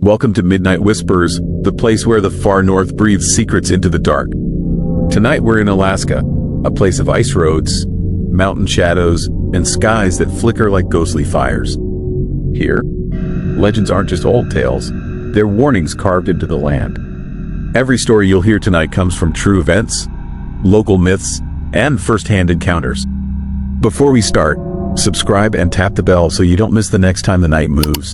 Welcome to Midnight Whispers, the place where the far north breathes secrets into the dark. Tonight we're in Alaska, a place of ice roads, mountain shadows, and skies that flicker like ghostly fires. Here, legends aren't just old tales, they're warnings carved into the land. Every story you'll hear tonight comes from true events, local myths, and first-hand encounters. Before we start, subscribe and tap the bell so you don't miss the next time the night moves.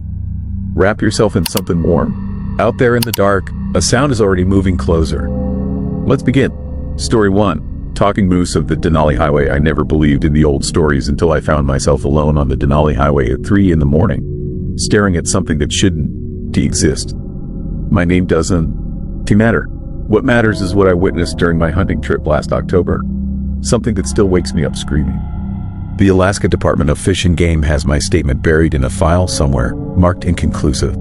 Wrap yourself in something warm. Out there in the dark, a sound is already moving closer. Let's begin. Story 1. Talking moose of the Denali Highway. I never believed in the old stories until I found myself alone on the Denali Highway at 3 in the morning, staring at something that shouldn't exist. My name doesn't matter. What matters is what I witnessed during my hunting trip last October. Something that still wakes me up screaming. The Alaska Department of Fish and Game has my statement buried in a file somewhere, marked inconclusive.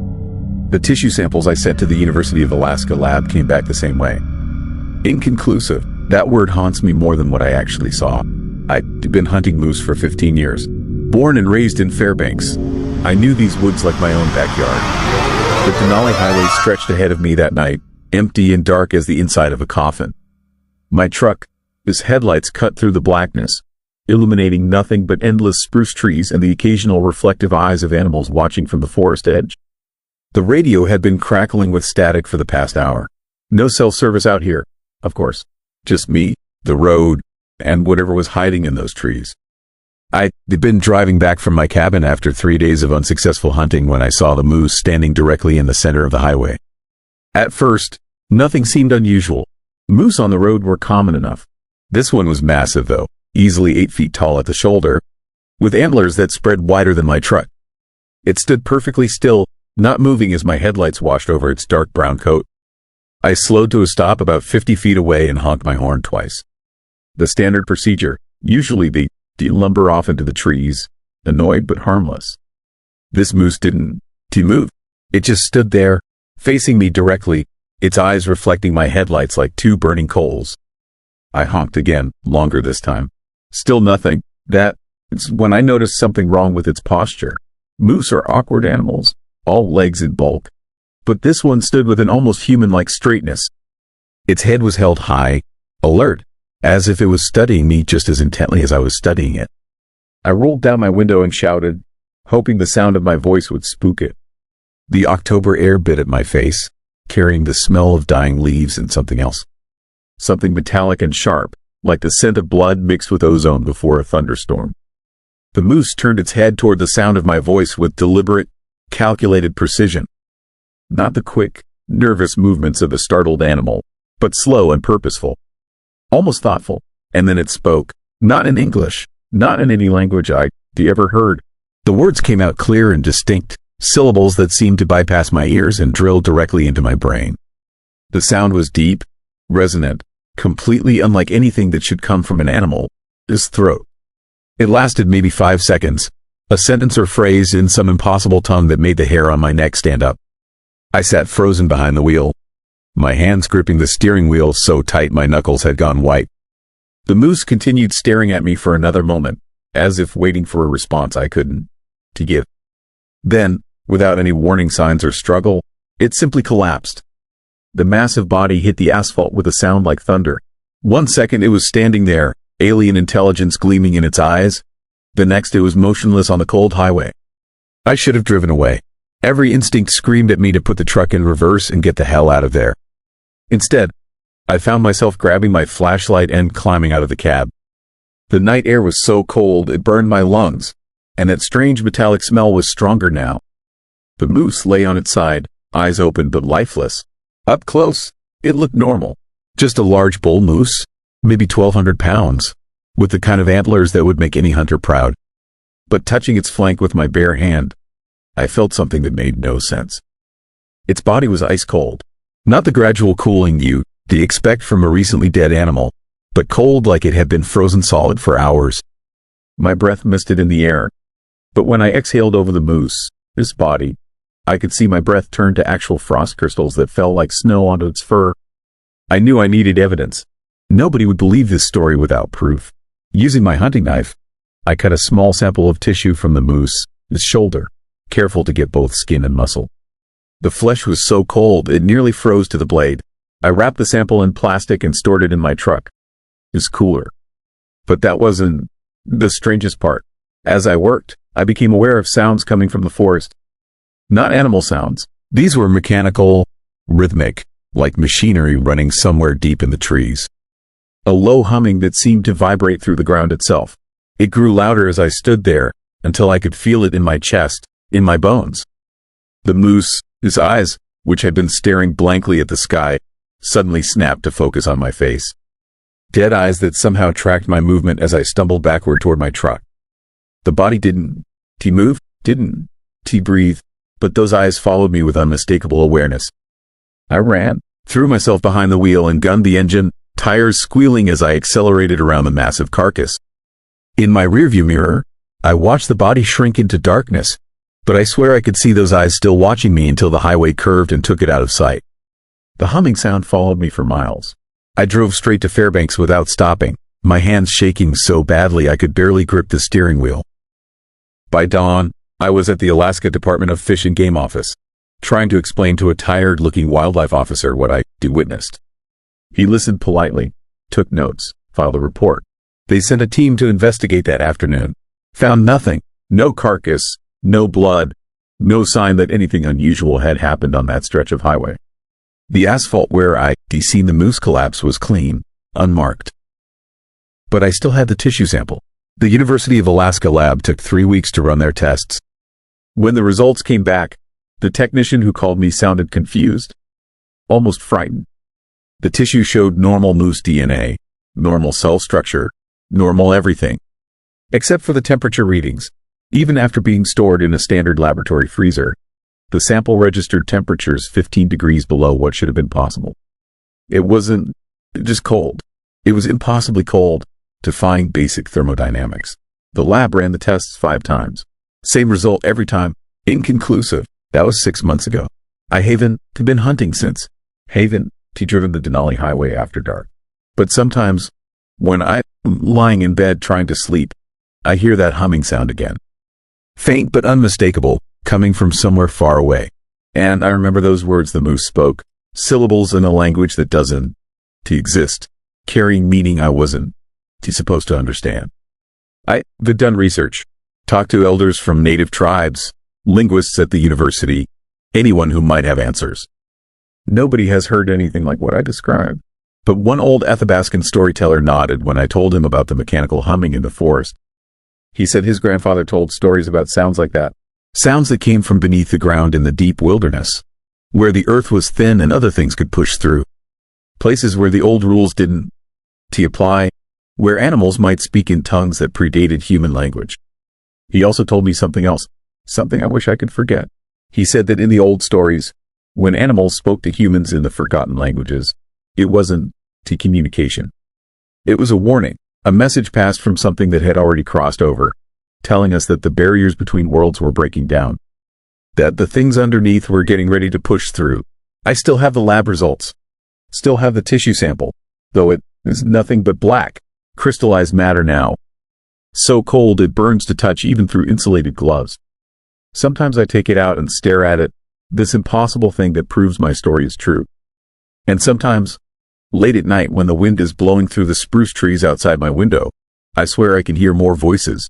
The tissue samples I sent to the University of Alaska lab came back the same way. Inconclusive. That word haunts me more than what I actually saw. I'd been hunting moose for 15 years. Born and raised in Fairbanks, I knew these woods like my own backyard. The Denali Highway stretched ahead of me that night, empty and dark as the inside of a coffin. My truck, its headlights cut through the blackness, illuminating nothing but endless spruce trees and the occasional reflective eyes of animals watching from the forest edge. The radio had been crackling with static for the past hour. No cell service out here, of course. Just me, the road, and whatever was hiding in those trees. I'd been driving back from my cabin after 3 days of unsuccessful hunting when I saw the moose standing directly in the center of the highway. At first, nothing seemed unusual. Moose on the road were common enough. This one was massive though, easily 8 feet tall at the shoulder, with antlers that spread wider than my truck. It stood perfectly still, not moving as my headlights washed over its dark brown coat. I slowed to a stop about 50 feet away and honked my horn twice. The standard procedure, usually they lumber off into the trees, annoyed but harmless. This moose didn't move. It just stood there, facing me directly, its eyes reflecting my headlights like two burning coals. I honked again, longer this time. Still nothing. It's when I noticed something wrong with its posture. Moose are awkward animals, all legs and bulk. But this one stood with an almost human-like straightness. Its head was held high, alert, as if it was studying me just as intently as I was studying it. I rolled down my window and shouted, hoping the sound of my voice would spook it. The October air bit at my face, carrying the smell of dying leaves and something else. Something metallic and sharp, like the scent of blood mixed with ozone before a thunderstorm. The moose turned its head toward the sound of my voice with deliberate, calculated precision. Not the quick, nervous movements of a startled animal, but slow and purposeful. Almost thoughtful. And then it spoke, not in English, not in any language I'd ever heard. The words came out clear and distinct, syllables that seemed to bypass my ears and drill directly into my brain. The sound was deep, resonant, completely unlike anything that should come from an animal, his throat. It lasted maybe 5 seconds, a sentence or phrase in some impossible tongue that made the hair on my neck stand up. I sat frozen behind the wheel, my hands gripping the steering wheel so tight my knuckles had gone white. The moose continued staring at me for another moment, as if waiting for a response I couldn't give. Then, without any warning signs or struggle, it simply collapsed. The massive body hit the asphalt with a sound like thunder. 1 second it was standing there, alien intelligence gleaming in its eyes. The next it was motionless on the cold highway. I should have driven away. Every instinct screamed at me to put the truck in reverse and get the hell out of there. Instead, I found myself grabbing my flashlight and climbing out of the cab. The night air was so cold it burned my lungs, and that strange metallic smell was stronger now. The moose lay on its side, eyes open but lifeless. Up close, it looked normal. Just a large bull moose, maybe 1,200 pounds, with the kind of antlers that would make any hunter proud. But touching its flank with my bare hand, I felt something that made no sense. Its body was ice cold. Not the gradual cooling you'd expect from a recently dead animal, but cold like it had been frozen solid for hours. My breath misted in the air, but when I exhaled over the moose, its body, I could see my breath turn to actual frost crystals that fell like snow onto its fur. I knew I needed evidence. Nobody would believe this story without proof. Using my hunting knife, I cut a small sample of tissue from the moose, its shoulder, careful to get both skin and muscle. The flesh was so cold it nearly froze to the blade. I wrapped the sample in plastic and stored it in my truck. It was cooler. But that wasn't the strangest part. As I worked, I became aware of sounds coming from the forest. Not animal sounds. These were mechanical, rhythmic, like machinery running somewhere deep in the trees. A low humming that seemed to vibrate through the ground itself. It grew louder as I stood there, until I could feel it in my chest, in my bones. The moose, his eyes, which had been staring blankly at the sky, suddenly snapped to focus on my face. Dead eyes that somehow tracked my movement as I stumbled backward toward my truck. The body didn't move, didn't breathe, but those eyes followed me with unmistakable awareness. I ran, threw myself behind the wheel and gunned the engine, tires squealing as I accelerated around the massive carcass. In my rearview mirror, I watched the body shrink into darkness, but I swear I could see those eyes still watching me until the highway curved and took it out of sight. The humming sound followed me for miles. I drove straight to Fairbanks without stopping, my hands shaking so badly I could barely grip the steering wheel. By dawn, I was at the Alaska Department of Fish and Game office, trying to explain to a tired-looking wildlife officer what I witnessed. He listened politely, took notes, filed a report. They sent a team to investigate that afternoon. Found nothing. No carcass, no blood, no sign that anything unusual had happened on that stretch of highway. The asphalt where I'd seen the moose collapse was clean, unmarked. But I still had the tissue sample. The University of Alaska lab took 3 weeks to run their tests. When the results came back, the technician who called me sounded confused, almost frightened. The tissue showed normal moose DNA, normal cell structure, normal everything. Except for the temperature readings. Even after being stored in a standard laboratory freezer, the sample registered temperatures 15 degrees below what should have been possible. It wasn't just cold. It was impossibly cold, defying basic thermodynamics. The lab ran the tests 5 times. Same result every time. Inconclusive. That was 6 months ago. I haven't been hunting since. Haven't driven the Denali highway after dark. But sometimes, when I'm lying in bed trying to sleep, I hear that humming sound again. Faint but unmistakable, coming from somewhere far away. And I remember those words the moose spoke, syllables in a language that doesn't exist, carrying meaning I wasn't supposed to understand. I've done research, talked to elders from native tribes, linguists at the university, anyone who might have answers. Nobody has heard anything like what I described. But one old Athabascan storyteller nodded when I told him about the mechanical humming in the forest. He said his grandfather told stories about sounds like that. Sounds that came from beneath the ground in the deep wilderness, where the earth was thin and other things could push through. Places where the old rules didn't apply, where animals might speak in tongues that predated human language. He also told me something else, something I wish I could forget. He said that in the old stories, when animals spoke to humans in the forgotten languages, it wasn't communication. It was a warning, a message passed from something that had already crossed over, telling us that the barriers between worlds were breaking down, that the things underneath were getting ready to push through. I still have the lab results, still have the tissue sample, though it is nothing but black, crystallized matter now. So cold it burns to touch even through insulated gloves. Sometimes I take it out and stare at it, this impossible thing that proves my story is true. And sometimes, late at night when the wind is blowing through the spruce trees outside my window, I swear I can hear more voices.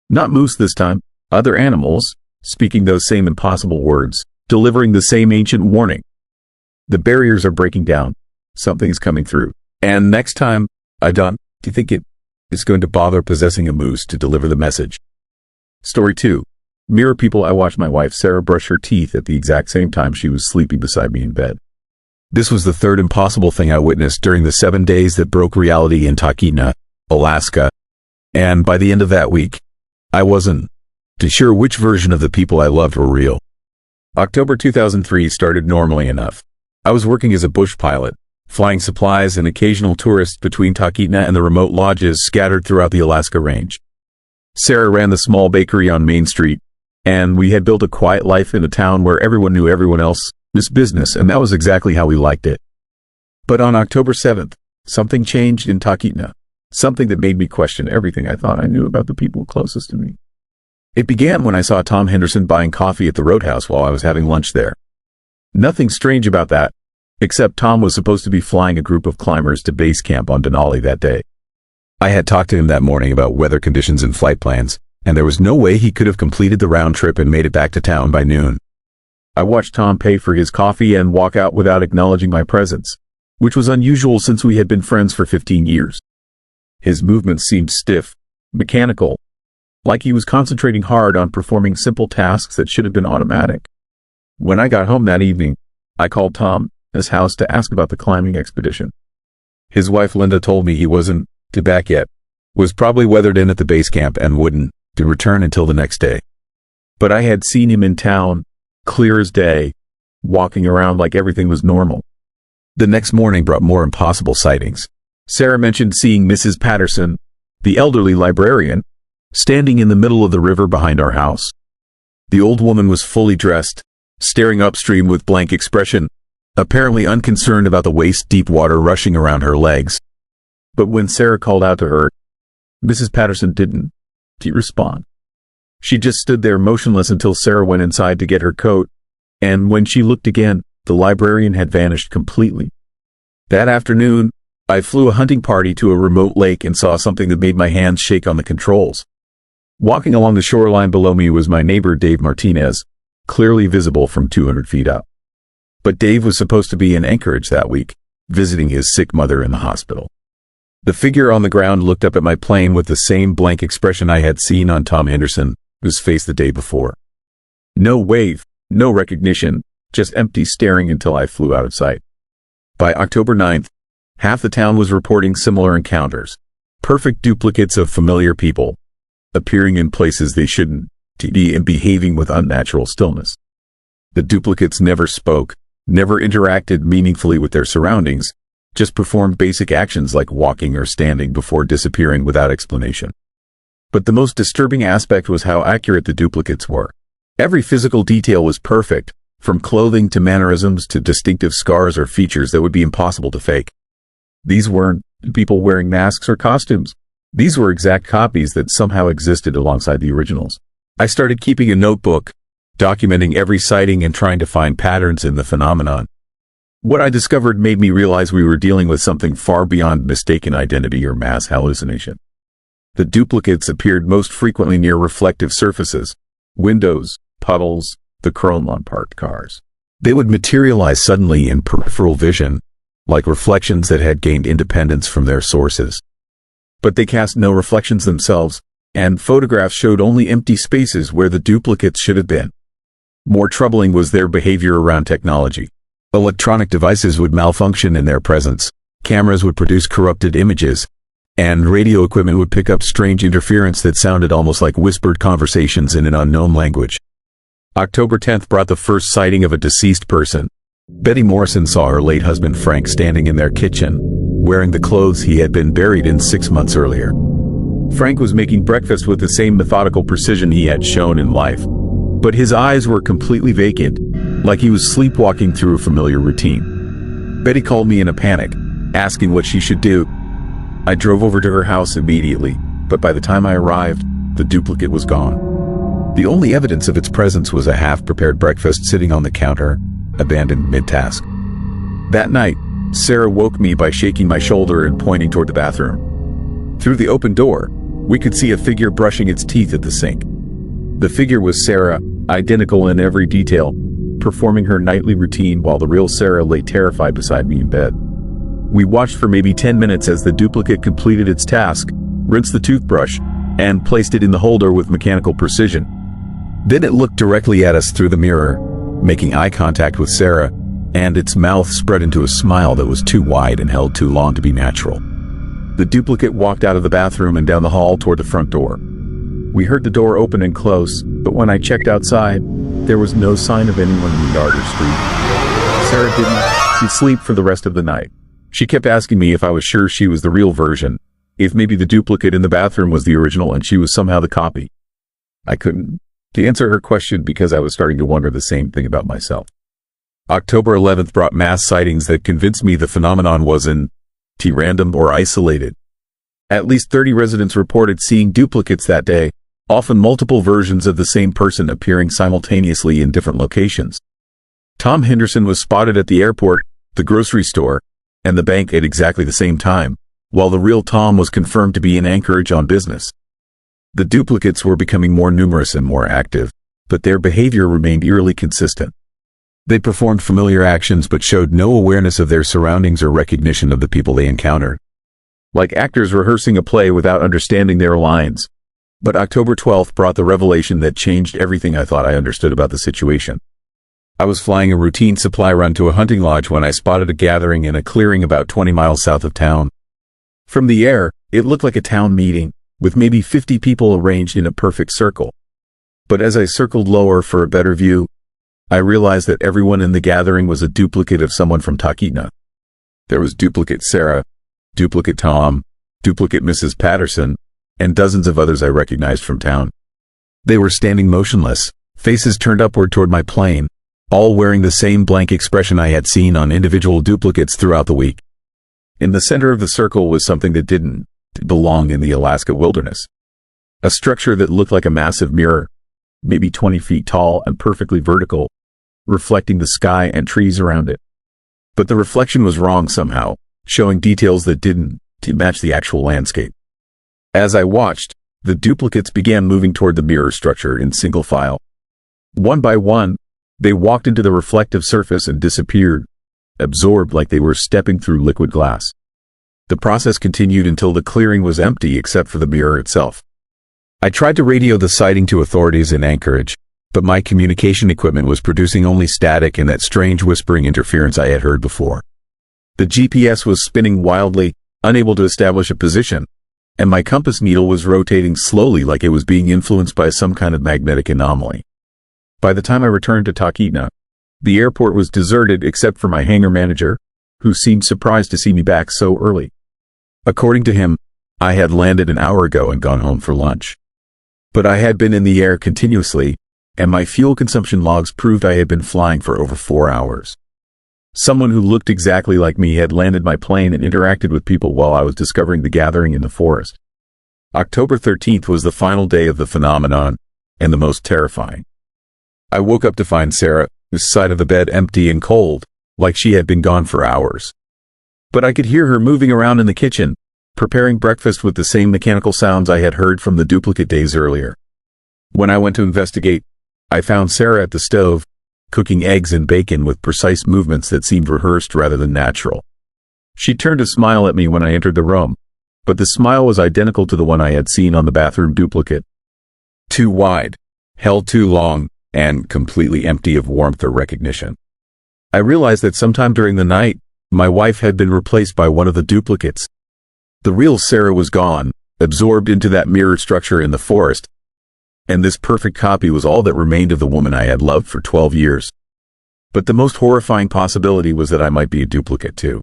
Not moose this time, other animals, speaking those same impossible words, delivering the same ancient warning. The barriers are breaking down. Something's coming through. And next time, do you think it is going to bother possessing a moose to deliver the message? Story 2. Mirror people. I watched my wife Sarah brush her teeth at the exact same time she was sleeping beside me in bed. This was the third impossible thing I witnessed during the 7 days that broke reality in Talkeetna, Alaska. And by the end of that week, I wasn't sure which version of the people I loved were real. October 2003 started normally enough. I was working as a bush pilot, flying supplies and occasional tourists between Talkeetna and the remote lodges scattered throughout the Alaska range. Sarah ran the small bakery on Main Street, and we had built a quiet life in a town where everyone knew everyone else's business, and that was exactly how we liked it. But on October 7th, something changed in Talkeetna, something that made me question everything I thought I knew about the people closest to me. It began when I saw Tom Henderson buying coffee at the Roadhouse while I was having lunch there. Nothing strange about that, except Tom was supposed to be flying a group of climbers to base camp on Denali that day. I had talked to him that morning about weather conditions and flight plans, and there was no way he could have completed the round trip and made it back to town by noon. I watched Tom pay for his coffee and walk out without acknowledging my presence, which was unusual since we had been friends for 15 years. His movements seemed stiff, mechanical, like he was concentrating hard on performing simple tasks that should have been automatic. When I got home that evening, I called Tom at his house to ask about the climbing expedition. His wife Linda told me he wasn't back yet, was probably weathered in at the base camp and wouldn't return until the next day. But I had seen him in town, clear as day, walking around like everything was normal. The next morning brought more impossible sightings. Sarah mentioned seeing Mrs. Patterson, the elderly librarian, standing in the middle of the river behind our house. The old woman was fully dressed, staring upstream with blank expression, apparently unconcerned about the waist-deep water rushing around her legs. But when Sarah called out to her, Mrs. Patterson didn't respond. She just stood there motionless until Sarah went inside to get her coat, and when she looked again, the librarian had vanished completely. That afternoon, I flew a hunting party to a remote lake and saw something that made my hands shake on the controls. Walking along the shoreline below me was my neighbor Dave Martinez, clearly visible from 200 feet up. But Dave was supposed to be in Anchorage that week, visiting his sick mother in the hospital. The figure on the ground looked up at my plane with the same blank expression I had seen on Tom Henderson's face the day before. No wave, no recognition, just empty staring until I flew out of sight. By October 9th, half the town was reporting similar encounters, perfect duplicates of familiar people, appearing in places they shouldn't be and behaving with unnatural stillness. The duplicates never spoke, never interacted meaningfully with their surroundings, just performed basic actions like walking or standing before disappearing without explanation. But the most disturbing aspect was how accurate the duplicates were. Every physical detail was perfect, from clothing to mannerisms to distinctive scars or features that would be impossible to fake. These weren't people wearing masks or costumes. These were exact copies that somehow existed alongside the originals. I started keeping a notebook, documenting every sighting and trying to find patterns in the phenomenon. What I discovered made me realize we were dealing with something far beyond mistaken identity or mass hallucination. The duplicates appeared most frequently near reflective surfaces, windows, puddles, the chrome on parked cars. They would materialize suddenly in peripheral vision, like reflections that had gained independence from their sources. But they cast no reflections themselves, and photographs showed only empty spaces where the duplicates should have been. More troubling was their behavior around technology. Electronic devices would malfunction in their presence, cameras would produce corrupted images, and radio equipment would pick up strange interference that sounded almost like whispered conversations in an unknown language. October 10th brought the first sighting of a deceased person. Betty Morrison saw her late husband Frank standing in their kitchen, wearing the clothes he had been buried in 6 months earlier. Frank was making breakfast with the same methodical precision he had shown in life, but his eyes were completely vacant, like he was sleepwalking through a familiar routine. Betty called me in a panic, asking what she should do. I drove over to her house immediately, but by the time I arrived, the duplicate was gone. The only evidence of its presence was a half-prepared breakfast sitting on the counter, abandoned mid-task. That night, Sarah woke me by shaking my shoulder and pointing toward the bathroom. Through the open door, we could see a figure brushing its teeth at the sink. The figure was Sarah, identical in every detail, performing her nightly routine while the real Sarah lay terrified beside me in bed. We watched for maybe 10 minutes as the duplicate completed its task, rinsed the toothbrush, and placed it in the holder with mechanical precision. Then it looked directly at us through the mirror, making eye contact with Sarah, and its mouth spread into a smile that was too wide and held too long to be natural. The duplicate walked out of the bathroom and down the hall toward the front door. We heard the door open and close, but when I checked outside, there was no sign of anyone in the yard or street. Sarah didn't sleep for the rest of the night. She kept asking me if I was sure she was the real version, if maybe the duplicate in the bathroom was the original and she was somehow the copy. I couldn't answer her question because I was starting to wonder the same thing about myself. October 11th brought mass sightings that convinced me the phenomenon wasn't random or isolated. At least 30 residents reported seeing duplicates that day, often multiple versions of the same person appearing simultaneously in different locations. Tom Henderson was spotted at the airport, the grocery store, and the bank at exactly the same time, while the real Tom was confirmed to be in Anchorage on business. The duplicates were becoming more numerous and more active, but their behavior remained eerily consistent. They performed familiar actions but showed no awareness of their surroundings or recognition of the people they encountered. Like actors rehearsing a play without understanding their lines. But October 12th brought the revelation that changed everything I thought I understood about the situation. I was flying a routine supply run to a hunting lodge when I spotted a gathering in a clearing about 20 miles south of town. From the air, it looked like a town meeting, with maybe 50 people arranged in a perfect circle. But as I circled lower for a better view, I realized that everyone in the gathering was a duplicate of someone from Talkeetna. There was duplicate Sarah, duplicate Tom, duplicate Mrs. Patterson, and dozens of others I recognized from town. They were standing motionless, faces turned upward toward my plane, all wearing the same blank expression I had seen on individual duplicates throughout the week. In the center of the circle was something that didn't belong in the Alaska wilderness. A structure that looked like a massive mirror, maybe 20 feet tall and perfectly vertical, reflecting the sky and trees around it. But the reflection was wrong somehow, showing details that didn't match the actual landscape. As I watched, the duplicates began moving toward the mirror structure in single file. One by one, they walked into the reflective surface and disappeared, absorbed like they were stepping through liquid glass. The process continued until the clearing was empty except for the mirror itself. I tried to radio the sighting to authorities in Anchorage, but my communication equipment was producing only static and that strange whispering interference I had heard before. The GPS was spinning wildly, unable to establish a position, and my compass needle was rotating slowly like it was being influenced by some kind of magnetic anomaly. By the time I returned to Talkeetna, the airport was deserted except for my hangar manager, who seemed surprised to see me back so early. According to him, I had landed an hour ago and gone home for lunch. But I had been in the air continuously, and my fuel consumption logs proved I had been flying for over 4 hours. Someone who looked exactly like me had landed my plane and interacted with people while I was discovering the gathering in the forest. October 13th was the final day of the phenomenon, and the most terrifying. I woke up to find Sarah's side of the bed empty and cold, like she had been gone for hours. But I could hear her moving around in the kitchen, preparing breakfast with the same mechanical sounds I had heard from the duplicate days earlier. When I went to investigate, I found Sarah at the stove, cooking eggs and bacon with precise movements that seemed rehearsed rather than natural. She turned to smile at me when I entered the room, but the smile was identical to the one I had seen on the bathroom duplicate. Too wide, held too long, and completely empty of warmth or recognition. I realized that sometime during the night, my wife had been replaced by one of the duplicates. The real Sarah was gone, absorbed into that mirror structure in the forest, and this perfect copy was all that remained of the woman I had loved for 12 years. But the most horrifying possibility was that I might be a duplicate too.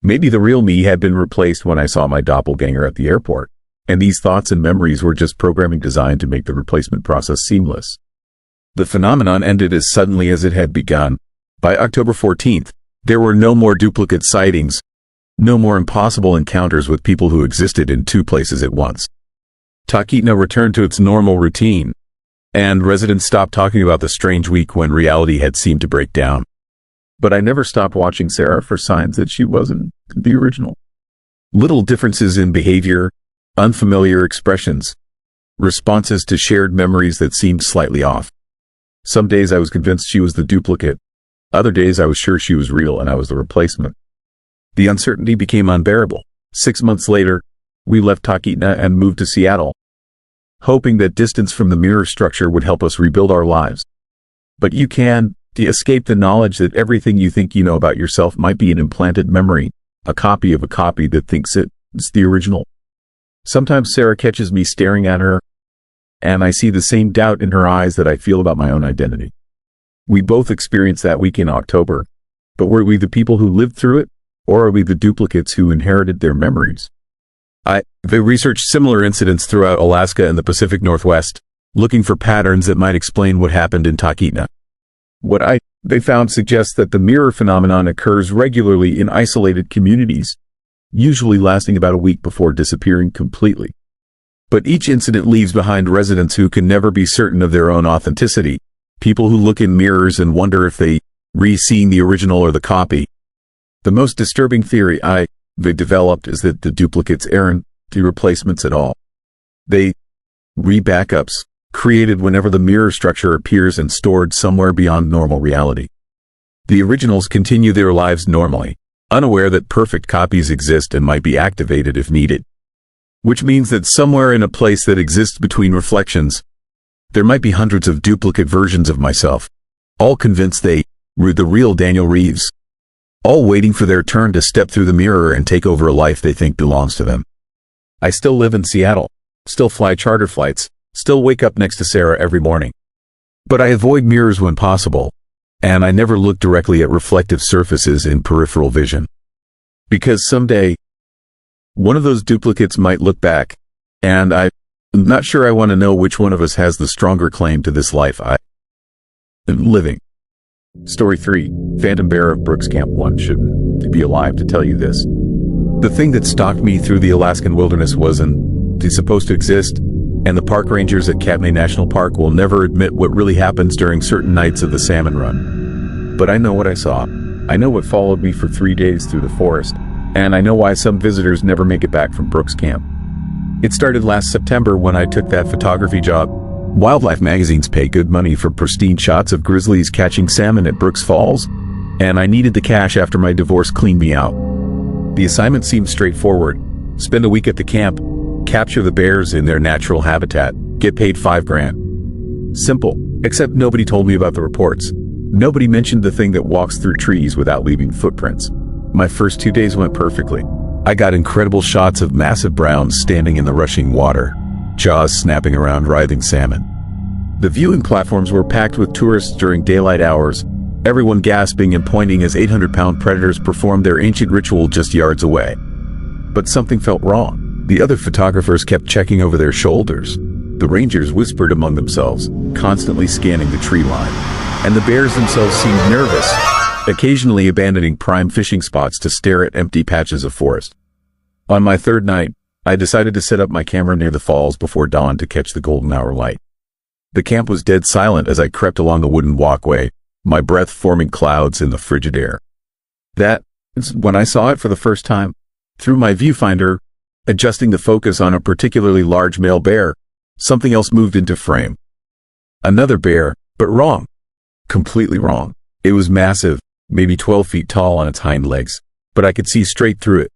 Maybe the real me had been replaced when I saw my doppelganger at the airport, and these thoughts and memories were just programming designed to make the replacement process seamless. The phenomenon ended as suddenly as it had begun. By October 14th, there were no more duplicate sightings, no more impossible encounters with people who existed in two places at once. Talkeetna returned to its normal routine, and residents stopped talking about the strange week when reality had seemed to break down. But I never stopped watching Sarah for signs that she wasn't the original. Little differences in behavior, unfamiliar expressions, responses to shared memories that seemed slightly off. Some days I was convinced she was the duplicate. Other days I was sure she was real and I was the replacement. The uncertainty became unbearable. 6 months later, we left Talkeetna and moved to Seattle, hoping that distance from the mirror structure would help us rebuild our lives. But you can escape the knowledge that everything you think you know about yourself might be an implanted memory, a copy of a copy that thinks it's the original. Sometimes Sarah catches me staring at her, and I see the same doubt in her eyes that I feel about my own identity. We both experienced that week in October, but were we the people who lived through it, or are we the duplicates who inherited their memories? I've researched similar incidents throughout Alaska and the Pacific Northwest, looking for patterns that might explain what happened in Talkeetna. What they found suggests that the mirror phenomenon occurs regularly in isolated communities, usually lasting about a week before disappearing completely. But each incident leaves behind residents who can never be certain of their own authenticity, people who look in mirrors and wonder if they re-seeing the original or the copy. The most disturbing theory they developed is that the duplicates aren't the replacements at all. They re-backups, created whenever the mirror structure appears and stored somewhere beyond normal reality. The originals continue their lives normally, unaware that perfect copies exist and might be activated if needed. Which means that somewhere in a place that exists between reflections, there might be hundreds of duplicate versions of myself, all convinced they were the real Daniel Reeves, all waiting for their turn to step through the mirror and take over a life they think belongs to them. I still live in Seattle, still fly charter flights, still wake up next to Sarah every morning. But I avoid mirrors when possible, and I never look directly at reflective surfaces in peripheral vision. Because someday, one of those duplicates might look back, and I'm not sure I want to know which one of us has the stronger claim to this life I am living. Story 3. Phantom Bear of Brooks Camp 1 shouldn't be alive to tell you this. The thing that stalked me through the Alaskan wilderness wasn't supposed to exist, and the park rangers at Katmai National Park will never admit what really happens during certain nights of the salmon run. But I know what I saw. I know what followed me for 3 days through the forest, and I know why some visitors never make it back from Brooks Camp. It started last September when I took that photography job. Wildlife magazines pay good money for pristine shots of grizzlies catching salmon at Brooks Falls, and I needed the cash after my divorce cleaned me out. The assignment seemed straightforward. Spend a week at the camp, capture the bears in their natural habitat, get paid $5,000. Simple, except nobody told me about the reports. Nobody mentioned the thing that walks through trees without leaving footprints. My first 2 days went perfectly. I got incredible shots of massive browns standing in the rushing water, jaws snapping around writhing salmon. The viewing platforms were packed with tourists during daylight hours, everyone gasping and pointing as 800-pound predators performed their ancient ritual just yards away. But something felt wrong. The other photographers kept checking over their shoulders. The rangers whispered among themselves, constantly scanning the tree line. And the bears themselves seemed nervous, occasionally abandoning prime fishing spots to stare at empty patches of forest. On my third night, I decided to set up my camera near the falls before dawn to catch the golden hour light. The camp was dead silent as I crept along the wooden walkway, my breath forming clouds in the frigid air. That is when I saw it for the first time. Through my viewfinder, adjusting the focus on a particularly large male bear, something else moved into frame. Another bear, but wrong. Completely wrong. It was massive, maybe 12 feet tall on its hind legs, but I could see straight through it.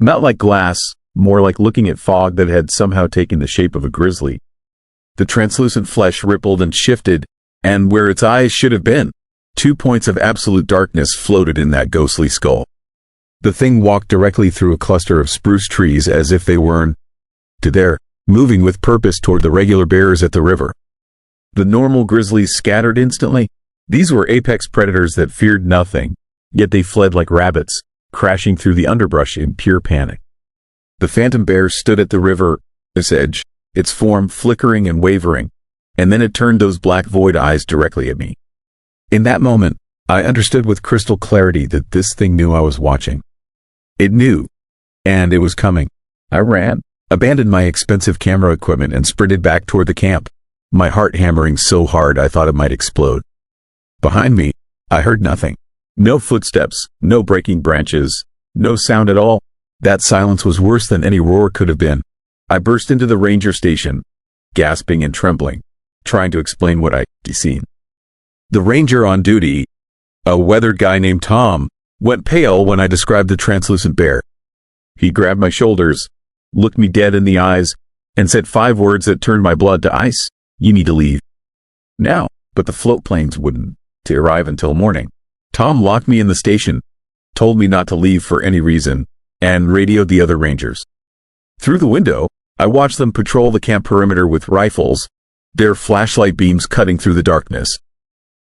Not like glass, more like looking at fog that had somehow taken the shape of a grizzly. The translucent flesh rippled and shifted, and where its eyes should have been, 2 points of absolute darkness floated in that ghostly skull. The thing walked directly through a cluster of spruce trees as if they weren't there, moving with purpose toward the regular bears at the river. The normal grizzlies scattered instantly. These were apex predators that feared nothing, yet they fled like rabbits, crashing through the underbrush in pure panic. The phantom bear stood at the river's edge, its form flickering and wavering, and then it turned those black void eyes directly at me. In that moment, I understood with crystal clarity that this thing knew I was watching. It knew, and it was coming. I ran, abandoned my expensive camera equipment and sprinted back toward the camp, my heart hammering so hard I thought it might explode. Behind me, I heard nothing. No footsteps, no breaking branches, no sound at all. That silence was worse than any roar could have been. I burst into the ranger station, gasping and trembling, trying to explain what I'd seen. The ranger on duty, a weathered guy named Tom, went pale when I described the translucent bear. He grabbed my shoulders, looked me dead in the eyes, and said 5 words that turned my blood to ice. "You need to leave now." But the float planes wouldn't arrive until morning. Tom locked me in the station, told me not to leave for any reason, and radioed the other rangers. Through the window, I watched them patrol the camp perimeter with rifles, their flashlight beams cutting through the darkness.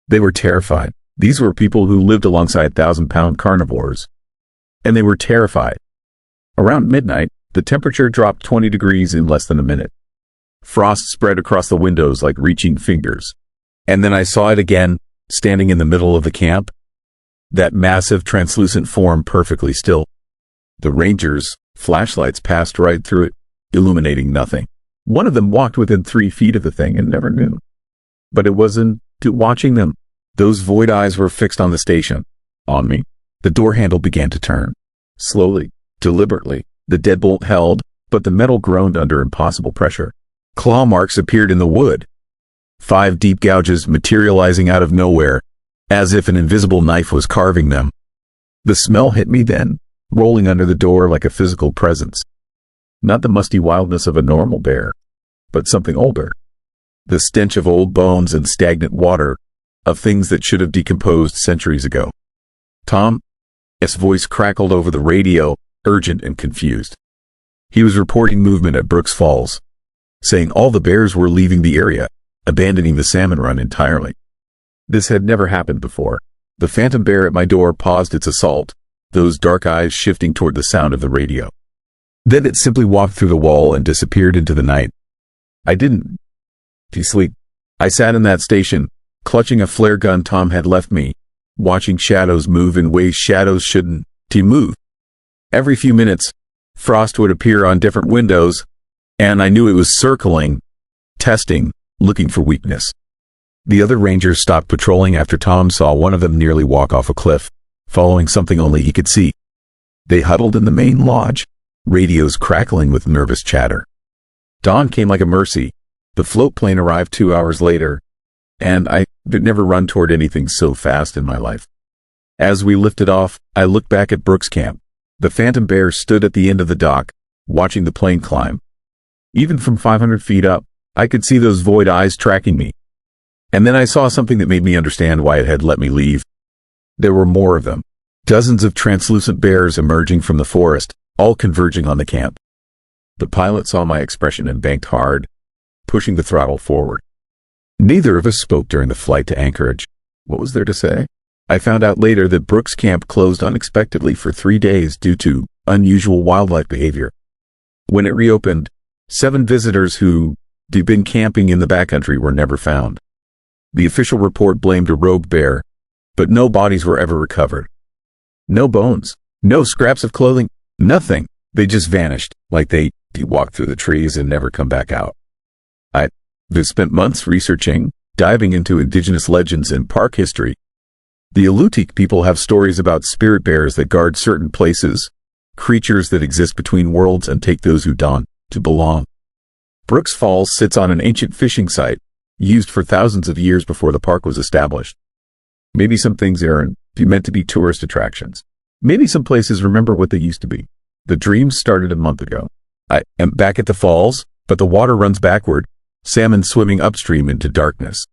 They were terrified. These were people who lived alongside 1,000-pound carnivores. And they were terrified. Around midnight, the temperature dropped 20 degrees in less than a minute. Frost spread across the windows like reaching fingers. And then I saw it again, standing in the middle of the camp. That massive translucent form perfectly still. The rangers' flashlights passed right through it, illuminating nothing. One of them walked within 3 feet of the thing and never knew. But it wasn't watching them. Those void eyes were fixed on the station. On me. The door handle began to turn. Slowly, deliberately, the deadbolt held, but the metal groaned under impossible pressure. Claw marks appeared in the wood. 5 deep gouges materializing out of nowhere, as if an invisible knife was carving them. The smell hit me then, rolling under the door like a physical presence. Not the musty wildness of a normal bear, but something older. The stench of old bones and stagnant water, of things that should have decomposed centuries ago. Tom's voice crackled over the radio, urgent and confused. He was reporting movement at Brooks Falls, saying all the bears were leaving the area, abandoning the salmon run entirely. This had never happened before. The phantom bear at my door paused its assault, those dark eyes shifting toward the sound of the radio. Then it simply walked through the wall and disappeared into the night. I didn't sleep. I sat in that station, clutching a flare gun Tom had left me, watching shadows move in ways shadows shouldn't move. Every few minutes, frost would appear on different windows, and I knew it was circling, testing, looking for weakness. The other rangers stopped patrolling after Tom saw one of them nearly walk off a cliff, following something only he could see. They huddled in the main lodge, radios crackling with nervous chatter. Dawn came like a mercy. The float plane arrived 2 hours later, and I had never run toward anything so fast in my life. As we lifted off, I looked back at Brooks Camp. The phantom bear stood at the end of the dock, watching the plane climb. Even from 500 feet up, I could see those void eyes tracking me. And then I saw something that made me understand why it had let me leave. There were more of them. Dozens of translucent bears emerging from the forest, all converging on the camp. The pilot saw my expression and banked hard, pushing the throttle forward. Neither of us spoke during the flight to Anchorage. What was there to say? I found out later that Brooks Camp closed unexpectedly for 3 days due to unusual wildlife behavior. When it reopened, 7 visitors who had been camping in the backcountry were never found. The official report blamed a rogue bear, but no bodies were ever recovered. No bones, no scraps of clothing, nothing. They just vanished, like they walked through the trees and never come back out. I've spent months researching, diving into indigenous legends and park history. The Alutiiq people have stories about spirit bears that guard certain places, creatures that exist between worlds and take those who don't belong. Brooks Falls sits on an ancient fishing site, used for thousands of years before the park was established. Maybe some things aren't meant to be tourist attractions. Maybe some places remember what they used to be. The dreams started a month ago. I am back at the falls, but the water runs backward, salmon swimming upstream into darkness.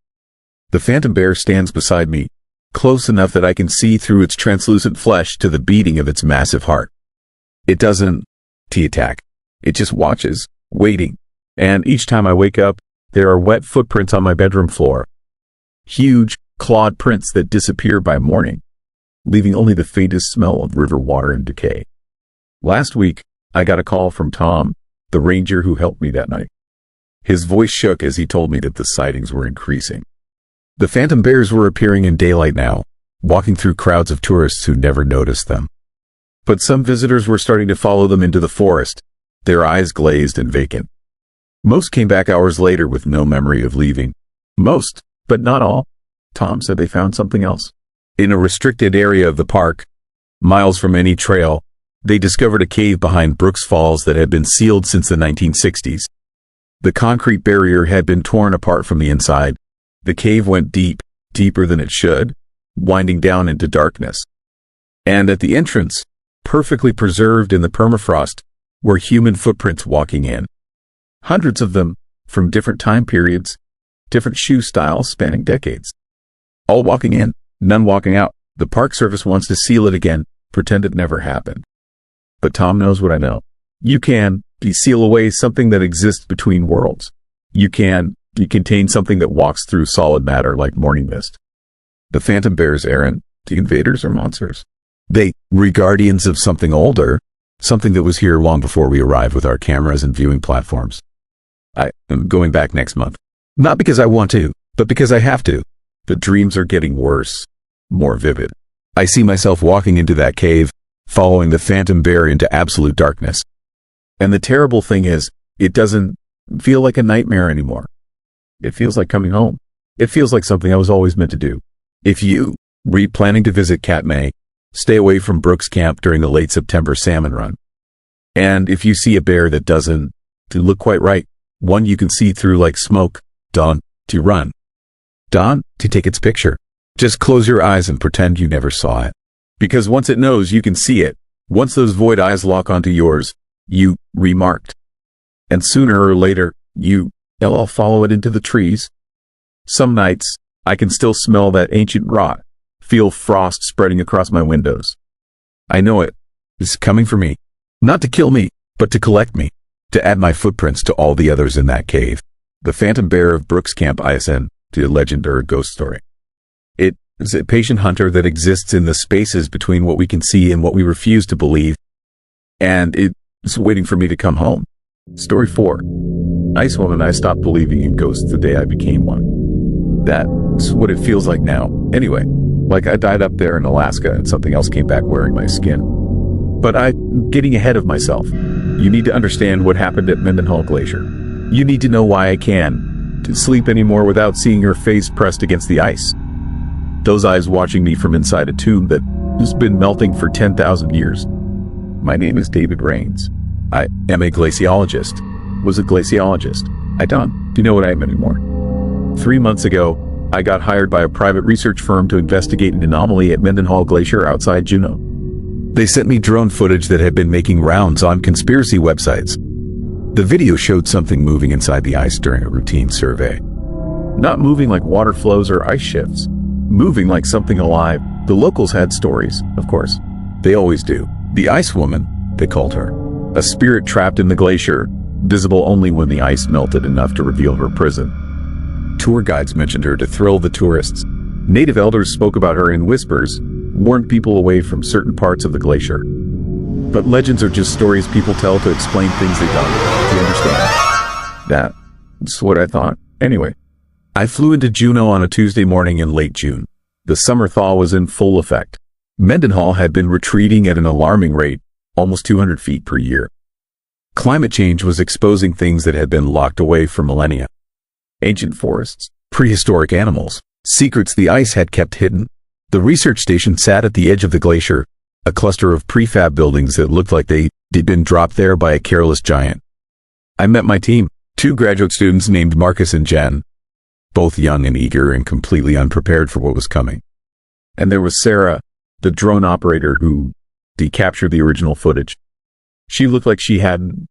The phantom bear stands beside me, close enough that I can see through its translucent flesh to the beating of its massive heart. It doesn't attack. It just watches, waiting. And each time I wake up, there are wet footprints on my bedroom floor. Huge, clawed prints that disappear by morning, leaving only the faintest smell of river water and decay. Last week, I got a call from Tom, the ranger who helped me that night. His voice shook as he told me that the sightings were increasing. The phantom bears were appearing in daylight now, walking through crowds of tourists who never noticed them. But some visitors were starting to follow them into the forest, their eyes glazed and vacant. Most came back hours later with no memory of leaving. Most, but not all. Tom said they found something else. In a restricted area of the park, miles from any trail, they discovered a cave behind Brooks Falls that had been sealed since the 1960s. The concrete barrier had been torn apart from the inside. The cave went deep, deeper than it should, winding down into darkness. And at the entrance, perfectly preserved in the permafrost, were human footprints walking in. Hundreds of them, from different time periods, different shoe styles spanning decades. All walking in, none walking out. The Park Service wants to seal it again, pretend it never happened. But Tom knows what I know. You can seal away something that exists between worlds. You contain something that walks through solid matter like morning mist. The phantom bears aren't the invaders or monsters. They were guardians of something older, something that was here long before we arrived with our cameras and viewing platforms. I am going back next month. Not because I want to, but because I have to. The dreams are getting worse, more vivid. I see myself walking into that cave, following the phantom bear into absolute darkness. And the terrible thing is, it doesn't feel like a nightmare anymore. It feels like coming home. It feels like something I was always meant to do. If you were planning to visit Katmai, stay away from Brooks Camp during the late September salmon run. And if you see a bear that doesn't look quite right, one you can see through like smoke, don't run. Don't take its picture. Just close your eyes and pretend you never saw it. Because once it knows you can see it, once those void eyes lock onto yours, you remarked. And sooner or later, I'll follow it into the trees. Some nights, I can still smell that ancient rot, feel frost spreading across my windows. I know it is coming for me, not to kill me, but to collect me, to add my footprints to all the others in that cave. The phantom bear of Brooks Camp isn't a legend or a ghost story. It is a patient hunter that exists in the spaces between what we can see and what we refuse to believe, and it's waiting for me to come home. Story 4. Ice woman. I stopped believing in ghosts the day I became one. That's what it feels like now. Anyway, like I died up there in Alaska and something else came back wearing my skin. But I'm getting ahead of myself. You need to understand what happened at Mendenhall Glacier. You need to know why I can't sleep anymore without seeing her face pressed against the ice. Those eyes watching me from inside a tomb that has been melting for 10,000 years. My name is David Rains. I am a glaciologist. Was a glaciologist. I don't. Do you know what I am anymore? 3 months ago, I got hired by a private research firm to investigate an anomaly at Mendenhall Glacier outside Juneau. They sent me drone footage that had been making rounds on conspiracy websites. The video showed something moving inside the ice during a routine survey. Not moving like water flows or ice shifts. Moving like something alive. The locals had stories, of course. They always do. The Ice Woman, they called her. A spirit trapped in the glacier, visible only when the ice melted enough to reveal her prison. Tour guides mentioned her to thrill the tourists. Native elders spoke about her in whispers, warned people away from certain parts of the glacier. But legends are just stories people tell to explain things they don't. Do you understand? That's what I thought. Anyway, I flew into Juneau on a Tuesday morning in late June. The summer thaw was in full effect. Mendenhall had been retreating at an alarming rate, almost 200 feet per year. Climate change was exposing things that had been locked away for millennia. Ancient forests, prehistoric animals, secrets the ice had kept hidden. The research station sat at the edge of the glacier, a cluster of prefab buildings that looked like they'd been dropped there by a careless giant. I met my team, 2 graduate students named Marcus and Jen, both young and eager and completely unprepared for what was coming. And there was Sarah, the drone operator who captured the original footage. She looked like she hadn't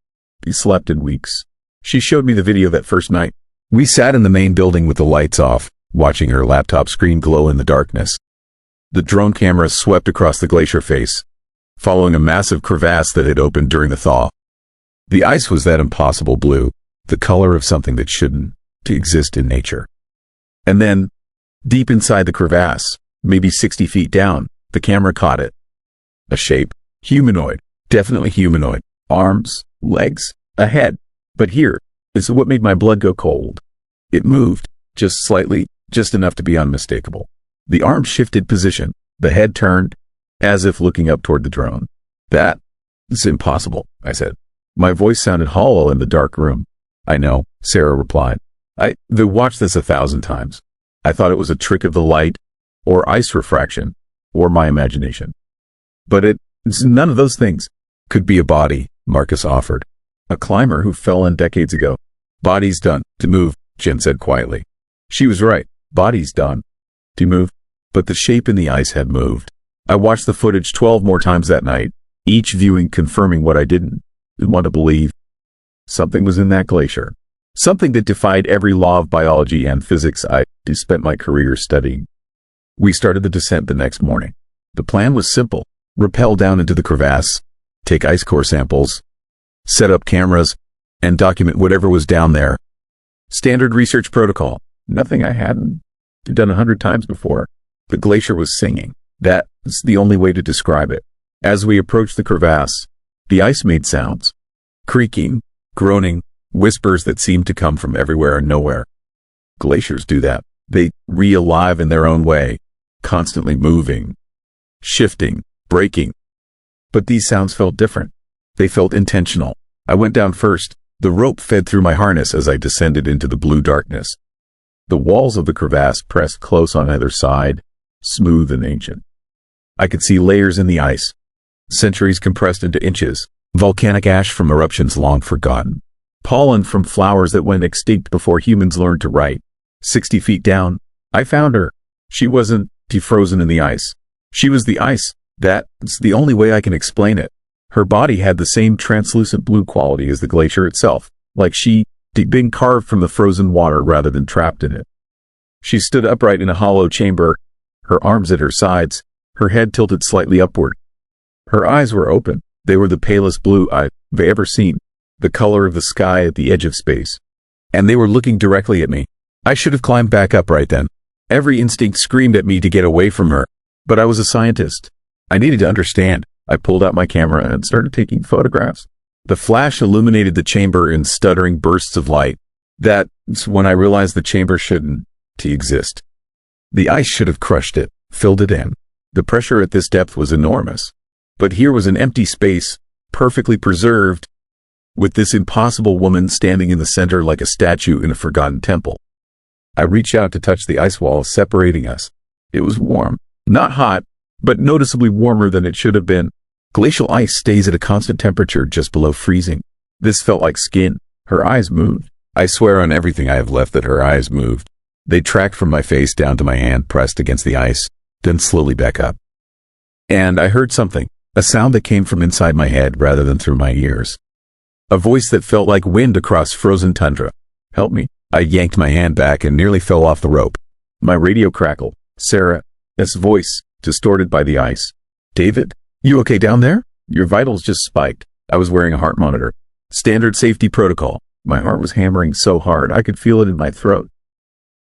slept in weeks. She showed me the video that first night. We sat in the main building with the lights off, watching her laptop screen glow in the darkness. The drone camera swept across the glacier face, following a massive crevasse that had opened during the thaw. The ice was that impossible blue, the color of something that shouldn't exist in nature. And then, deep inside the crevasse, maybe 60 feet down, the camera caught it. A shape. Humanoid. Definitely humanoid. Arms, legs, a head. But here is what made my blood go cold. It moved, just slightly, just enough to be unmistakable. The arm shifted position. The head turned, as if looking up toward the drone. That is impossible, I said. My voice sounded hollow in the dark room. I know, Sarah replied. I've watched this 1,000 times. I thought it was a trick of the light, or ice refraction, or my imagination. But it's none of those things. Could be a body, Marcus offered. A climber who fell in decades ago. Body's done to move, Jen said quietly. She was right. Body's done to move. But the shape in the ice had moved. I watched the footage 12 more times that night, each viewing confirming what I didn't want to believe. Something was in that glacier. Something that defied every law of biology and physics I spent my career studying. We started the descent the next morning. The plan was simple. Rappel down into the crevasse, take ice core samples, set up cameras, and document whatever was down there. Standard research protocol. Nothing I hadn't done 100 times before. The glacier was singing. That's the only way to describe it. As we approached the crevasse, the ice made sounds. Creaking, groaning, whispers that seemed to come from everywhere and nowhere. Glaciers do that. They re-alive in their own way, constantly moving, shifting, breaking. But these sounds felt different. They felt intentional. I went down first. The rope fed through my harness as I descended into the blue darkness. The walls of the crevasse pressed close on either side, smooth and ancient. I could see layers in the ice, centuries compressed into inches, volcanic ash from eruptions long forgotten, pollen from flowers that went extinct before humans learned to write. 60 feet down, I found her. She wasn't defrozen in the ice. She was the ice. That's the only way I can explain it. Her body had the same translucent blue quality as the glacier itself, like she'd been carved from the frozen water rather than trapped in it. She stood upright in a hollow chamber, her arms at her sides, her head tilted slightly upward. Her eyes were open. They were the palest blue I've ever seen, the color of the sky at the edge of space. And they were looking directly at me. I should have climbed back up right then. Every instinct screamed at me to get away from her, but I was a scientist. I needed to understand. I pulled out my camera and started taking photographs. The flash illuminated the chamber in stuttering bursts of light. That's when I realized the chamber shouldn't exist. The ice should have crushed it, filled it in. The pressure at this depth was enormous. But here was an empty space, perfectly preserved, with this impossible woman standing in the center like a statue in a forgotten temple. I reached out to touch the ice wall separating us. It was warm, not hot, but noticeably warmer than it should have been. Glacial ice stays at a constant temperature just below freezing. This felt like skin. Her eyes moved. I swear on everything I have left that her eyes moved. They tracked from my face down to my hand pressed against the ice, then slowly back up. And I heard something, a sound that came from inside my head rather than through my ears. A voice that felt like wind across frozen tundra. Help me. I yanked my hand back and nearly fell off the rope. My radio crackled. Sarah's voice, distorted by the ice. David, you okay down there? Your vitals just spiked. I was wearing a heart monitor. Standard safety protocol. My heart was hammering so hard I could feel it in my throat.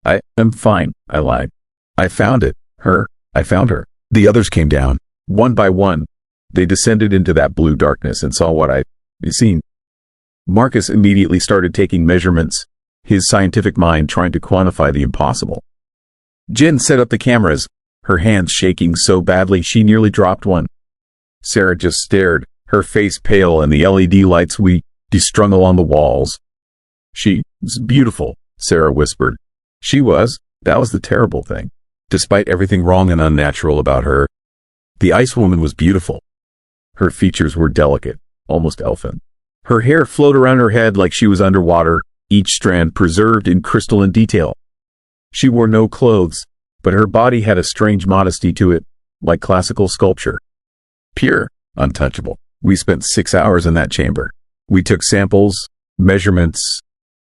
I am fine, I lied. I found it. I found her. The others came down, one by one. They descended into that blue darkness and saw what I'd seen. Marcus immediately started taking measurements, his scientific mind trying to quantify the impossible. Jen set up the cameras, her hands shaking so badly she nearly dropped one. Sarah just stared, her face pale and the LED lights we strung along the walls. She was beautiful, Sarah whispered. She was. That was the terrible thing. Despite everything wrong and unnatural about her, the ice woman was beautiful. Her features were delicate, almost elfin. Her hair flowed around her head like she was underwater, each strand preserved in crystalline detail. She wore no clothes, but her body had a strange modesty to it, like classical sculpture. Pure, untouchable. We spent 6 hours in that chamber. We took samples, measurements,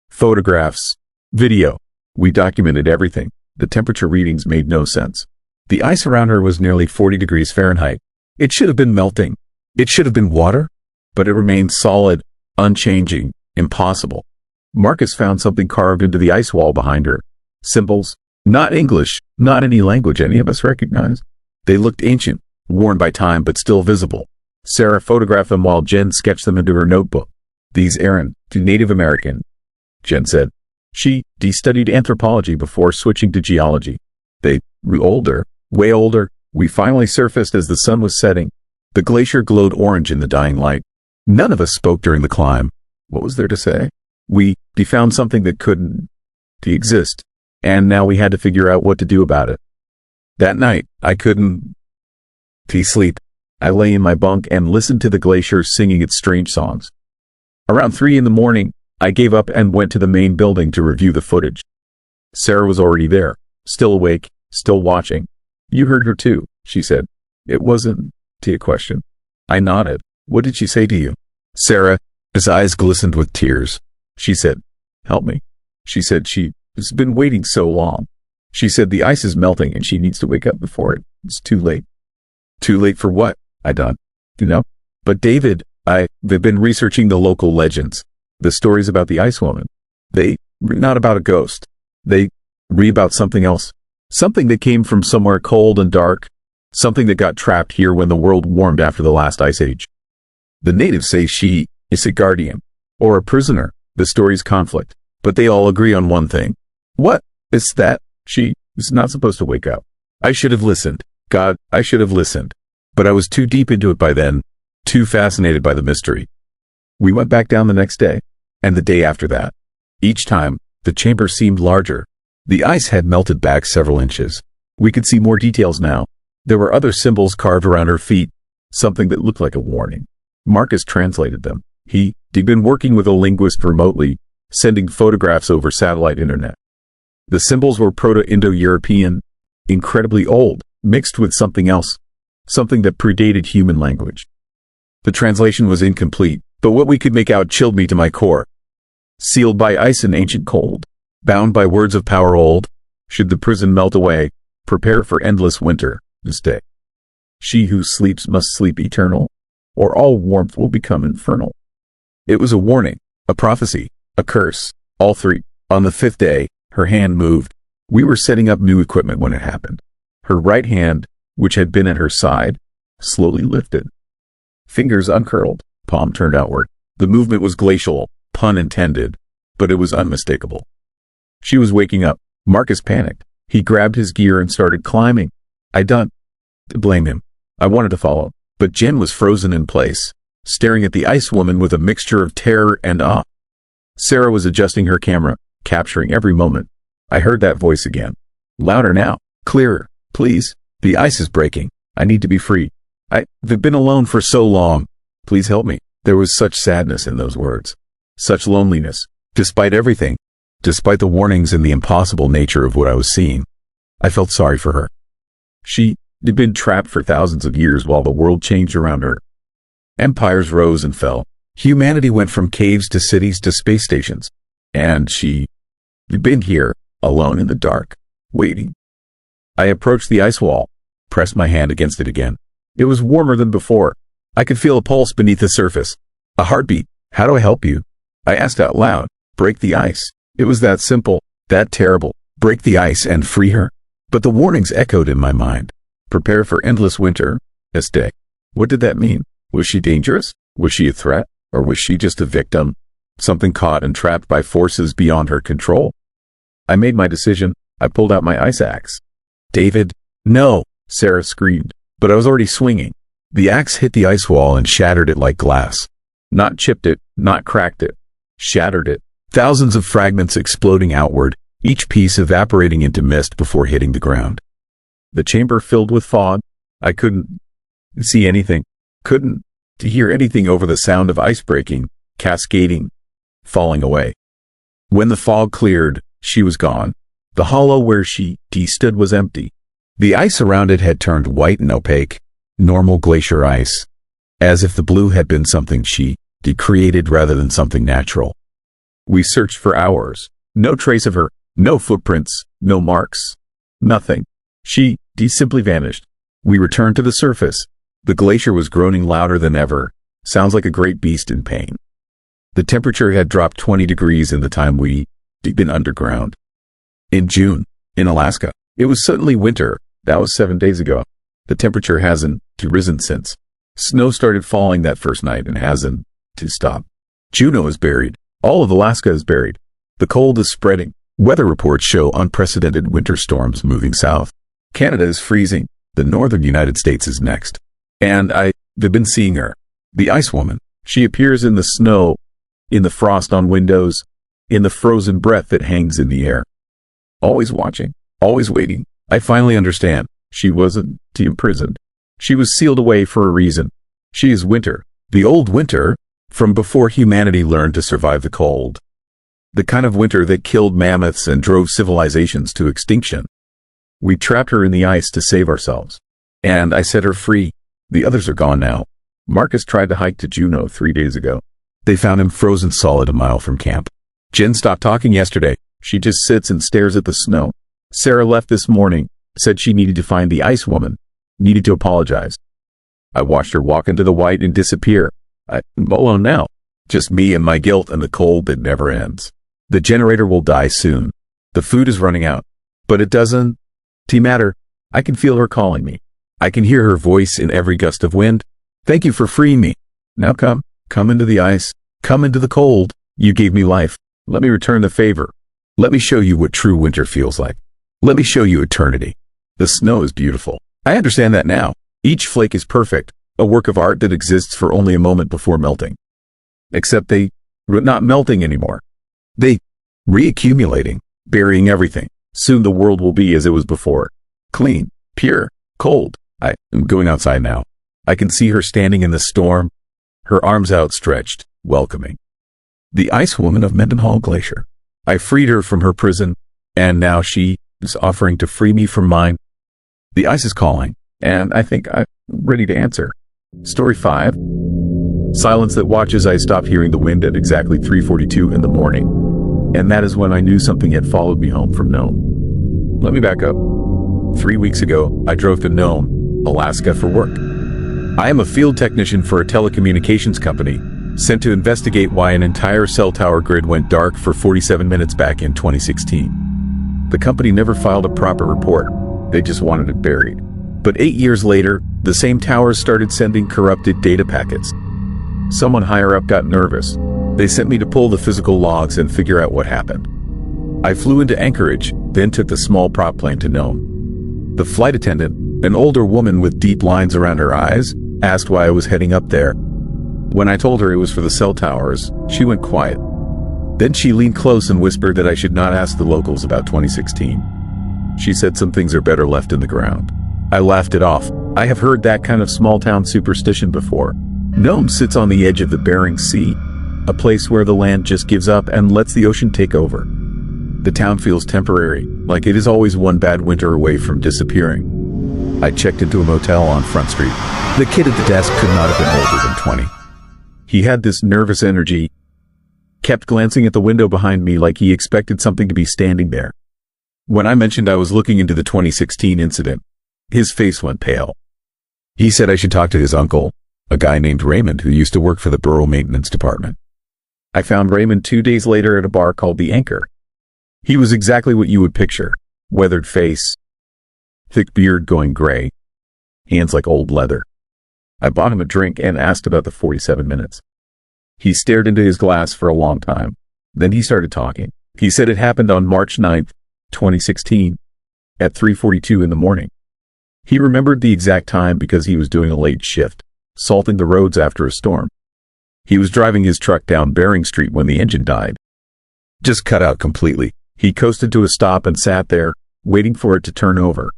photographs, video. We documented everything. The temperature readings made no sense. The ice around her was nearly 40 degrees Fahrenheit. It should have been melting. It should have been water, but it remained solid, unchanging, impossible. Marcus found something carved into the ice wall behind her. Symbols, not English, not any language any of us recognized. They looked ancient, worn by time but still visible. Sarah photographed them while Jen sketched them into her notebook. These aren't Native American, Jen said. She studied anthropology before switching to geology. They grew older, way older. We finally surfaced as the sun was setting. The glacier glowed orange in the dying light. None of us spoke during the climb. What was there to say? We found something that couldn't exist, and now we had to figure out what to do about it. That night, I couldn't sleep. I lay in my bunk and listened to the glacier singing its strange songs. Around 3 a.m, I gave up and went to the main building to review the footage. Sarah was already there, still awake, still watching. You heard her too, she said. It wasn't a question. I nodded. What did she say to you? Sarah's eyes glistened with tears. She said, help me. She said she's been waiting so long. She said the ice is melting and she needs to wake up before it's too late. Too late for what? I done. But David, I've been researching the local legends. The stories about the ice woman. They were not about a ghost. They were about something else. Something that came from somewhere cold and dark. Something that got trapped here when the world warmed after the last ice age. The natives say she is a guardian. Or a prisoner. The stories conflict. But they all agree on one thing. What? It's that she is not supposed to wake up. I should have listened. God, I should have listened. But I was too deep into it by then. Too fascinated by the mystery. We went back down the next day, and the day after that. Each time, the chamber seemed larger. The ice had melted back several inches. We could see more details now. There were other symbols carved around her feet, something that looked like a warning. Marcus translated them. He'd been working with a linguist remotely, sending photographs over satellite internet. The symbols were Proto-Indo-European, incredibly old, mixed with something else, something that predated human language. The translation was incomplete, but what we could make out chilled me to my core. Sealed by ice and ancient cold, bound by words of power old, should the prison melt away, prepare for endless winter, stay. She who sleeps must sleep eternal, or all warmth will become infernal. It was a warning, a prophecy, a curse, all three. On the fifth day, her hand moved. We were setting up new equipment when it happened. Her right hand, which had been at her side, slowly lifted. Fingers uncurled, palm turned outward. The movement was glacial, pun intended, but it was unmistakable. She was waking up. Marcus panicked. He grabbed his gear and started climbing. I didn't blame him. I wanted to follow, but Jen was frozen in place, staring at the ice woman with a mixture of terror and awe. Sarah was adjusting her camera, capturing every moment. I heard that voice again. Louder now. Clearer, please. The ice is breaking. I need to be free. I've been alone for so long. Please help me. There was such sadness in those words. Such loneliness. Despite everything, despite the warnings and the impossible nature of what I was seeing, I felt sorry for her. She had been trapped for thousands of years while the world changed around her. Empires rose and fell. Humanity went from caves to cities to space stations. And she had been here, alone in the dark, waiting. I approached the ice wall, pressed my hand against it again. It was warmer than before. I could feel a pulse beneath the surface. A heartbeat. How do I help you? I asked out loud. Break the ice. It was that simple, that terrible. Break the ice and free her. But the warnings echoed in my mind. Prepare for endless winter. Stay. What did that mean? Was she dangerous? Was she a threat? Or was she just a victim? Something caught and trapped by forces beyond her control? I made my decision. I pulled out my ice axe. David, no, Sarah screamed, but I was already swinging. The axe hit the ice wall and shattered it like glass. Not chipped it, not cracked it. Shattered it. Thousands of fragments exploding outward, each piece evaporating into mist before hitting the ground. The chamber filled with fog. I couldn't see anything. Couldn't hear anything over the sound of ice breaking, cascading, falling away. When the fog cleared, she was gone. The hollow where she stood was empty. The ice around it had turned white and opaque, normal glacier ice, as if the blue had been something she created rather than something natural. We searched for hours. No trace of her, no footprints, no marks, nothing. She simply vanished. We returned to the surface. The glacier was groaning louder than ever. Sounds like a great beast in pain. The temperature had dropped 20 degrees in the time we'd been underground. In June, in Alaska, it was suddenly winter. That was 7 days ago. The temperature hasn't risen since. Snow started falling that first night and hasn't stopped. Juneau is buried. All of Alaska is buried. The cold is spreading. Weather reports show unprecedented winter storms moving south. Canada is freezing. The northern United States is next. And I've been seeing her. The ice woman. She appears in the snow, in the frost on windows, in the frozen breath that hangs in the air. Always watching, always waiting. I finally understand. She wasn't imprisoned. She was sealed away for a reason. She is winter. The old winter, from before humanity learned to survive the cold. The kind of winter that killed mammoths and drove civilizations to extinction. We trapped her in the ice to save ourselves. And I set her free. The others are gone now. Marcus tried to hike to Juneau 3 days ago. They found him frozen solid a mile from camp. Jen stopped talking yesterday. She just sits and stares at the snow. Sarah left this morning, said she needed to find the ice woman, needed to apologize. I watched her walk into the white and disappear. I'm alone now. Just me and my guilt and the cold that never ends. The generator will die soon. The food is running out. But it doesn't matter. I can feel her calling me. I can hear her voice in every gust of wind. Thank you for freeing me. Now come into the ice. Come into the cold. You gave me life. Let me return the favor. Let me show you what true winter feels like. Let me show you eternity. The snow is beautiful. I understand that now. Each flake is perfect, a work of art that exists for only a moment before melting. Except they were not melting anymore. They reaccumulating, burying everything. Soon the world will be as it was before. Clean, pure, cold. I am going outside now. I can see her standing in the storm, her arms outstretched, welcoming. The ice woman of Mendenhall Glacier. I freed her from her prison, and now she is offering to free me from mine. The ice is calling, and I think I'm ready to answer. Story 5. Silence that watches. I stopped hearing the wind at exactly 3:42 in the morning, and that is when I knew something had followed me home from Nome. Let me back up. 3 weeks ago, I drove to Nome, Alaska for work. I am a field technician for a telecommunications company, sent to investigate why an entire cell tower grid went dark for 47 minutes back in 2016. The company never filed a proper report. They just wanted it buried. But 8 years later, the same towers started sending corrupted data packets. Someone higher up got nervous. They sent me to pull the physical logs and figure out what happened. I flew into Anchorage, then took the small prop plane to Nome. The flight attendant, an older woman with deep lines around her eyes, asked why I was heading up there. When I told her it was for the cell towers, she went quiet. Then she leaned close and whispered that I should not ask the locals about 2016. She said some things are better left in the ground. I laughed it off. I have heard that kind of small-town superstition before. Nome sits on the edge of the Bering Sea, a place where the land just gives up and lets the ocean take over. The town feels temporary, like it is always one bad winter away from disappearing. I checked into a motel on Front Street. The kid at the desk could not have been older than 20. He had this nervous energy, kept glancing at the window behind me like he expected something to be standing there. When I mentioned I was looking into the 2016 incident, his face went pale. He said I should talk to his uncle, a guy named Raymond who used to work for the borough maintenance department. I found Raymond 2 days later at a bar called The Anchor. He was exactly what you would picture. Weathered face, thick beard going gray, hands like old leather. I bought him a drink and asked about the 47 minutes. He stared into his glass for a long time. Then he started talking. He said it happened on March 9th, 2016, at 3:42 in the morning. He remembered the exact time because he was doing a late shift, salting the roads after a storm. He was driving his truck down Bering Street when the engine died. Just cut out completely. He coasted to a stop and sat there, waiting for it to turn over.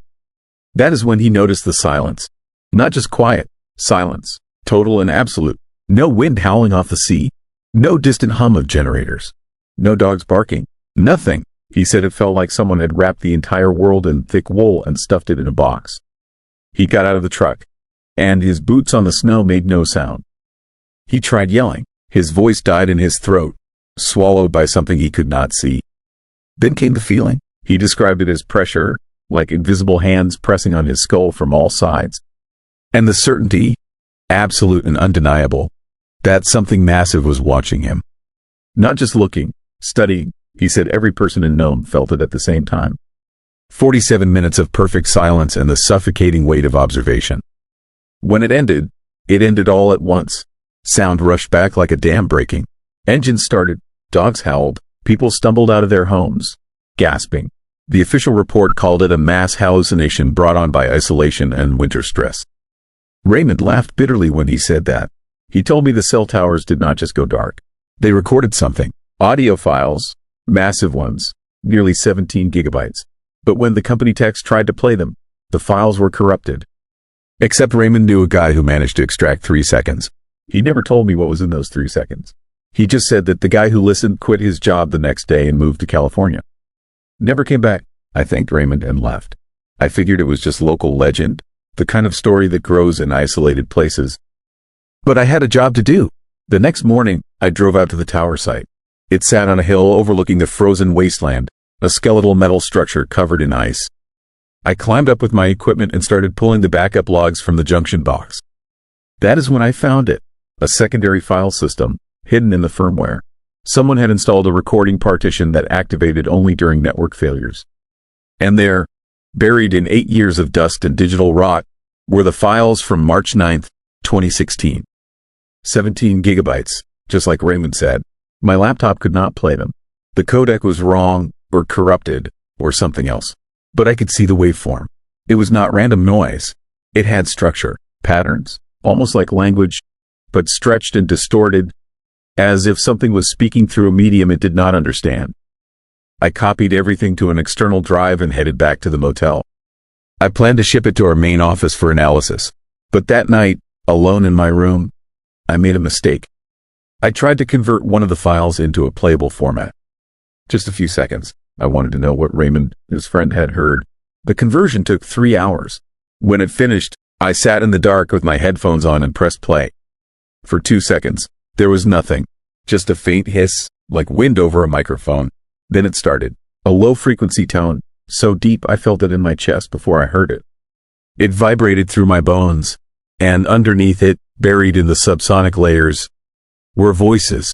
That is when he noticed the silence. Not just quiet, silence, total and absolute. No wind howling off the sea. No distant hum of generators. No dogs barking. Nothing. He said it felt like someone had wrapped the entire world in thick wool and stuffed it in a box. He got out of the truck, and his boots on the snow made no sound. He tried yelling. His voice died in his throat, swallowed by something he could not see. Then came the feeling. He described it as pressure, like invisible hands pressing on his skull from all sides. And the certainty, absolute and undeniable, that something massive was watching him. Not just looking, studying. He said every person in Nome felt it at the same time. 47 minutes of perfect silence and the suffocating weight of observation. When it ended all at once. Sound rushed back like a dam breaking. Engines started, dogs howled, people stumbled out of their homes, gasping. The official report called it a mass hallucination brought on by isolation and winter stress. Raymond laughed bitterly when he said that. He told me the cell towers did not just go dark. They recorded something. Audio files, massive ones, nearly 17 gigabytes. But when the company techs tried to play them, the files were corrupted. Except Raymond knew a guy who managed to extract 3 seconds. He never told me what was in those 3 seconds. He just said that the guy who listened quit his job the next day and moved to California. Never came back. I thanked Raymond and left. I figured it was just local legend, the kind of story that grows in isolated places. But I had a job to do. The next morning, I drove out to the tower site. It sat on a hill overlooking the frozen wasteland, a skeletal metal structure covered in ice. I climbed up with my equipment and started pulling the backup logs from the junction box. That is when I found it. A secondary file system, hidden in the firmware. Someone had installed a recording partition that activated only during network failures. And there, buried in 8 years of dust and digital rot, were the files from March 9th, 2016. 17 gigabytes, just like Raymond said. My laptop could not play them. The codec was wrong, or corrupted, or something else. But I could see the waveform. It was not random noise. It had structure, patterns, almost like language, but stretched and distorted, as if something was speaking through a medium it did not understand. I copied everything to an external drive and headed back to the motel. I planned to ship it to our main office for analysis. But that night, alone in my room, I made a mistake. I tried to convert one of the files into a playable format. Just a few seconds. I wanted to know what Raymond, his friend, had heard. The conversion took 3 hours. When it finished, I sat in the dark with my headphones on and pressed play. For 2 seconds, there was nothing. Just a faint hiss, like wind over a microphone. Then it started. A low-frequency tone, so deep I felt it in my chest before I heard it. It vibrated through my bones, and underneath it, buried in the subsonic layers, were voices.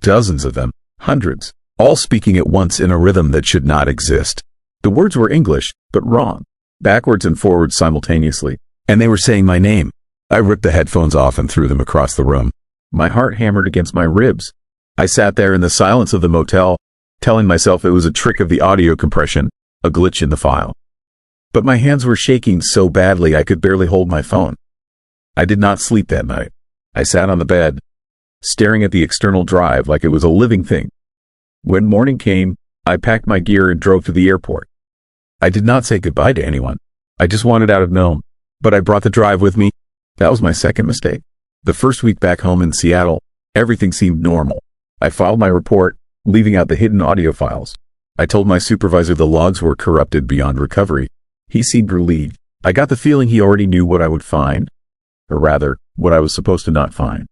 Dozens of them, hundreds, all speaking at once in a rhythm that should not exist. The words were English, but wrong, backwards and forwards simultaneously, and they were saying my name. I ripped the headphones off and threw them across the room. My heart hammered against my ribs. I sat there in the silence of the motel, telling myself it was a trick of the audio compression, a glitch in the file. But my hands were shaking so badly I could barely hold my phone. I did not sleep that night. I sat on the bed, staring at the external drive like it was a living thing. When morning came, I packed my gear and drove to the airport. I did not say goodbye to anyone. I just wanted out of Nome. But I brought the drive with me. That was my second mistake. The first week back home in Seattle, everything seemed normal. I filed my report, leaving out the hidden audio files. I told my supervisor the logs were corrupted beyond recovery. He seemed relieved. I got the feeling he already knew what I would find, or rather, what I was supposed to not find.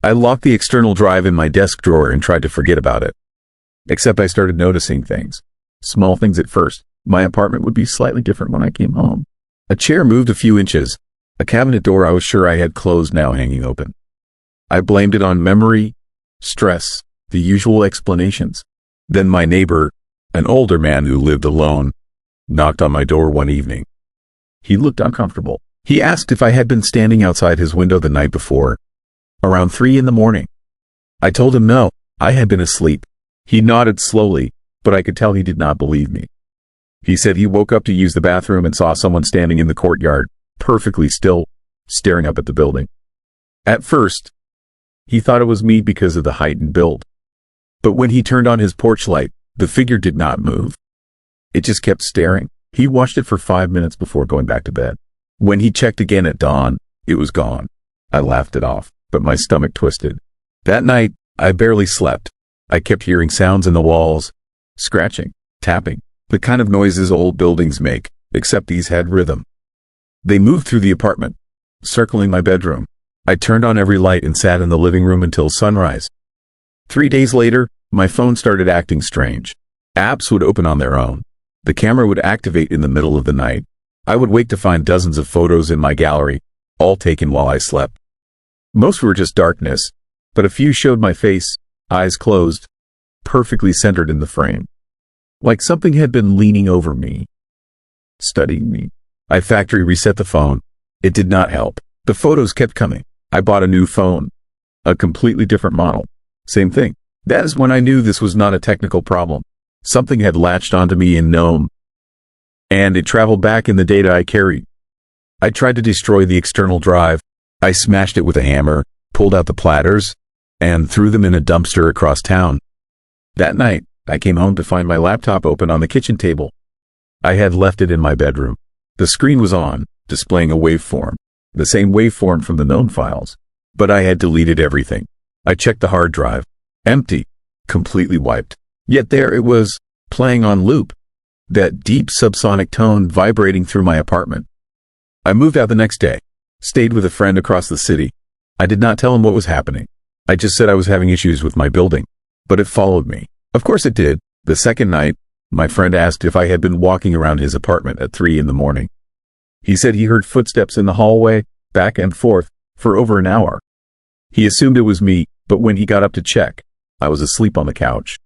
I locked the external drive in my desk drawer and tried to forget about it. Except I started noticing things. Small things at first. My apartment would be slightly different when I came home. A chair moved a few inches. A cabinet door I was sure I had closed now hanging open. I blamed it on memory, stress, the usual explanations. Then my neighbor, an older man who lived alone, knocked on my door one evening. He looked uncomfortable. He asked if I had been standing outside his window the night before, around 3 a.m. I told him no, I had been asleep. He nodded slowly, but I could tell he did not believe me. He said he woke up to use the bathroom and saw someone standing in the courtyard, perfectly still, staring up at the building. At first, he thought it was me because of the height and build. But when he turned on his porch light, the figure did not move. It just kept staring. He watched it for 5 minutes before going back to bed. When he checked again at dawn, it was gone. I laughed it off, but my stomach twisted. That night, I barely slept. I kept hearing sounds in the walls, scratching, tapping, the kind of noises old buildings make, except these had rhythm. They moved through the apartment, circling my bedroom. I turned on every light and sat in the living room until sunrise. 3 days later, my phone started acting strange. Apps would open on their own. The camera would activate in the middle of the night. I would wake to find dozens of photos in my gallery, all taken while I slept. Most were just darkness, but a few showed my face, eyes closed, perfectly centered in the frame. Like something had been leaning over me, studying me. I factory reset the phone. It did not help. The photos kept coming. I bought a new phone, a completely different model. Same thing. That is when I knew this was not a technical problem. Something had latched onto me in Nome, and it traveled back in the data I carried. I tried to destroy the external drive. I smashed it with a hammer, pulled out the platters, and threw them in a dumpster across town. That night, I came home to find my laptop open on the kitchen table. I had left it in my bedroom. The screen was on, displaying a waveform, the same waveform from the known files, but I had deleted everything. I checked the hard drive. Empty, completely wiped. Yet there it was, playing on loop, that deep subsonic tone vibrating through my apartment. I moved out the next day, stayed with a friend across the city. I did not tell him what was happening. I just said I was having issues with my building, but it followed me. Of course it did. The second night, my friend asked if I had been walking around his apartment at 3 a.m. He said he heard footsteps in the hallway, back and forth, for over an hour. He assumed it was me, but when he got up to check, I was asleep on the couch.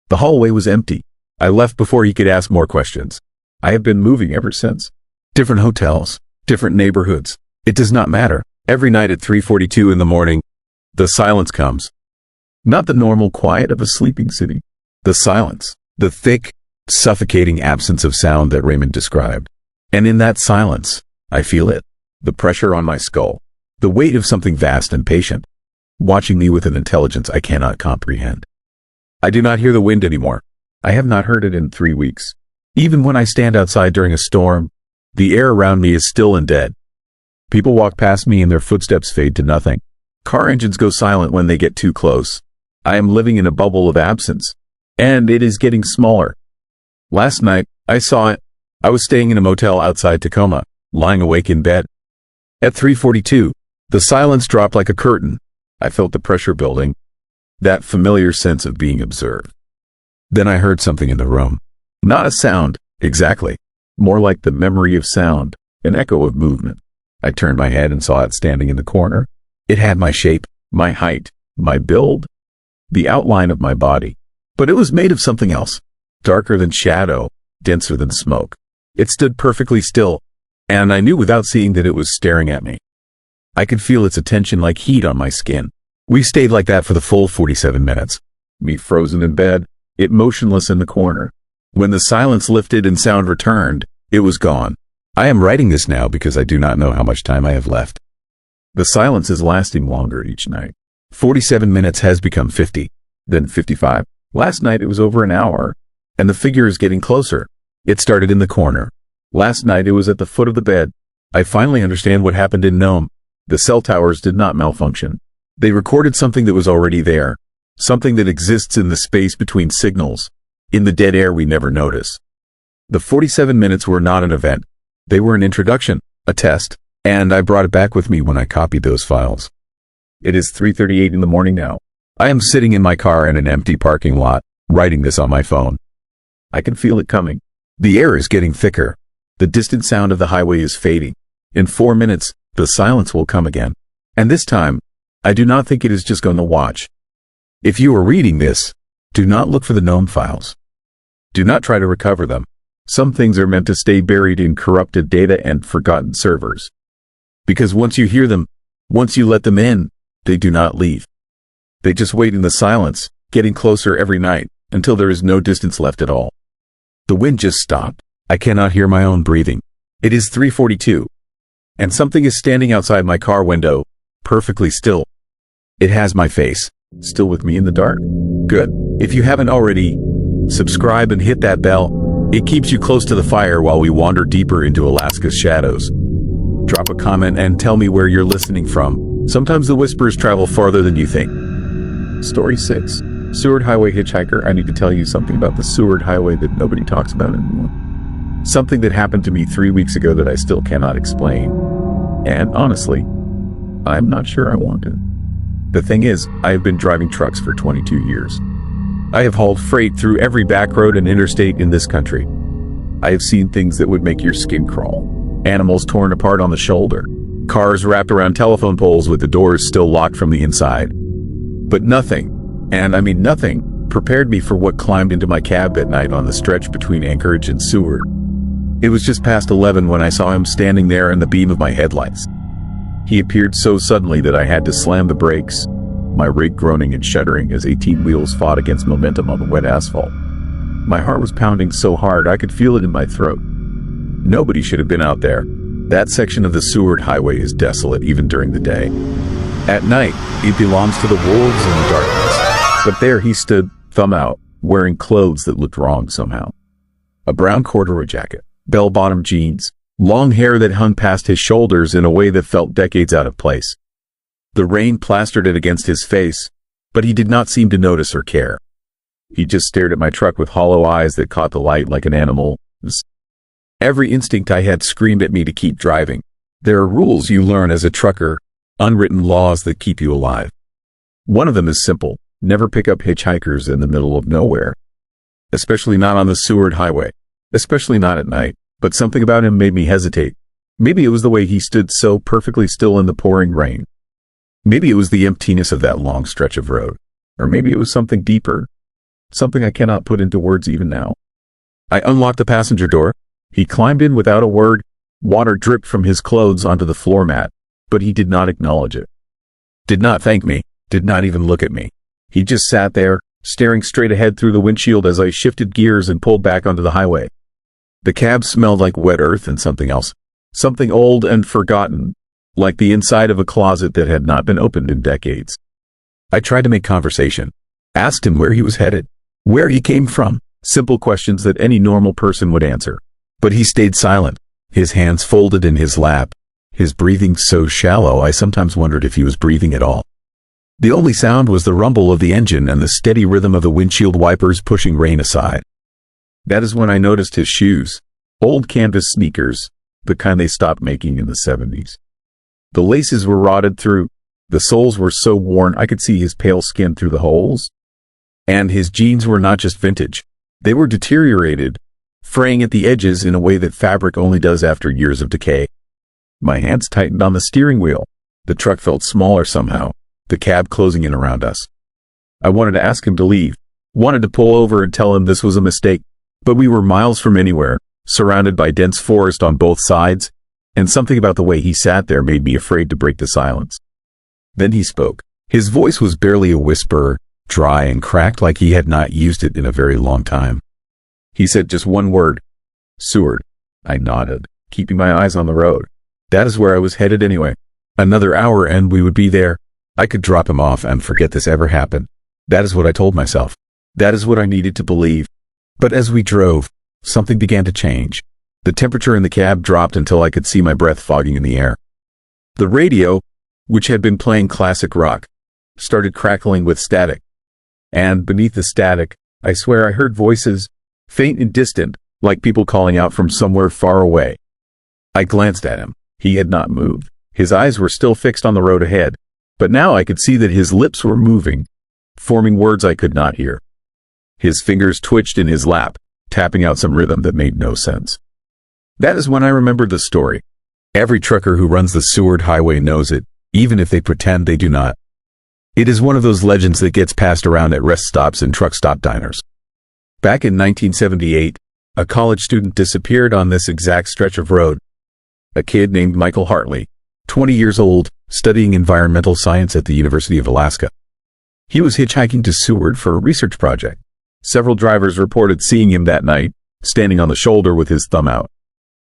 The hallway was empty. I left before he could ask more questions. I have been moving ever since. Different hotels, different neighborhoods. It does not matter. Every night at 3:42 in the morning, the silence comes. Not the normal quiet of a sleeping city. The silence. The thick, suffocating absence of sound that Raymond described. And in that silence, I feel it. The pressure on my skull. The weight of something vast and patient, watching me with an intelligence I cannot comprehend. I do not hear the wind anymore. I have not heard it in 3 weeks. Even when I stand outside during a storm, The air around me is still and dead. People walk past me and their footsteps fade to nothing. Car engines go silent when they get too close. I am living in a bubble of absence, and it is getting smaller. Last night, I saw it. I was staying in a motel outside Tacoma, lying awake in bed. At 3:42, the silence dropped like a curtain. I felt the pressure building, that familiar sense of being observed. Then I heard something in the room. Not a sound, exactly. More like the memory of sound, an echo of movement. I turned my head and saw it standing in the corner. It had my shape, my height, my build, the outline of my body. But it was made of something else, darker than shadow, denser than smoke. It stood perfectly still, and I knew without seeing that it was staring at me. I could feel its attention like heat on my skin. We stayed like that for the full 47 minutes. Me frozen in bed, it motionless in the corner. When the silence lifted and sound returned, it was gone. I am writing this now because I do not know how much time I have left. The silence is lasting longer each night. 47 minutes has become 50, then 55. Last night it was over an hour, and the figure is getting closer. It started in the corner. Last night it was at the foot of the bed. I finally understand what happened in Nome. The cell towers did not malfunction. They recorded something that was already there, something that exists in the space between signals, in the dead air we never notice. The 47 minutes were not an event. They were an introduction, a test, and I brought it back with me when I copied those files. It is 3:38 in the morning now. I am sitting in my car in an empty parking lot, writing this on my phone. I can feel it coming. The air is getting thicker. The distant sound of the highway is fading. In 4 minutes, the silence will come again. And this time, I do not think it is just going to watch. If you are reading this, do not look for the Nome files. Do not try to recover them. Some things are meant to stay buried in corrupted data and forgotten servers. Because once you hear them, once you let them in, they do not leave. They just wait in the silence, getting closer every night, until there is no distance left at all. The wind just stopped. I cannot hear my own breathing. It is 3:42, and something is standing outside my car window, perfectly still. It has my face, still with me in the dark. Good. If you haven't already, subscribe and hit that bell. It keeps you close to the fire while we wander deeper into Alaska's shadows. Drop a comment and tell me where you're listening from. Sometimes the whispers travel farther than you think. Story 6. Seward Highway Hitchhiker. I need to tell you something about the Seward Highway that nobody talks about anymore. Something that happened to me 3 weeks ago that I still cannot explain. And honestly, I'm not sure I want to. The thing is, I have been driving trucks for 22 years. I have hauled freight through every back road and interstate in this country. I have seen things that would make your skin crawl. Animals torn apart on the shoulder. Cars wrapped around telephone poles with the doors still locked from the inside. But nothing, and I mean nothing, prepared me for what climbed into my cab at night on the stretch between Anchorage and Seward. It was just past 11 when I saw him standing there in the beam of my headlights. He appeared so suddenly that I had to slam the brakes, my rig groaning and shuddering as 18 wheels fought against momentum on the wet asphalt. My heart was pounding so hard I could feel it in my throat. Nobody should have been out there. That section of the Seward Highway is desolate even during the day. At night, it belongs to the wolves in the darkness. But there he stood, thumb out, wearing clothes that looked wrong somehow. A brown corduroy jacket, bell-bottom jeans, long hair that hung past his shoulders in a way that felt decades out of place. The rain plastered it against his face, but he did not seem to notice or care. He just stared at my truck with hollow eyes that caught the light like an animal. Every instinct I had screamed at me to keep driving. There are rules you learn as a trucker, unwritten laws that keep you alive. One of them is simple: never pick up hitchhikers in the middle of nowhere. Especially not on the Seward Highway. Especially not at night. But something about him made me hesitate. Maybe it was the way he stood so perfectly still in the pouring rain. Maybe it was the emptiness of that long stretch of road. Or maybe it was something deeper. Something I cannot put into words even now. I unlocked the passenger door. He climbed in without a word. Water dripped from his clothes onto the floor mat, but he did not acknowledge it. Did not thank me, did not even look at me. He just sat there, staring straight ahead through the windshield as I shifted gears and pulled back onto the highway. The cab smelled like wet earth and something else. Something old and forgotten, like the inside of a closet that had not been opened in decades. I tried to make conversation. Asked him where he was headed, where he came from, simple questions that any normal person would answer. But he stayed silent. his hands folded in his lap, his breathing so shallow I sometimes wondered if he was breathing at all. The only sound was the rumble of the engine and the steady rhythm of the windshield wipers pushing rain aside. That is when I noticed his shoes. Old canvas sneakers, the kind they stopped making in the 70s. The laces were rotted through. The soles were so worn I could see his pale skin through the holes. And his jeans were not just vintage. They were deteriorated, fraying at the edges in a way that fabric only does after years of decay. My hands tightened on the steering wheel. The truck felt smaller somehow, the cab closing in around us. I wanted to ask him to leave, wanted to pull over and tell him this was a mistake, but we were miles from anywhere, surrounded by dense forest on both sides, and something about the way he sat there made me afraid to break the silence. Then he spoke. His voice was barely a whisper, dry and cracked like he had not used it in a very long time. He said just one word. Seward. I nodded, keeping my eyes on the road. That is where I was headed anyway. Another hour and we would be there. I could drop him off and forget this ever happened. That is what I told myself. That is what I needed to believe. But as we drove, something began to change. The temperature in the cab dropped until I could see my breath fogging in the air. The radio, which had been playing classic rock, started crackling with static. And beneath the static, I swear I heard voices, faint and distant, like people calling out from somewhere far away. I glanced at him. He had not moved. His eyes were still fixed on the road ahead, but now I could see that his lips were moving, forming words I could not hear. His fingers twitched in his lap, tapping out some rhythm that made no sense. That is when I remembered the story. Every trucker who runs the Seward Highway knows it, even if they pretend they do not. It is one of those legends that gets passed around at rest stops and truck stop diners. Back in 1978, a college student disappeared on this exact stretch of road. A kid named Michael Hartley, 20 years old, studying environmental science at the University of Alaska. He was hitchhiking to Seward for a research project. Several drivers reported seeing him that night, standing on the shoulder with his thumb out.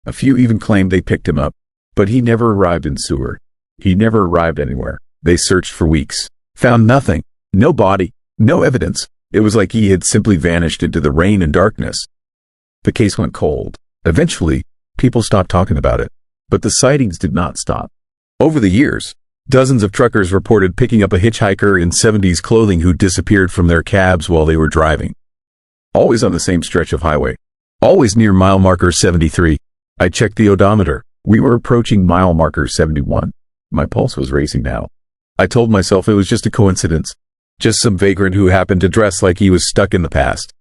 A few even claimed they picked him up, but he never arrived in Seward. He never arrived anywhere. They searched for weeks, found nothing, no body, no evidence. It was like he had simply vanished into the rain and darkness. The case went cold. Eventually, people stopped talking about it, but the sightings did not stop. Over the years, dozens of truckers reported picking up a hitchhiker in 70s clothing who disappeared from their cabs while they were driving. Always on the same stretch of highway. Always near mile marker 73. I checked the odometer. We were approaching mile marker 71. My pulse was racing now. I told myself it was just a coincidence. Just some vagrant who happened to dress like he was stuck in the past.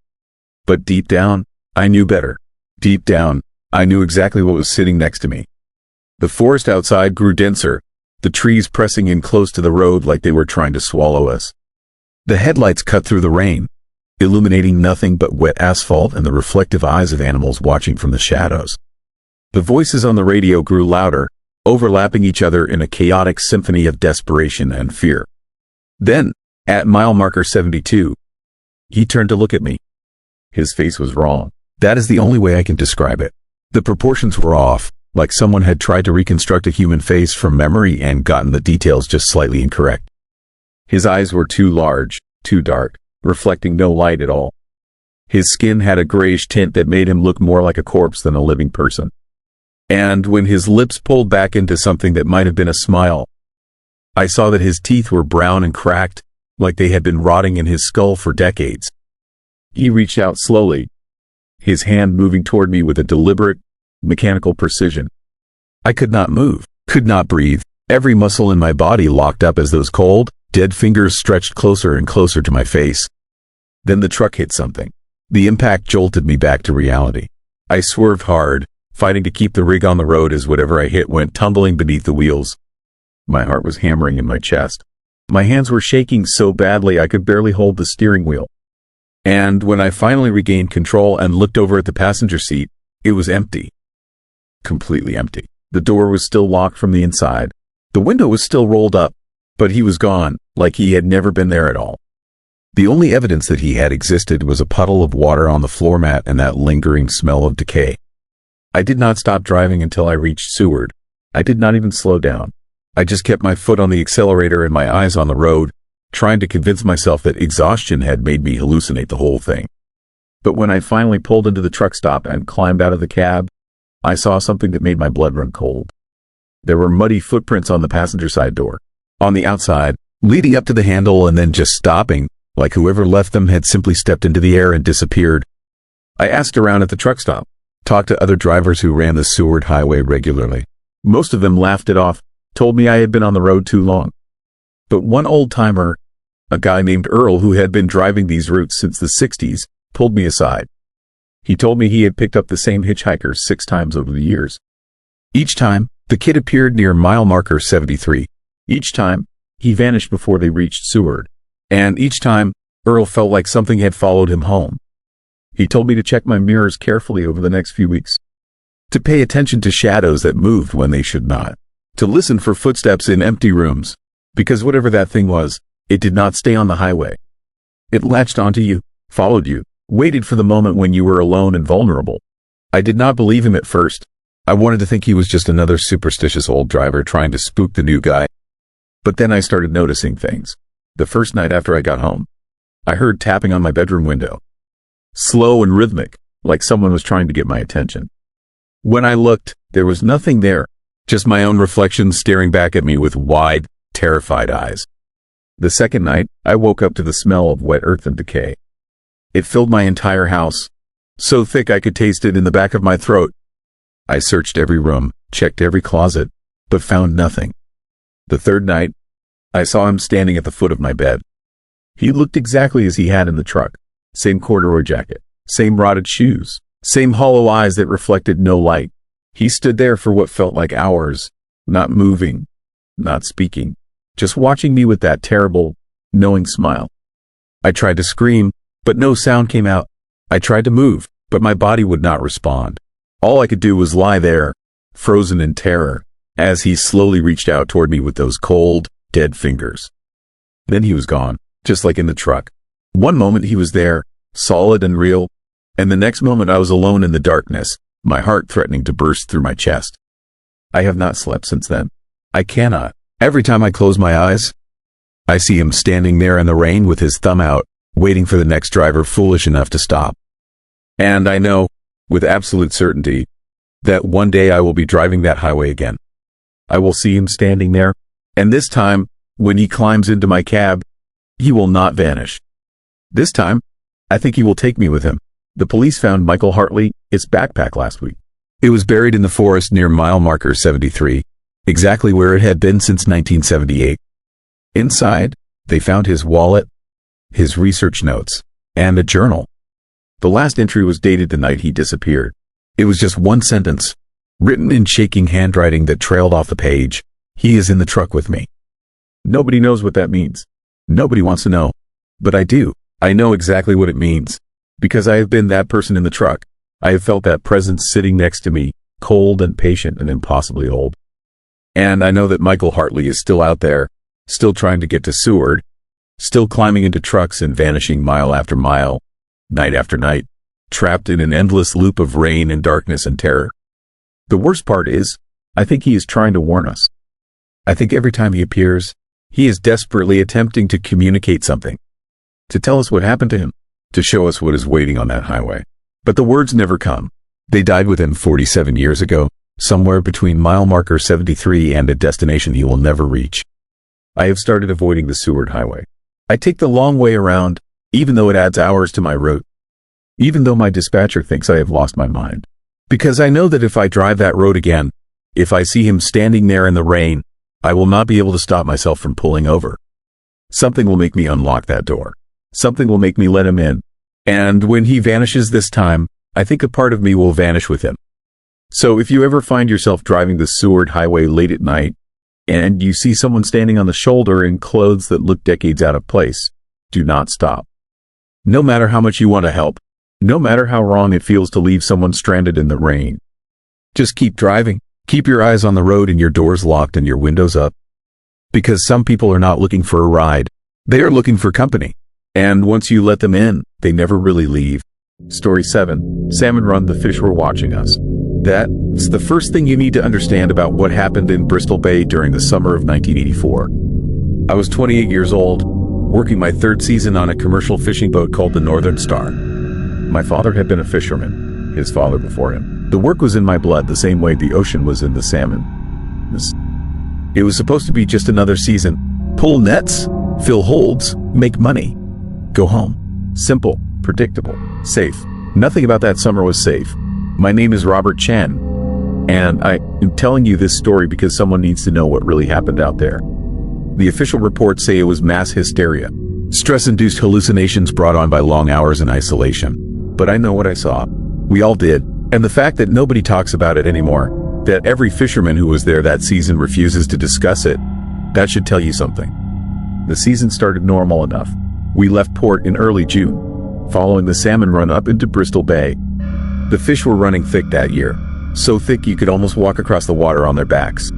But deep down, I knew better. Deep down, I knew exactly what was sitting next to me. The forest outside grew denser, the trees pressing in close to the road like they were trying to swallow us. The headlights cut through the rain, illuminating nothing but wet asphalt and the reflective eyes of animals watching from the shadows. The voices on the radio grew louder, overlapping each other in a chaotic symphony of desperation and fear. Then, at mile marker 72, he turned to look at me. His face was wrong. That is the only way I can describe it. The proportions were off, like someone had tried to reconstruct a human face from memory and gotten the details just slightly incorrect. His eyes were too large, too dark, reflecting no light at all. His skin had a grayish tint that made him look more like a corpse than a living person. And when his lips pulled back into something that might have been a smile, I saw that his teeth were brown and cracked, like they had been rotting in his skull for decades. He reached out slowly, his hand moving toward me with a deliberate, mechanical precision. I could not move, could not breathe. Every muscle in my body locked up as those cold, dead fingers stretched closer and closer to my face. Then the truck hit something. The impact jolted me back to reality. I swerved hard, fighting to keep the rig on the road as whatever I hit went tumbling beneath the wheels. My heart was hammering in my chest. My hands were shaking so badly I could barely hold the steering wheel. And when I finally regained control and looked over at the passenger seat, it was empty. Completely empty. The door was still locked from the inside. The window was still rolled up, but he was gone, like he had never been there at all. The only evidence that he had existed was a puddle of water on the floor mat and that lingering smell of decay. I did not stop driving until I reached Seward. I did not even slow down. I just kept my foot on the accelerator and my eyes on the road, trying to convince myself that exhaustion had made me hallucinate the whole thing. But when I finally pulled into the truck stop and climbed out of the cab, I saw something that made my blood run cold. There were muddy footprints on the passenger side door, on the outside, leading up to the handle and then just stopping, like whoever left them had simply stepped into the air and disappeared. I asked around at the truck stop, talked to other drivers who ran the Seward Highway regularly. Most of them laughed it off, told me I had been on the road too long. But one old-timer, a guy named Earl who had been driving these routes since the 60s, pulled me aside. He told me he had picked up the same hitchhiker 6 times over the years. Each time, the kid appeared near mile marker 73. Each time, he vanished before they reached Seward. And each time, Earl felt like something had followed him home. He told me to check my mirrors carefully over the next few weeks, to pay attention to shadows that moved when they should not, to listen for footsteps in empty rooms, because whatever that thing was, it did not stay on the highway. It latched onto you, followed you, waited for the moment when you were alone and vulnerable. I did not believe him at first. I wanted to think he was just another superstitious old driver trying to spook the new guy. But then I started noticing things. The first night after I got home, I heard tapping on my bedroom window. Slow and rhythmic, like someone was trying to get my attention. When I looked, there was nothing there, just my own reflection staring back at me with wide, terrified eyes. The second night, I woke up to the smell of wet earth and decay. It filled my entire house, so thick I could taste it in the back of my throat. I searched every room, checked every closet, but found nothing. The third night, I saw him standing at the foot of my bed. He looked exactly as he had in the truck. Same corduroy jacket, same rotted shoes, same hollow eyes that reflected no light. He stood there for what felt like hours, not moving, not speaking, just watching me with that terrible, knowing smile. I tried to scream, but no sound came out. I tried to move, but my body would not respond. All I could do was lie there, frozen in terror, as he slowly reached out toward me with those cold, dead fingers. Then he was gone, just like in the truck. One moment he was there, solid and real, and the next moment I was alone in the darkness, my heart threatening to burst through my chest. I have not slept since then. I cannot. Every time I close my eyes, I see him standing there in the rain with his thumb out, waiting for the next driver foolish enough to stop. And I know, with absolute certainty, that one day I will be driving that highway again. I will see him standing there, and this time, when he climbs into my cab, he will not vanish. This time, I think he will take me with him. The police found Michael Hartley's backpack last week. It was buried in the forest near mile marker 73, exactly where it had been since 1978. Inside, they found his wallet, his research notes, and a journal. The last entry was dated the night he disappeared. It was just one sentence, written in shaking handwriting that trailed off the page. He is in the truck with me. Nobody knows what that means. Nobody wants to know. But I do. I know exactly what it means. Because I have been that person in the truck. I have felt that presence sitting next to me, cold and patient and impossibly old. And I know that Michael Hartley is still out there, still trying to get to Seward, still climbing into trucks and vanishing mile after mile, night after night, trapped in an endless loop of rain and darkness and terror. The worst part is, I think he is trying to warn us. I think every time he appears, he is desperately attempting to communicate something, to tell us what happened to him, to show us what is waiting on that highway. But the words never come. They died with him 47 years ago, somewhere between mile marker 73 and a destination he will never reach. I have started avoiding the Seward Highway. I take the long way around, even though it adds hours to my route. Even though my dispatcher thinks I have lost my mind. Because I know that if I drive that road again, if I see him standing there in the rain, I will not be able to stop myself from pulling over. Something will make me unlock that door. Something will make me let him in. And when he vanishes this time, I think a part of me will vanish with him. So if you ever find yourself driving the Seward Highway late at night, and you see someone standing on the shoulder in clothes that look decades out of place, do not stop. No matter how much you want to help, no matter how wrong it feels to leave someone stranded in the rain, just keep driving. Keep your eyes on the road and your doors locked and your windows up. Because some people are not looking for a ride. They are looking for company. And once you let them in, they never really leave. Story 7. Salmon Run, the fish were watching us. That's the first thing you need to understand about what happened in Bristol Bay during the summer of 1984. I was 28 years old, working my 3rd season on a commercial fishing boat called the Northern Star. My father had been a fisherman, his father before him. The work was in my blood the same way the ocean was in the salmon. It was supposed to be just another season. Pull nets, fill holds, make money, go home. Simple, predictable, safe. Nothing about that summer was safe. My name is Robert Chen, and I am telling you this story because someone needs to know what really happened out there. The official reports say it was mass hysteria, stress-induced hallucinations brought on by long hours in isolation. But I know what I saw. We all did. And the fact that nobody talks about it anymore, that every fisherman who was there that season refuses to discuss it, that should tell you something. The season started normal enough. We left port in early June, following the salmon run up into Bristol Bay. The fish were running thick that year, so thick you could almost walk across the water on their backs.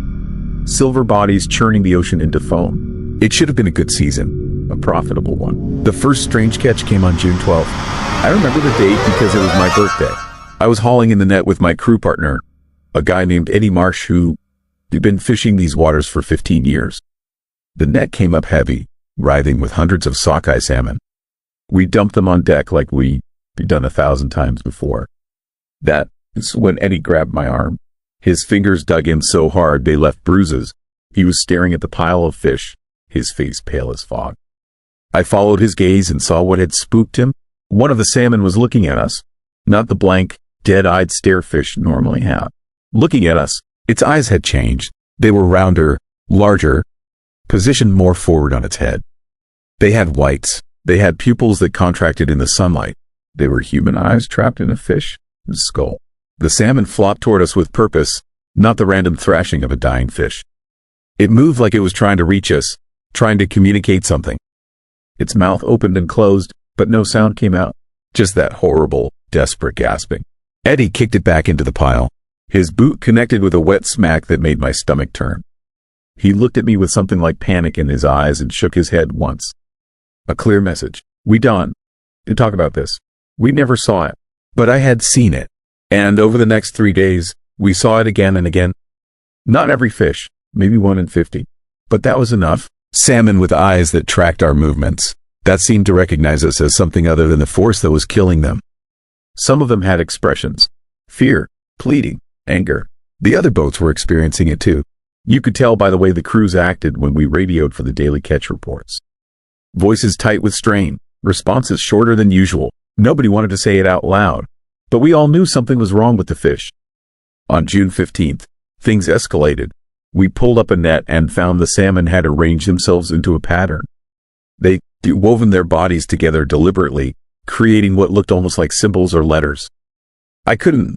Silver bodies churning the ocean into foam. It should have been a good season, a profitable one. The first strange catch came on June 12th. I remember the date because it was my birthday. I was hauling in the net with my crew partner, a guy named Eddie Marsh who had been fishing these waters for 15 years. The net came up heavy, writhing with hundreds of sockeye salmon. We dumped them on deck like we'd done 1,000 times before. That is when Eddie grabbed my arm. His fingers dug in so hard they left bruises. He was staring at the pile of fish, his face pale as fog. I followed his gaze and saw what had spooked him. One of the salmon was looking at us, not the blank, dead-eyed stare fish normally have. Looking at us, its eyes had changed. They were rounder, larger, positioned more forward on its head. They had whites. They had pupils that contracted in the sunlight. They were human eyes trapped in a fish's skull. The salmon flopped toward us with purpose, not the random thrashing of a dying fish. It moved like it was trying to reach us, trying to communicate something. Its mouth opened and closed, but no sound came out. Just that horrible, desperate gasping. Eddie kicked it back into the pile. His boot connected with a wet smack that made my stomach turn. He looked at me with something like panic in his eyes and shook his head once. A clear message. We done. To talk about this. We never saw it, but I had seen it. And over the next 3 days, we saw it again and again. Not every fish, maybe 1 in 50. But that was enough. Salmon with eyes that tracked our movements, that seemed to recognize us as something other than the force that was killing them. Some of them had expressions. Fear, pleading, anger. The other boats were experiencing it too. You could tell by the way the crews acted when we radioed for the daily catch reports. Voices tight with strain, responses shorter than usual. Nobody wanted to say it out loud, but we all knew something was wrong with the fish. On June 15th, things escalated. We pulled up a net and found the salmon had arranged themselves into a pattern. They woven their bodies together deliberately, creating what looked almost like symbols or letters. I couldn't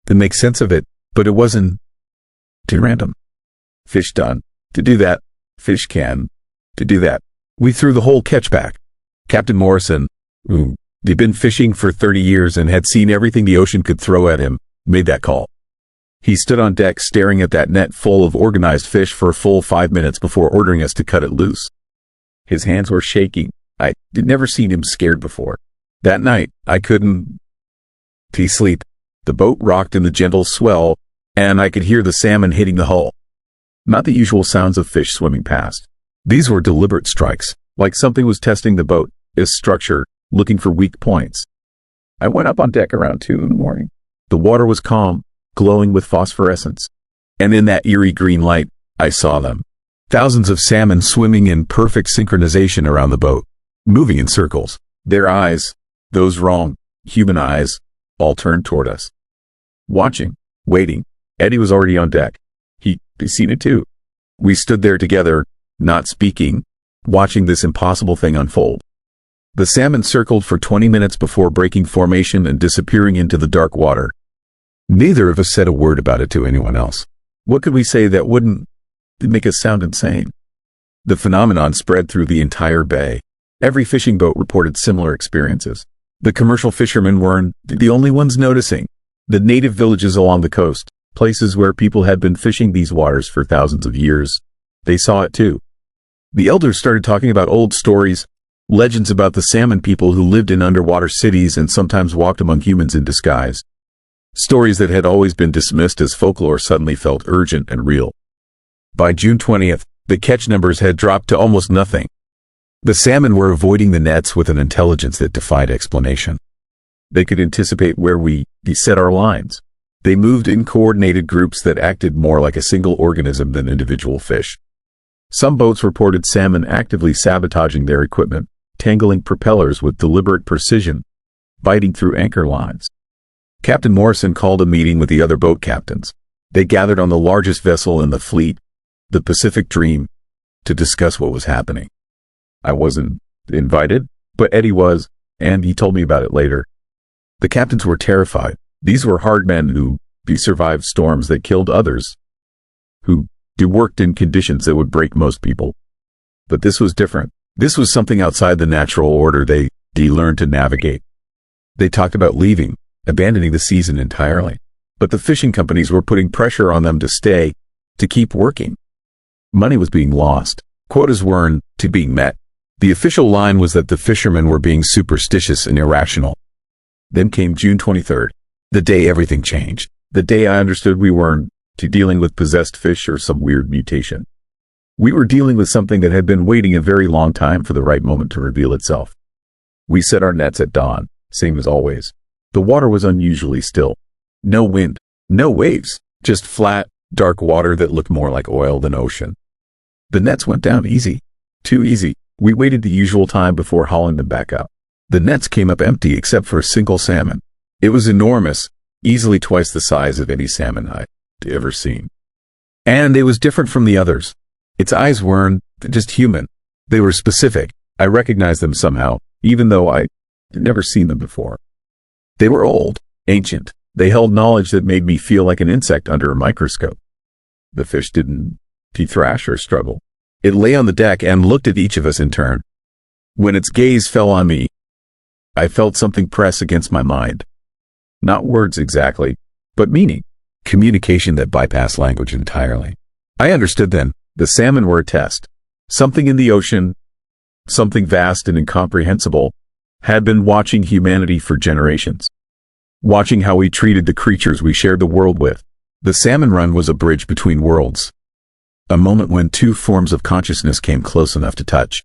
make sense of it, but it wasn't too random. Fish done. To do that. Fish can. To do that. We threw the whole catch back. Captain Morrison, who'd been fishing for 30 years and had seen everything the ocean could throw at him, made that call. He stood on deck staring at that net full of organized fish for a full 5 minutes before ordering us to cut it loose. His hands were shaking. I'd never seen him scared before. That night, I couldn't sleep. The boat rocked in the gentle swell, and I could hear the salmon hitting the hull. Not the usual sounds of fish swimming past. These were deliberate strikes, like something was testing the boat, its structure, looking for weak points. I went up on deck around 2 in the morning. The water was calm, glowing with phosphorescence. And in that eerie green light, I saw them. Thousands of salmon swimming in perfect synchronization around the boat, moving in circles. Their eyes, those wrong, human eyes, all turned toward us. Watching, waiting. Eddie was already on deck. He'd seen it too. We stood there together, not speaking, watching this impossible thing unfold. The salmon circled for 20 minutes before breaking formation and disappearing into the dark water. Neither of us said a word about it to anyone else. What could we say that wouldn't make us sound insane? The phenomenon spread through the entire bay. Every fishing boat reported similar experiences. The commercial fishermen weren't the only ones noticing. The native villages along the coast, places where people had been fishing these waters for thousands of years, they saw it too. The elders started talking about old stories, legends about the salmon people who lived in underwater cities and sometimes walked among humans in disguise. Stories that had always been dismissed as folklore suddenly felt urgent and real. By June 20th, the catch numbers had dropped to almost nothing. The salmon were avoiding the nets with an intelligence that defied explanation. They could anticipate where we set our lines. They moved in coordinated groups that acted more like a single organism than individual fish. Some boats reported salmon actively sabotaging their equipment, tangling propellers with deliberate precision, biting through anchor lines. Captain Morrison called a meeting with the other boat captains. They gathered on the largest vessel in the fleet, the Pacific Dream, to discuss what was happening. I wasn't invited, but Eddie was, and he told me about it later. The captains were terrified. These were hard men who survived storms that killed others, who worked in conditions that would break most people. But this was different. This was something outside the natural order they learned to navigate. They talked about leaving, abandoning the season entirely. But the fishing companies were putting pressure on them to stay, to keep working. Money was being lost. Quotas weren't being met. The official line was that the fishermen were being superstitious and irrational. Then came June 23rd, the day everything changed. The day I understood we weren't dealing with possessed fish or some weird mutation. We were dealing with something that had been waiting a very long time for the right moment to reveal itself. We set our nets at dawn, same as always. The water was unusually still. No wind, no waves, just flat, dark water that looked more like oil than ocean. The nets went down easy. Too easy. We waited the usual time before hauling them back up. The nets came up empty except for a single salmon. It was enormous, easily twice the size of any salmon I'd ever seen. And it was different from the others. Its eyes weren't just human. They were specific. I recognized them somehow, even though I'd never seen them before. They were old, ancient. They held knowledge that made me feel like an insect under a microscope. The fish didn't thrash or struggle. It lay on the deck and looked at each of us in turn. When its gaze fell on me, I felt something press against my mind. Not words exactly, but meaning. Communication that bypassed language entirely. I understood then. The salmon were a test. Something in the ocean, something vast and incomprehensible, had been watching humanity for generations. Watching how we treated the creatures we shared the world with. The salmon run was a bridge between worlds. A moment when two forms of consciousness came close enough to touch.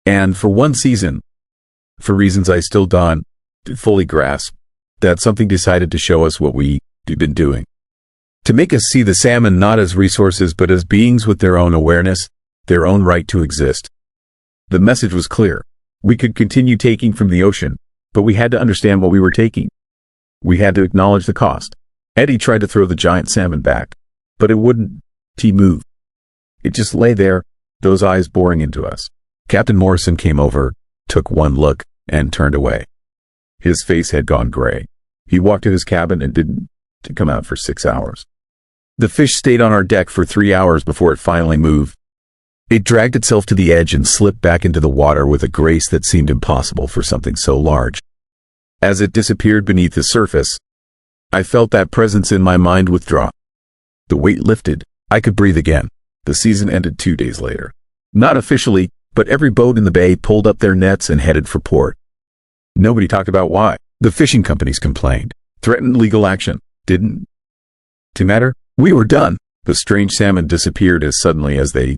And for one season, for reasons I still don't fully grasp, that something decided to show us what we'd been doing. To make us see the salmon not as resources but as beings with their own awareness, their own right to exist. The message was clear. We could continue taking from the ocean, but we had to understand what we were taking. We had to acknowledge the cost. Eddie tried to throw the giant salmon back, but it wouldn't move. It just lay there, those eyes boring into us. Captain Morrison came over, took one look, and turned away. His face had gone gray. He walked to his cabin and didn't come out for 6 hours. The fish stayed on our deck for 3 hours before it finally moved. It dragged itself to the edge and slipped back into the water with a grace that seemed impossible for something so large. As it disappeared beneath the surface, I felt that presence in my mind withdraw. The weight lifted. I could breathe again. The season ended 2 days later. Not officially, but every boat in the bay pulled up their nets and headed for port. Nobody talked about why. The fishing companies complained, threatened legal action. Didn't matter. We were done. The strange salmon disappeared as suddenly as they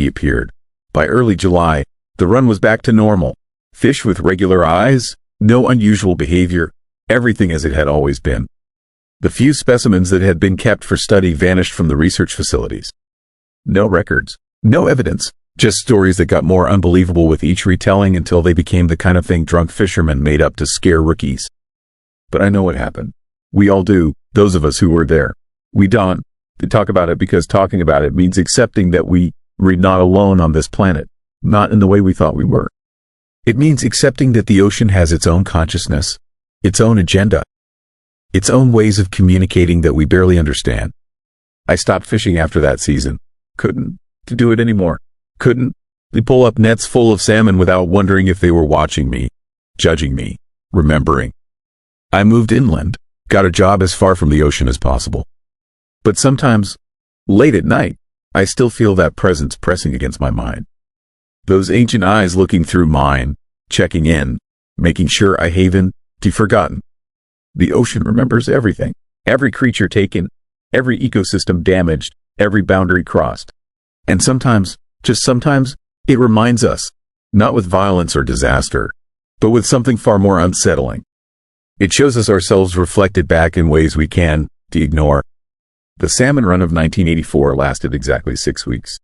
appeared. By early July, the run was back to normal. Fish with regular eyes, no unusual behavior, everything as it had always been. The few specimens that had been kept for study vanished from the research facilities. No records, no evidence, just stories that got more unbelievable with each retelling until they became the kind of thing drunk fishermen made up to scare rookies. But I know what happened. We all do, those of us who were there. We don't talk about it because talking about it means accepting that we're not alone on this planet, not in the way we thought we were. It means accepting that the ocean has its own consciousness, its own agenda, its own ways of communicating that we barely understand. I stopped fishing after that season. Couldn't do it anymore. Couldn't pull up nets full of salmon without wondering if they were watching me, judging me, remembering. I moved inland, got a job as far from the ocean as possible. But sometimes, late at night, I still feel that presence pressing against my mind. Those ancient eyes looking through mine, checking in, making sure I haven't forgotten. The ocean remembers everything, every creature taken, every ecosystem damaged, every boundary crossed. And sometimes, just sometimes, it reminds us, not with violence or disaster, but with something far more unsettling. It shows us ourselves reflected back in ways we can to ignore. The salmon run of 1984 lasted exactly 6 weeks.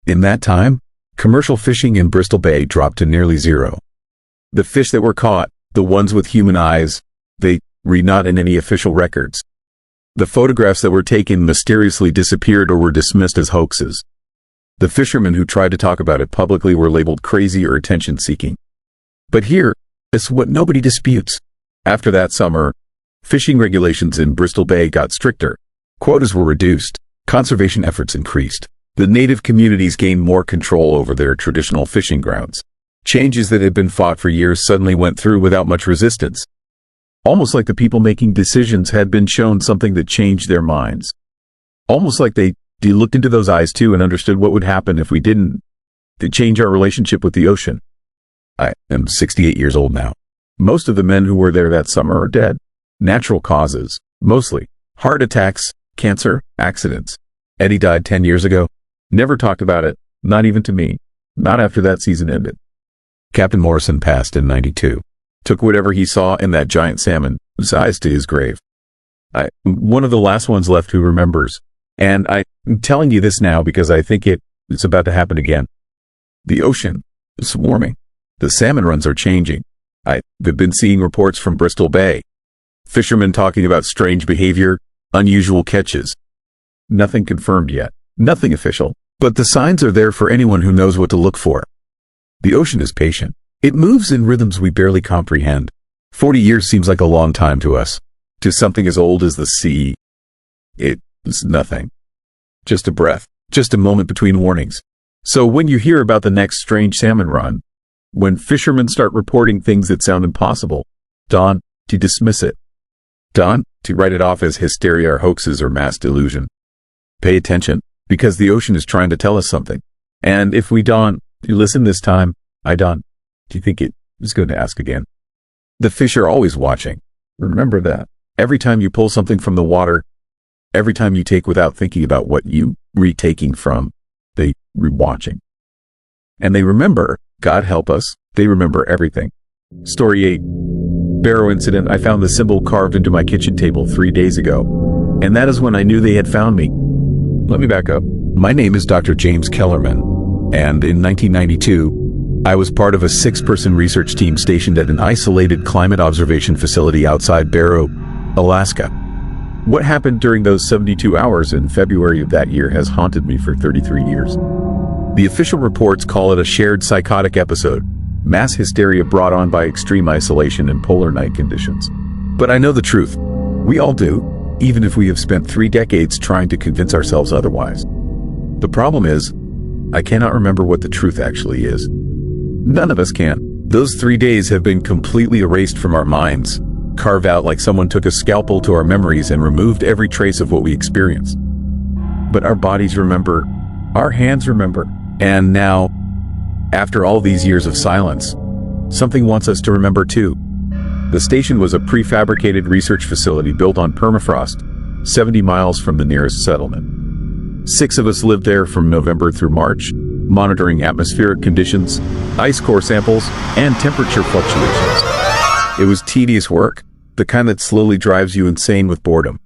In that time, commercial fishing in Bristol Bay dropped to nearly zero. The fish that were caught, the ones with human eyes, they read not in any official records. The photographs that were taken mysteriously disappeared or were dismissed as hoaxes. The fishermen who tried to talk about it publicly were labeled crazy or attention-seeking. But here is what nobody disputes. After that summer, fishing regulations in Bristol Bay got stricter. Quotas were reduced. Conservation efforts increased. The native communities gained more control over their traditional fishing grounds. Changes that had been fought for years suddenly went through without much resistance. Almost like the people making decisions had been shown something that changed their minds. Almost like they looked into those eyes too and understood what would happen if we didn't. To change our relationship with the ocean. I am 68 years old now. Most of the men who were there that summer are dead. Natural causes, mostly. Heart attacks, cancer, accidents. Eddie died 10 years ago. Never talked about it, not even to me. Not after that season ended. Captain Morrison passed in '92. Took whatever he saw in that giant salmon size to his grave. I'm one of the last ones left who remembers. And I'm telling you this now because I think it's about to happen again. The ocean is warming. The salmon runs are changing. I've been seeing reports from Bristol Bay. Fishermen talking about strange behavior, unusual catches. Nothing confirmed yet. Nothing official. But the signs are there for anyone who knows what to look for. The ocean is patient. It moves in rhythms we barely comprehend. 40 years seems like a long time to us. To something as old as the sea, it's nothing. Just a breath. Just a moment between warnings. So when you hear about the next strange salmon run, when fishermen start reporting things that sound impossible, don't to dismiss it. Don't to write it off as hysteria or hoaxes or mass delusion. Pay attention, because the ocean is trying to tell us something. And if we don't listen this time, do you think it is going to ask again? The fish are always watching. Remember that. Every time you pull something from the water, every time you take without thinking about what you retaking from, they re-watching. And they remember, God help us, they remember everything. Story 8. Barrow incident. I found the symbol carved into my kitchen table 3 days ago. And that is when I knew they had found me. Let me back up. My name is Dr. James Kellerman. And in 1992, I was part of a 6-person research team stationed at an isolated climate observation facility outside Barrow, Alaska. What happened during those 72 hours in February of that year has haunted me for 33 years. The official reports call it a shared psychotic episode, mass hysteria brought on by extreme isolation and polar night conditions. But I know the truth. We all do, even if we have spent 3 decades trying to convince ourselves otherwise. The problem is, I cannot remember what the truth actually is. None of us can. Those 3 days have been completely erased from our minds, carved out like someone took a scalpel to our memories and removed every trace of what we experienced. But our bodies remember, our hands remember, and now, after all these years of silence, something wants us to remember too. The station was a prefabricated research facility built on permafrost, 70 miles from the nearest settlement. 6 of us lived there from November through March, monitoring atmospheric conditions, ice core samples, and temperature fluctuations. It was tedious work, the kind that slowly drives you insane with boredom.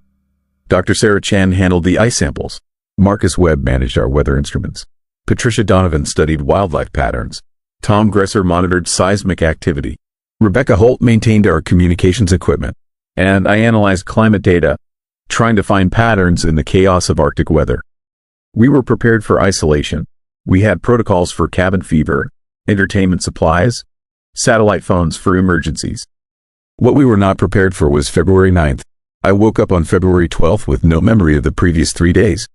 Dr. Sarah Chan handled the ice samples. Marcus Webb managed our weather instruments. Patricia Donovan studied wildlife patterns. Tom Gresser monitored seismic activity. Rebecca Holt maintained our communications equipment. And I analyzed climate data, trying to find patterns in the chaos of Arctic weather. We were prepared for isolation. We had protocols for cabin fever, entertainment supplies, satellite phones for emergencies. What we were not prepared for was February 9th. I woke up on February 12th with no memory of the previous 3 days.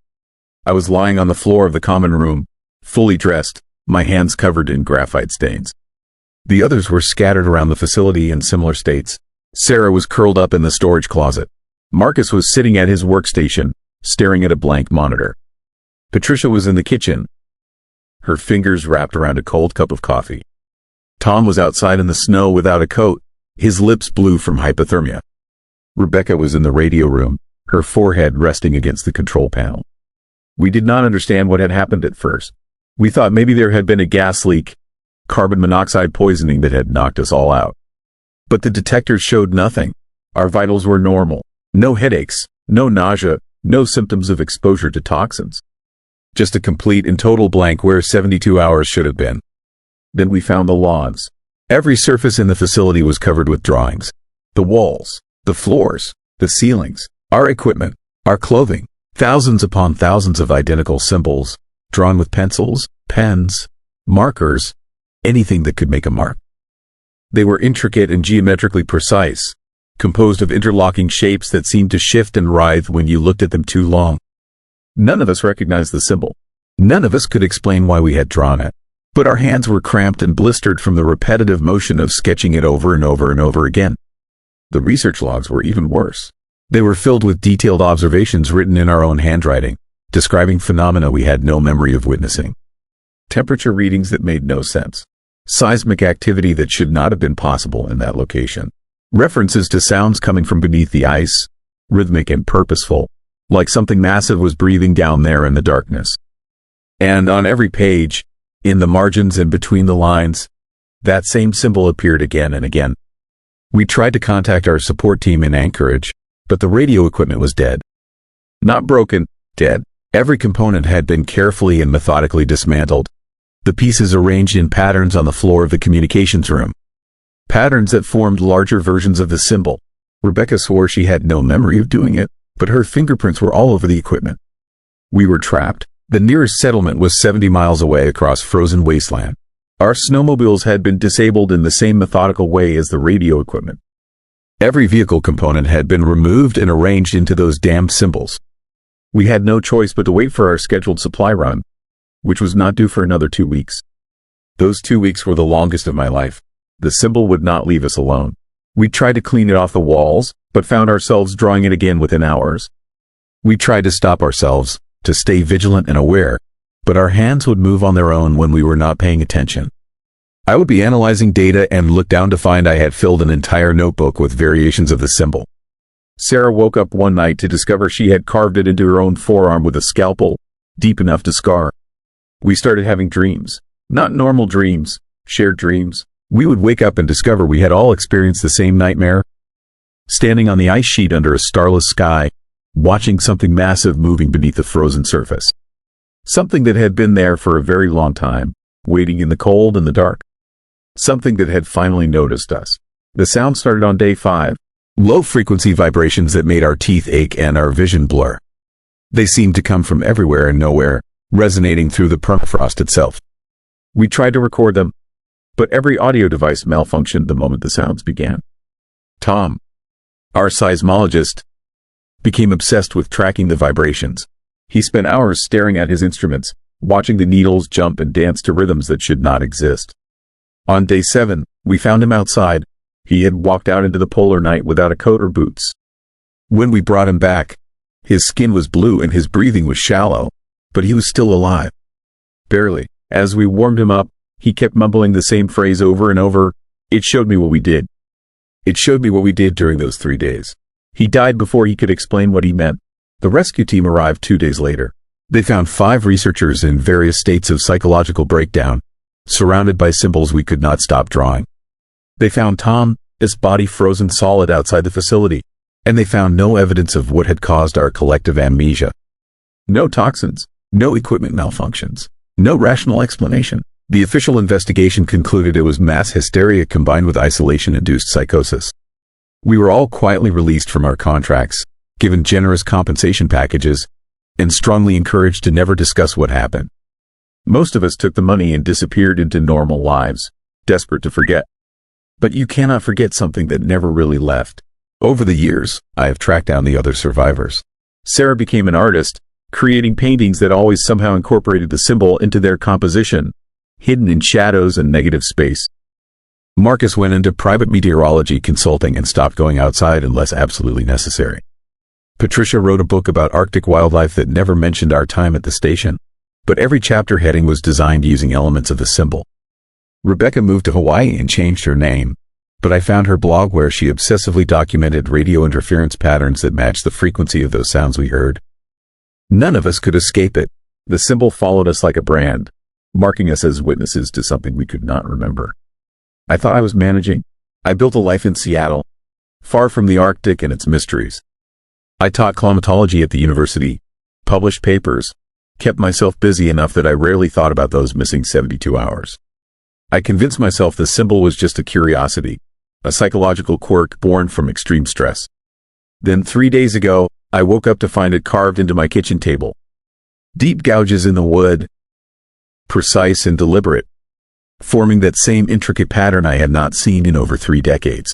I was lying on the floor of the common room, fully dressed, my hands covered in graphite stains. The others were scattered around the facility in similar states. Sarah was curled up in the storage closet. Marcus was sitting at his workstation, staring at a blank monitor. Patricia was in the kitchen, her fingers wrapped around a cold cup of coffee. Tom was outside in the snow without a coat, his lips blue from hypothermia. Rebecca was in the radio room, her forehead resting against the control panel. We did not understand what had happened at first. We thought maybe there had been a gas leak, carbon monoxide poisoning that had knocked us all out. But the detectors showed nothing. Our vitals were normal. No headaches, No nausea, no symptoms of exposure to toxins. Just a complete and total blank where 72 hours should have been. Then we found the logs. Every surface in the facility was covered with drawings. The walls, the floors, the ceilings, our equipment, our clothing, thousands upon thousands of identical symbols, drawn with pencils, pens, markers, anything that could make a mark. They were intricate and geometrically precise, composed of interlocking shapes that seemed to shift and writhe when you looked at them too long. None of us recognized the symbol. None of us could explain why we had drawn it, but our hands were cramped and blistered from the repetitive motion of sketching it over and over and over again. The research logs were even worse. They were filled with detailed observations written in our own handwriting, describing phenomena we had no memory of witnessing. Temperature readings that made no sense. Seismic activity that should not have been possible in that location. References to sounds coming from beneath the ice, rhythmic and purposeful, like something massive was breathing down there in the darkness. And on every page, in the margins and between the lines, that same symbol appeared again and again. We tried to contact our support team in Anchorage, but the radio equipment was dead. Not broken, dead. Every component had been carefully and methodically dismantled. The pieces arranged in patterns on the floor of the communications room. Patterns that formed larger versions of the symbol. Rebecca swore she had no memory of doing it, but her fingerprints were all over the equipment. We were trapped. The nearest settlement was 70 miles away across frozen wasteland. Our snowmobiles had been disabled in the same methodical way as the radio equipment. Every vehicle component had been removed and arranged into those damned symbols. We had no choice but to wait for our scheduled supply run, which was not due for another 2 weeks. Those 2 weeks were the longest of my life. The symbol would not leave us alone. We tried to clean it off the walls, but found ourselves drawing it again within hours. We tried to stop ourselves, to stay vigilant and aware, but our hands would move on their own when we were not paying attention. I would be analyzing data and look down to find I had filled an entire notebook with variations of the symbol. Sarah woke up one night to discover she had carved it into her own forearm with a scalpel, deep enough to scar. We started having dreams. Not normal dreams, shared dreams. We would wake up and discover we had all experienced the same nightmare. Standing on the ice sheet under a starless sky, watching something massive moving beneath the frozen surface. Something that had been there for a very long time, waiting in the cold and the dark. Something that had finally noticed us. The sound started on day 5. Low-frequency vibrations that made our teeth ache and our vision blur. They seemed to come from everywhere and nowhere, resonating through the permafrost itself. We tried to record them, but every audio device malfunctioned the moment the sounds began. Tom, our seismologist, became obsessed with tracking the vibrations. He spent hours staring at his instruments, watching the needles jump and dance to rhythms that should not exist. On day 7, we found him outside. He had walked out into the polar night without a coat or boots. When we brought him back, his skin was blue and his breathing was shallow, but he was still alive. Barely. As we warmed him up, he kept mumbling the same phrase over and over. It showed me what we did. It showed me what we did during those 3 days. He died before he could explain what he meant. The rescue team arrived 2 days later. They found 5 researchers in various states of psychological breakdown, surrounded by symbols we could not stop drawing. They found Tom, his body frozen solid outside the facility, and they found no evidence of what had caused our collective amnesia. No toxins, no equipment malfunctions, no rational explanation. The official investigation concluded it was mass hysteria combined with isolation-induced psychosis. We were all quietly released from our contracts, given generous compensation packages, and strongly encouraged to never discuss what happened. Most of us took the money and disappeared into normal lives, desperate to forget. But you cannot forget something that never really left. Over the years, I have tracked down the other survivors. Sarah became an artist, creating paintings that always somehow incorporated the symbol into their composition, hidden in shadows and negative space. Marcus went into private meteorology consulting and stopped going outside unless absolutely necessary. Patricia wrote a book about Arctic wildlife that never mentioned our time at the station, but every chapter heading was designed using elements of the symbol. Rebecca moved to Hawaii and changed her name, but I found her blog where she obsessively documented radio interference patterns that matched the frequency of those sounds we heard. None of us could escape it. The symbol followed us like a brand, marking us as witnesses to something we could not remember. I thought I was managing. I built a life in Seattle, far from the Arctic and its mysteries. I taught climatology at the university, published papers, kept myself busy enough that I rarely thought about those missing 72 hours. I convinced myself the symbol was just a curiosity, a psychological quirk born from extreme stress. Then 3 days ago, I woke up to find it carved into my kitchen table. Deep gouges in the wood, precise and deliberate, forming that same intricate pattern I had not seen in over 3 decades.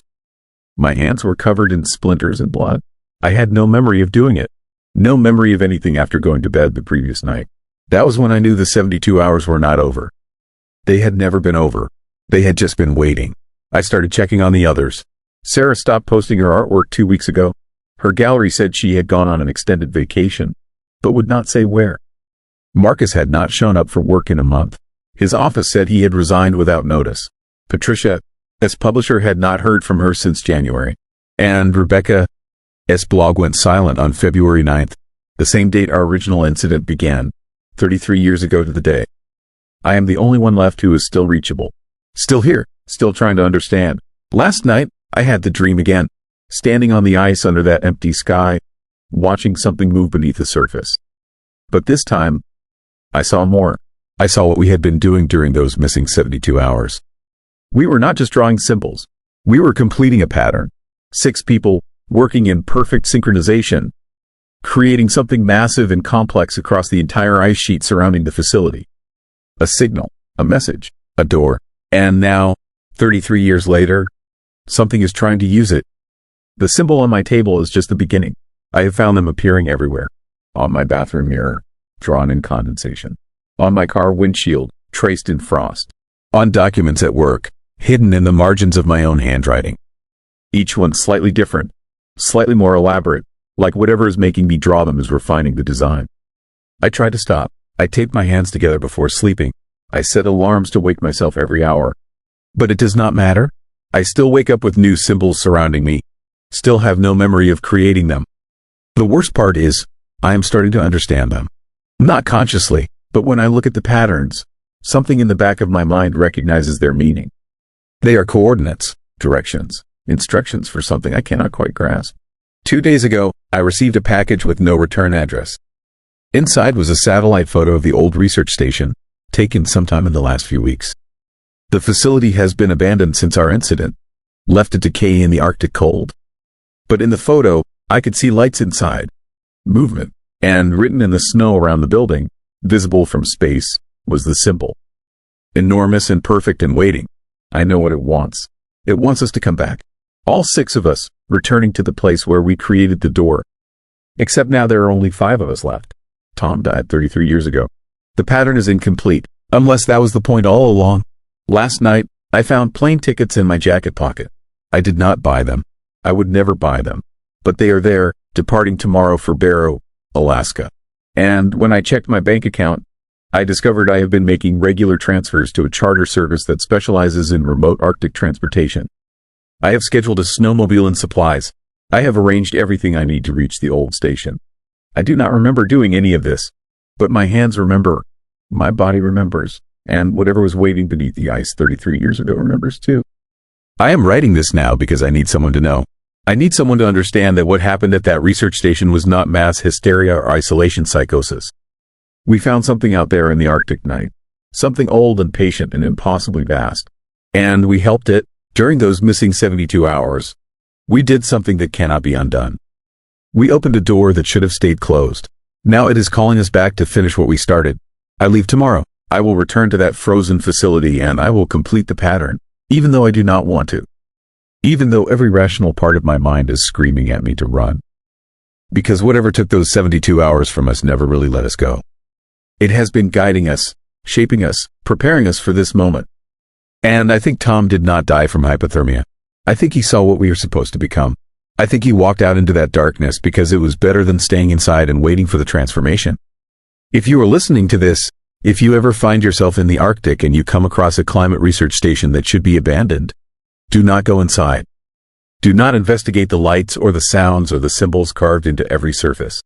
My hands were covered in splinters and blood. I had no memory of doing it. No memory of anything after going to bed the previous night. That was when I knew the 72 hours were not over. They had never been over. They had just been waiting. I started checking on the others. Sarah stopped posting her artwork 2 weeks ago. Her gallery said she had gone on an extended vacation, but would not say where. Marcus had not shown up for work in a month. His office said he had resigned without notice. Patricia, as publisher, had not heard from her since January. And Rebecca's blog went silent on February 9th, the same date our original incident began, 33 years ago to the day. I am the only one left who is still reachable. Still here, still trying to understand. Last night, I had the dream again, standing on the ice under that empty sky, watching something move beneath the surface. But this time, I saw more. I saw what we had been doing during those missing 72 hours. We were not just drawing symbols. We were completing a pattern. 6 people, working in perfect synchronization, creating something massive and complex across the entire ice sheet surrounding the facility. A signal, a message, a door. And now, 33 years later, something is trying to use it. The symbol on my table is just the beginning. I have found them appearing everywhere. On my bathroom mirror, drawn in condensation. On my car windshield, traced in frost. On documents at work, hidden in the margins of my own handwriting. Each one slightly different, slightly more elaborate, like whatever is making me draw them is refining the design. I tried to stop. I taped my hands together before sleeping. I set alarms to wake myself every hour. But it does not matter. I still wake up with new symbols surrounding me. Still have no memory of creating them. The worst part is, I am starting to understand them. Not consciously, but when I look at the patterns, something in the back of my mind recognizes their meaning. They are coordinates, directions, instructions for something I cannot quite grasp. 2 days ago, I received a package with no return address. Inside was a satellite photo of the old research station, taken sometime in the last few weeks. The facility has been abandoned since our incident, left to decay in the Arctic cold. But in the photo, I could see lights inside, movement, and written in the snow around the building, visible from space, was the symbol. Enormous and perfect and waiting. I know what it wants. It wants us to come back. All 6 of us, returning to the place where we created the door. Except now there are only 5 of us left. Tom died 33 years ago. The pattern is incomplete, unless that was the point all along. Last night, I found plane tickets in my jacket pocket. I did not buy them. I would never buy them. But they are there, departing tomorrow for Barrow, Alaska. And when I checked my bank account, I discovered I have been making regular transfers to a charter service that specializes in remote Arctic transportation. I have scheduled a snowmobile and supplies. I have arranged everything I need to reach the old station. I do not remember doing any of this, but my hands remember, my body remembers, and whatever was waiting beneath the ice 33 years ago remembers too. I am writing this now because I need someone to know. I need someone to understand that what happened at that research station was not mass hysteria or isolation psychosis. We found something out there in the Arctic night, something old and patient and impossibly vast. And we helped it. During those missing 72 hours, we did something that cannot be undone. We opened a door that should have stayed closed. Now it is calling us back to finish what we started. I leave tomorrow. I will return to that frozen facility and I will complete the pattern, even though I do not want to. Even though every rational part of my mind is screaming at me to run. Because whatever took those 72 hours from us never really let us go. It has been guiding us, shaping us, preparing us for this moment. And I think Tom did not die from hypothermia. I think he saw what we were supposed to become. I think he walked out into that darkness because it was better than staying inside and waiting for the transformation. If you are listening to this, if you ever find yourself in the Arctic and you come across a climate research station that should be abandoned, do not go inside. Do not investigate the lights or the sounds or the symbols carved into every surface.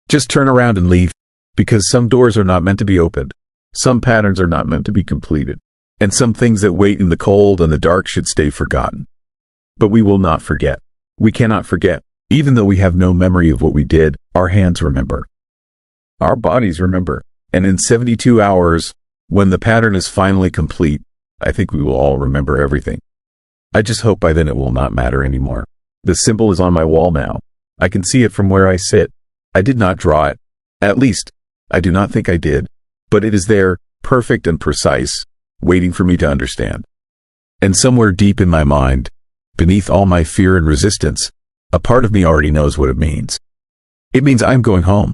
Just turn around and leave, because some doors are not meant to be opened. Some patterns are not meant to be completed. And some things that wait in the cold and the dark should stay forgotten. But we will not forget. We cannot forget. Even though we have no memory of what we did, our hands remember. Our bodies remember. And in 72 hours, when the pattern is finally complete, I think we will all remember everything. I just hope by then it will not matter anymore. The symbol is on my wall now. I can see it from where I sit. I did not draw it. At least, I do not think I did. But it is there, perfect and precise, waiting for me to understand. And somewhere deep in my mind, beneath all my fear and resistance, a part of me already knows what it means. It means I'm going home.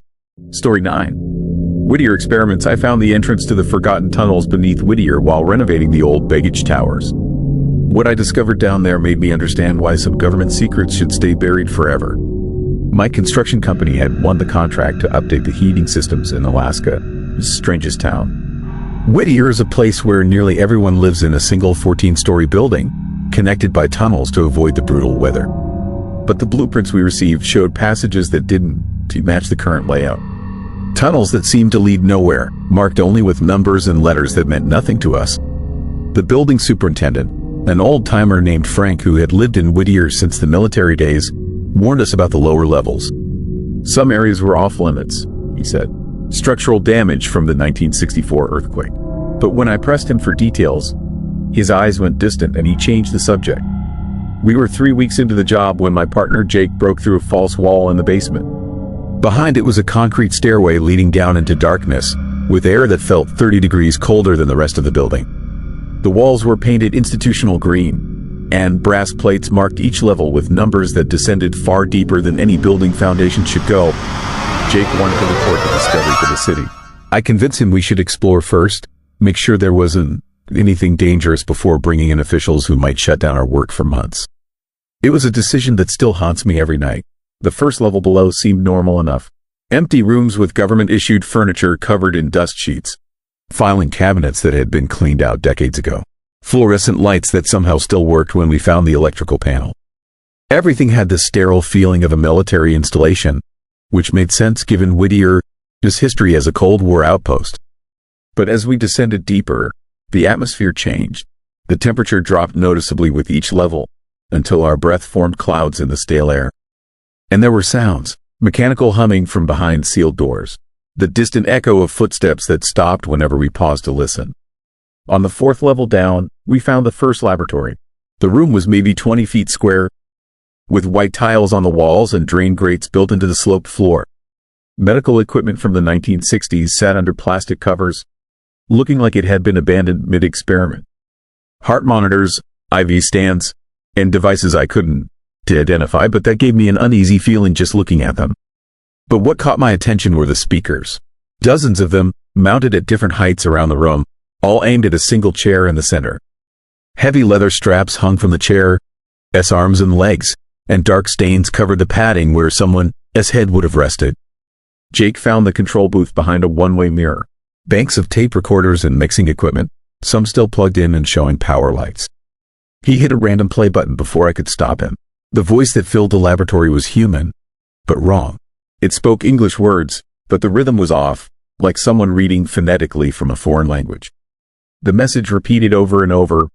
Story 9. Whittier experiments. I found the entrance to the forgotten tunnels beneath Whittier while renovating the old baggage towers. What I discovered down there made me understand why some government secrets should stay buried forever. My construction company had won the contract to update the heating systems in Alaska, the strangest town. Whittier is a place where nearly everyone lives in a single 14-story building, connected by tunnels to avoid the brutal weather. But the blueprints we received showed passages that didn't match the current layout. Tunnels that seemed to lead nowhere, marked only with numbers and letters that meant nothing to us. The building superintendent, an old-timer named Frank who had lived in Whittier since the military days, warned us about the lower levels. Some areas were off-limits, he said. Structural damage from the 1964 earthquake. But when I pressed him for details, his eyes went distant and he changed the subject. We were 3 weeks into the job when my partner Jake broke through a false wall in the basement. Behind it was a concrete stairway leading down into darkness, with air that felt 30 degrees colder than the rest of the building. The walls were painted institutional green, and brass plates marked each level with numbers that descended far deeper than any building foundation should go. Jake wanted to report the discovery to the city. I convinced him we should explore first, make sure there wasn't anything dangerous before bringing in officials who might shut down our work for months. It was a decision that still haunts me every night. The first level below seemed normal enough. Empty rooms with government-issued furniture covered in dust sheets. Filing cabinets that had been cleaned out decades ago. Fluorescent lights that somehow still worked when we found the electrical panel. Everything had the sterile feeling of a military installation, which made sense given Whittier's history as a Cold War outpost. But as we descended deeper, the atmosphere changed. The temperature dropped noticeably with each level, until our breath formed clouds in the stale air. And there were sounds, mechanical humming from behind sealed doors, the distant echo of footsteps that stopped whenever we paused to listen. On the 4th level down, we found the first laboratory. The room was maybe 20 feet square, with white tiles on the walls and drain grates built into the sloped floor. Medical equipment from the 1960s sat under plastic covers, looking like it had been abandoned mid-experiment. Heart monitors, IV stands, and devices I couldn't identify, but that gave me an uneasy feeling just looking at them. But what caught my attention were the speakers. Dozens of them, mounted at different heights around the room, all aimed at a single chair in the center. Heavy leather straps hung from the chair's arms and legs, and dark stains covered the padding where someone's head would have rested. Jake found the control booth behind a one-way mirror. Banks of tape recorders and mixing equipment, some still plugged in and showing power lights. He hit a random play button before I could stop him. The voice that filled the laboratory was human, but wrong. It spoke English words, but the rhythm was off, like someone reading phonetically from a foreign language. The message repeated over and over,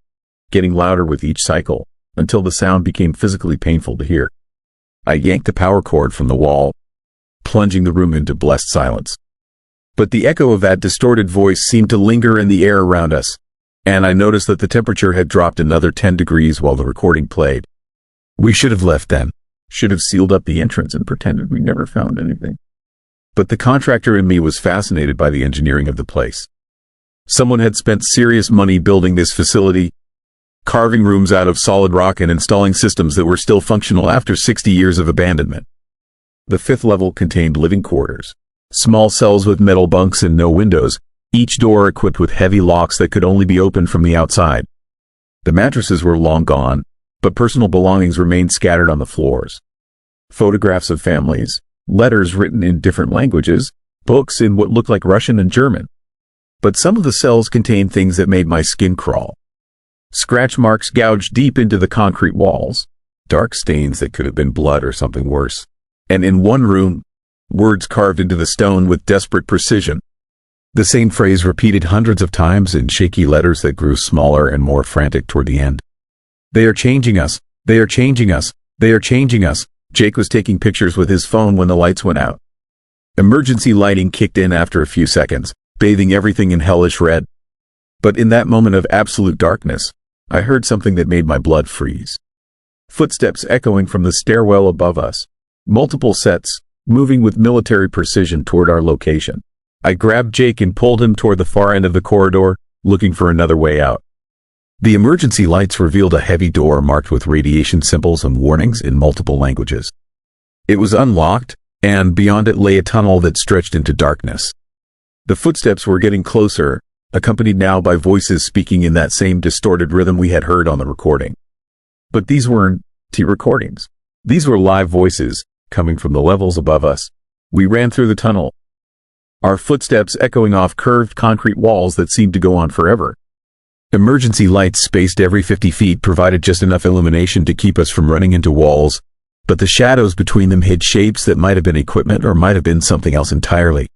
getting louder with each cycle, until the sound became physically painful to hear. I yanked the power cord from the wall, plunging the room into blessed silence. But the echo of that distorted voice seemed to linger in the air around us, and I noticed that the temperature had dropped another 10 degrees while the recording played. We should have left then. Should have sealed up the entrance and pretended we never found anything. But the contractor in me was fascinated by the engineering of the place. Someone had spent serious money building this facility, carving rooms out of solid rock and installing systems that were still functional after 60 years of abandonment. The 5th level contained living quarters. Small cells with metal bunks and no windows, each door equipped with heavy locks that could only be opened from the outside. The mattresses were long gone, but personal belongings remained scattered on the floors. Photographs of families, letters written in different languages, books in what looked like Russian and German. But some of the cells contained things that made my skin crawl. Scratch marks gouged deep into the concrete walls, dark stains that could have been blood or something worse. And in one room, words carved into the stone with desperate precision. The same phrase repeated hundreds of times in shaky letters that grew smaller and more frantic toward the end. They are changing us. They are changing us. They are changing us. Jake was taking pictures with his phone when the lights went out. Emergency lighting kicked in after a few seconds, bathing everything in hellish red. But in that moment of absolute darkness, I heard something that made my blood freeze. Footsteps echoing from the stairwell above us. Multiple sets, moving with military precision toward our location. I grabbed Jake and pulled him toward the far end of the corridor, looking for another way out. The emergency lights revealed a heavy door marked with radiation symbols and warnings in multiple languages. It was unlocked, and beyond it lay a tunnel that stretched into darkness. The footsteps were getting closer, accompanied now by voices speaking in that same distorted rhythm we had heard on the recording. But these weren't recordings. These were live voices, coming from the levels above us. We ran through the tunnel, our footsteps echoing off curved concrete walls that seemed to go on forever. Emergency lights spaced every 50 feet provided just enough illumination to keep us from running into walls, but the shadows between them hid shapes that might have been equipment or might have been something else entirely.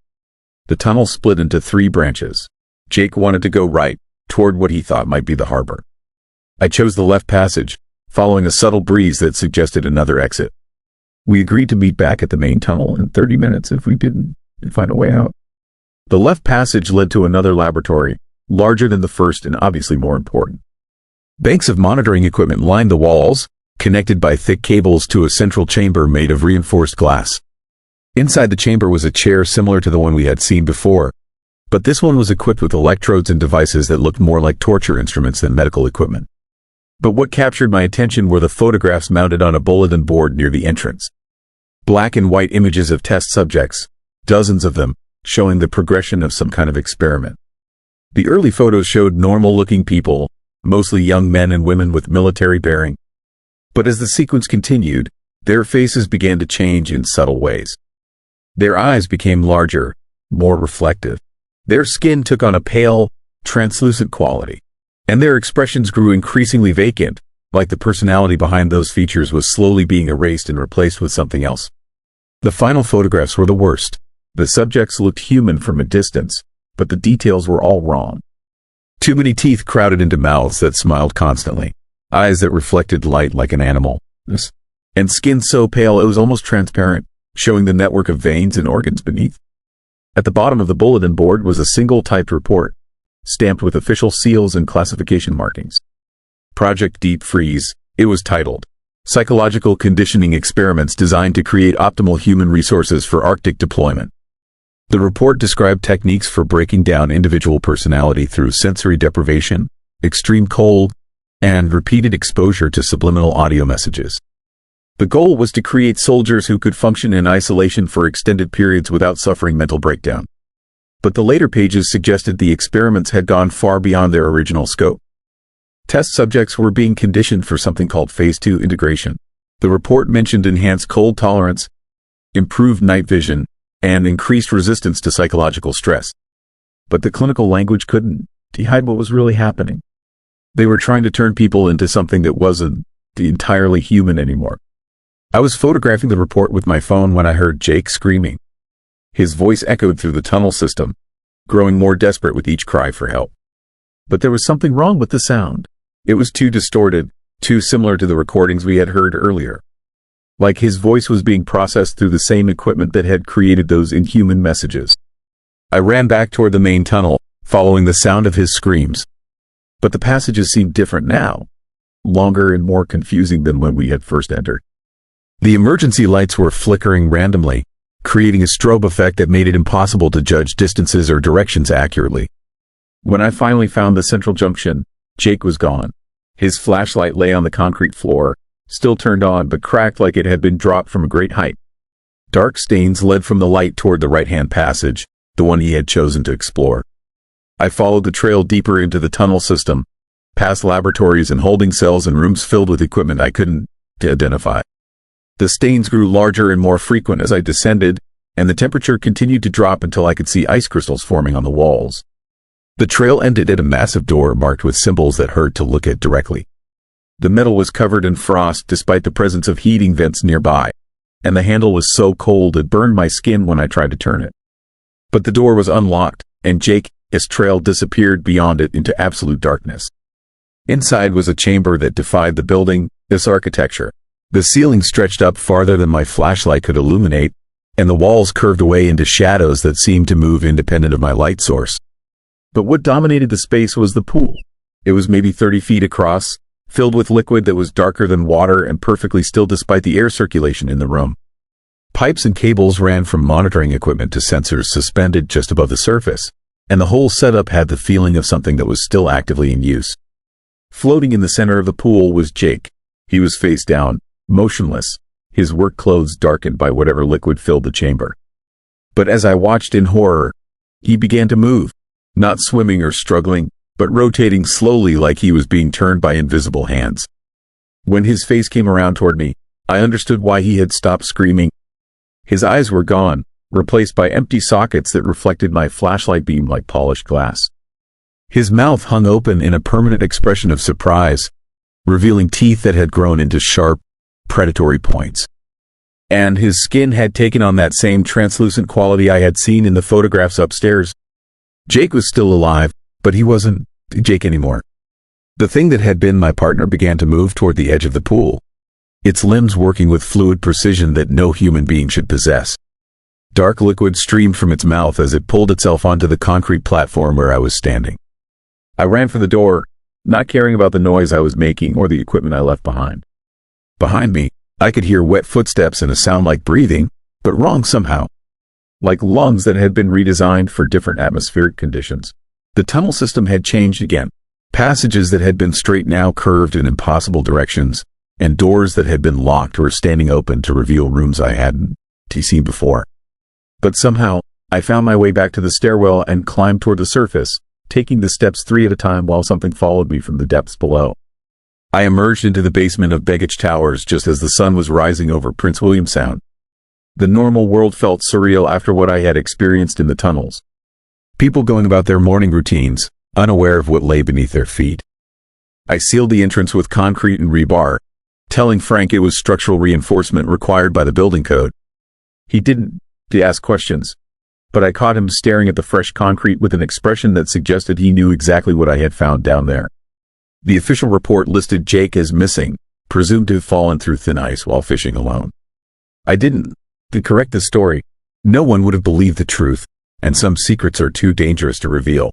The tunnel split into 3 branches. Jake wanted to go right, toward what he thought might be the harbor. I chose the left passage, following a subtle breeze that suggested another exit. We agreed to meet back at the main tunnel in 30 minutes if we didn't find a way out. The left passage led to another laboratory, larger than the first and obviously more important. Banks of monitoring equipment lined the walls, connected by thick cables to a central chamber made of reinforced glass. Inside the chamber was a chair similar to the one we had seen before, but this one was equipped with electrodes and devices that looked more like torture instruments than medical equipment. But what captured my attention were the photographs mounted on a bulletin board near the entrance. Black and white images of test subjects, dozens of them, showing the progression of some kind of experiment. The early photos showed normal-looking people, mostly young men and women with military bearing. But as the sequence continued, their faces began to change in subtle ways. Their eyes became larger, more reflective. Their skin took on a pale, translucent quality, and their expressions grew increasingly vacant, like the personality behind those features was slowly being erased and replaced with something else. The final photographs were the worst. The subjects looked human from a distance, but the details were all wrong. Too many teeth crowded into mouths that smiled constantly, eyes that reflected light like an animal, and skin so pale it was almost transparent, showing the network of veins and organs beneath. At the bottom of the bulletin board was a single typed report, stamped with official seals and classification markings. Project Deep Freeze, it was titled, Psychological Conditioning Experiments Designed to Create Optimal Human Resources for Arctic Deployment. The report described techniques for breaking down individual personality through sensory deprivation, extreme cold, and repeated exposure to subliminal audio messages. The goal was to create soldiers who could function in isolation for extended periods without suffering mental breakdown. But the later pages suggested the experiments had gone far beyond their original scope. Test subjects were being conditioned for something called Phase 2 integration. The report mentioned enhanced cold tolerance, improved night vision, and increased resistance to psychological stress. But the clinical language couldn't hide what was really happening. They were trying to turn people into something that wasn't entirely human anymore. I was photographing the report with my phone when I heard Jake screaming. His voice echoed through the tunnel system, growing more desperate with each cry for help. But there was something wrong with the sound. It was too distorted, too similar to the recordings we had heard earlier. Like his voice was being processed through the same equipment that had created those inhuman messages. I ran back toward the main tunnel, following the sound of his screams. But the passages seemed different now, longer and more confusing than when we had first entered. The emergency lights were flickering randomly, creating a strobe effect that made it impossible to judge distances or directions accurately. When I finally found the central junction, Jake was gone. His flashlight lay on the concrete floor, still turned on but cracked like it had been dropped from a great height. Dark stains led from the light toward the right-hand passage, the one he had chosen to explore. I followed the trail deeper into the tunnel system, past laboratories and holding cells and rooms filled with equipment I couldn't identify. The stains grew larger and more frequent as I descended, and the temperature continued to drop until I could see ice crystals forming on the walls. The trail ended at a massive door marked with symbols that hurt to look at directly. The metal was covered in frost despite the presence of heating vents nearby, and the handle was so cold it burned my skin when I tried to turn it. But the door was unlocked, and Jake's trail disappeared beyond it into absolute darkness. Inside was a chamber that defied the building, its architecture. The ceiling stretched up farther than my flashlight could illuminate, and the walls curved away into shadows that seemed to move independent of my light source. But what dominated the space was the pool. It was maybe 30 feet across, filled with liquid that was darker than water and perfectly still despite the air circulation in the room. Pipes and cables ran from monitoring equipment to sensors suspended just above the surface, and the whole setup had the feeling of something that was still actively in use. Floating in the center of the pool was Jake. He was face down, motionless, his work clothes darkened by whatever liquid filled the chamber. But as I watched in horror, he began to move, not swimming or struggling, but rotating slowly like he was being turned by invisible hands. When his face came around toward me, I understood why he had stopped screaming. His eyes were gone, replaced by empty sockets that reflected my flashlight beam like polished glass. His mouth hung open in a permanent expression of surprise, revealing teeth that had grown into sharp, predatory points. And his skin had taken on that same translucent quality I had seen in the photographs upstairs. Jake was still alive, but he wasn't Jake anymore. The thing that had been my partner began to move toward the edge of the pool, its limbs working with fluid precision that no human being should possess. Dark liquid streamed from its mouth as it pulled itself onto the concrete platform where I was standing. I ran for the door, not caring about the noise I was making or the equipment I left behind. Behind me, I could hear wet footsteps and a sound like breathing, but wrong somehow. Like lungs that had been redesigned for different atmospheric conditions. The tunnel system had changed again. Passages that had been straight now curved in impossible directions, and doors that had been locked were standing open to reveal rooms I hadn't seen before. But somehow, I found my way back to the stairwell and climbed toward the surface, taking the steps 3 at a time while something followed me from the depths below. I emerged into the basement of Baggage Towers just as the sun was rising over Prince William Sound. The normal world felt surreal after what I had experienced in the tunnels. People going about their morning routines, unaware of what lay beneath their feet. I sealed the entrance with concrete and rebar, telling Frank it was structural reinforcement required by the building code. He didn't ask questions, but I caught him staring at the fresh concrete with an expression that suggested he knew exactly what I had found down there. The official report listed Jake as missing, presumed to have fallen through thin ice while fishing alone. I didn't. To correct the story, no one would have believed the truth, and some secrets are too dangerous to reveal.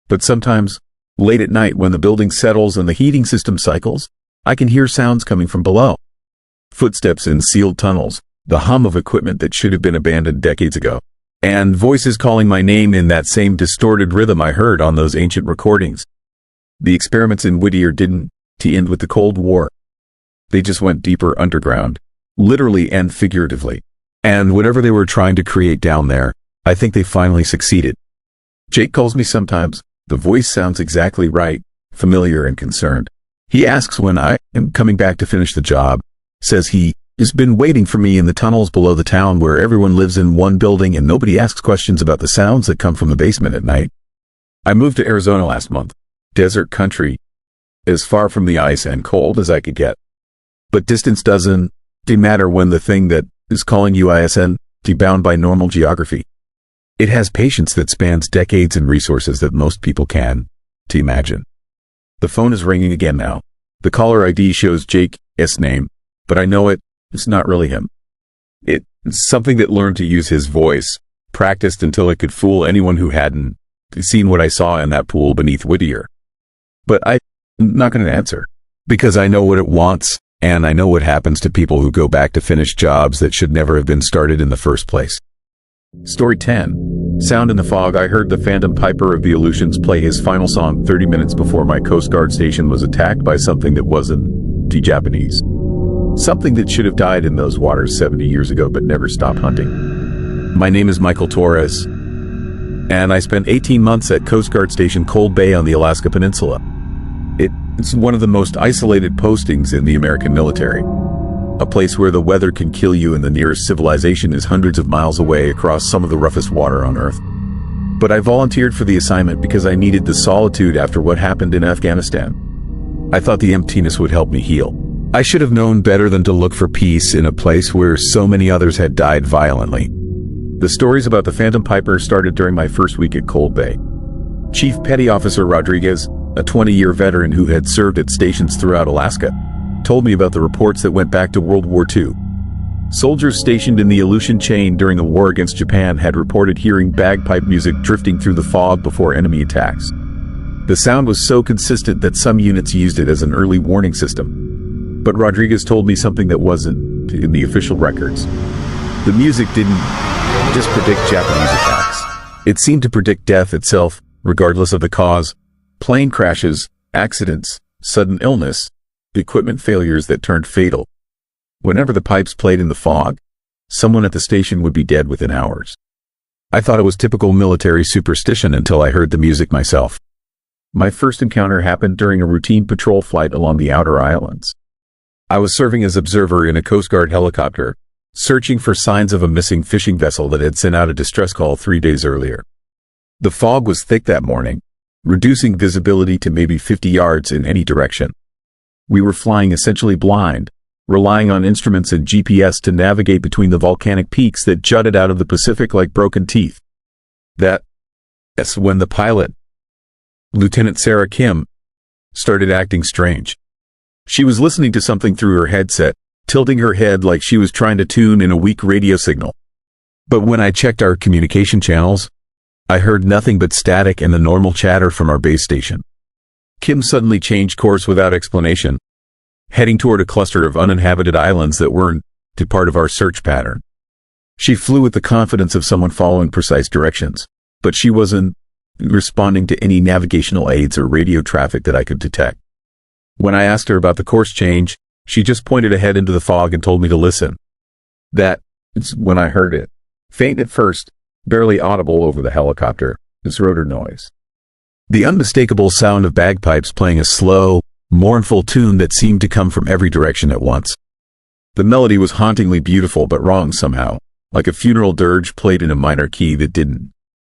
But sometimes, late at night when the building settles and the heating system cycles, I can hear sounds coming from below. Footsteps in sealed tunnels, the hum of equipment that should have been abandoned decades ago, and voices calling my name in that same distorted rhythm I heard on those ancient recordings. The experiments in Whittier didn't end with the Cold War. They just went deeper underground, literally and figuratively. And whatever they were trying to create down there, I think they finally succeeded. Jake calls me sometimes. The voice sounds exactly right, familiar and concerned. He asks when I am coming back to finish the job, says he has been waiting for me in the tunnels below the town where everyone lives in one building and nobody asks questions about the sounds that come from the basement at night. I moved to Arizona last month. Desert country, as far from the ice and cold as I could get. But distance doesn't matter when the thing that is calling you isn't bound by normal geography. It has patience that spans decades and resources that most people can imagine. The phone is ringing again now. The caller ID shows Jake's name, but I know it's not really him. It's something that learned to use his voice, practiced until it could fool anyone who hadn't seen what I saw in that pool beneath Whittier. But I'm not going to answer, because I know what it wants, and I know what happens to people who go back to finish jobs that should never have been started in the first place. Story 10. Sound in the fog. I heard the Phantom Piper of the Aleutians play his final song 30 minutes before my Coast Guard station was attacked by something that wasn't Japanese. Something that should have died in those waters 70 years ago but never stopped hunting. My name is Michael Torres, and I spent 18 months at Coast Guard Station Cold Bay on the Alaska Peninsula. It's one of the most isolated postings in the American military. A place where the weather can kill you and the nearest civilization is hundreds of miles away across some of the roughest water on Earth. But I volunteered for the assignment because I needed the solitude after what happened in Afghanistan. I thought the emptiness would help me heal. I should have known better than to look for peace in a place where so many others had died violently. The stories about the Phantom Piper started during my first week at Cold Bay. Chief Petty Officer Rodriguez, a 20-year veteran who had served at stations throughout Alaska, told me about the reports that went back to World War II. Soldiers stationed in the Aleutian chain during the war against Japan had reported hearing bagpipe music drifting through the fog before enemy attacks. The sound was so consistent that some units used it as an early warning system. But Rodriguez told me something that wasn't in the official records. The music didn't just predict Japanese attacks. It seemed to predict death itself, regardless of the cause. Plane crashes, accidents, sudden illness, equipment failures that turned fatal. Whenever the pipes played in the fog, someone at the station would be dead within hours. I thought it was typical military superstition until I heard the music myself. My first encounter happened during a routine patrol flight along the outer islands. I was serving as observer in a Coast Guard helicopter, searching for signs of a missing fishing vessel that had sent out a distress call 3 days earlier. The fog was thick that morning, reducing visibility to maybe 50 yards in any direction. We were flying essentially blind, relying on instruments and GPS to navigate between the volcanic peaks that jutted out of the Pacific like broken teeth. That's when the pilot, Lieutenant Sarah Kim, started acting strange. She was listening to something through her headset, tilting her head like she was trying to tune in a weak radio signal. But when I checked our communication channels, I heard nothing but static and the normal chatter from our base station. Kim suddenly changed course without explanation, heading toward a cluster of uninhabited islands that weren't a part of our search pattern. She flew with the confidence of someone following precise directions, but she wasn't responding to any navigational aids or radio traffic that I could detect. When I asked her about the course change, she just pointed ahead into the fog and told me to listen. That's when I heard it. Faint at first, barely audible over the helicopter, this rotor noise. The unmistakable sound of bagpipes playing a slow, mournful tune that seemed to come from every direction at once. The melody was hauntingly beautiful but wrong somehow, like a funeral dirge played in a minor key that didn't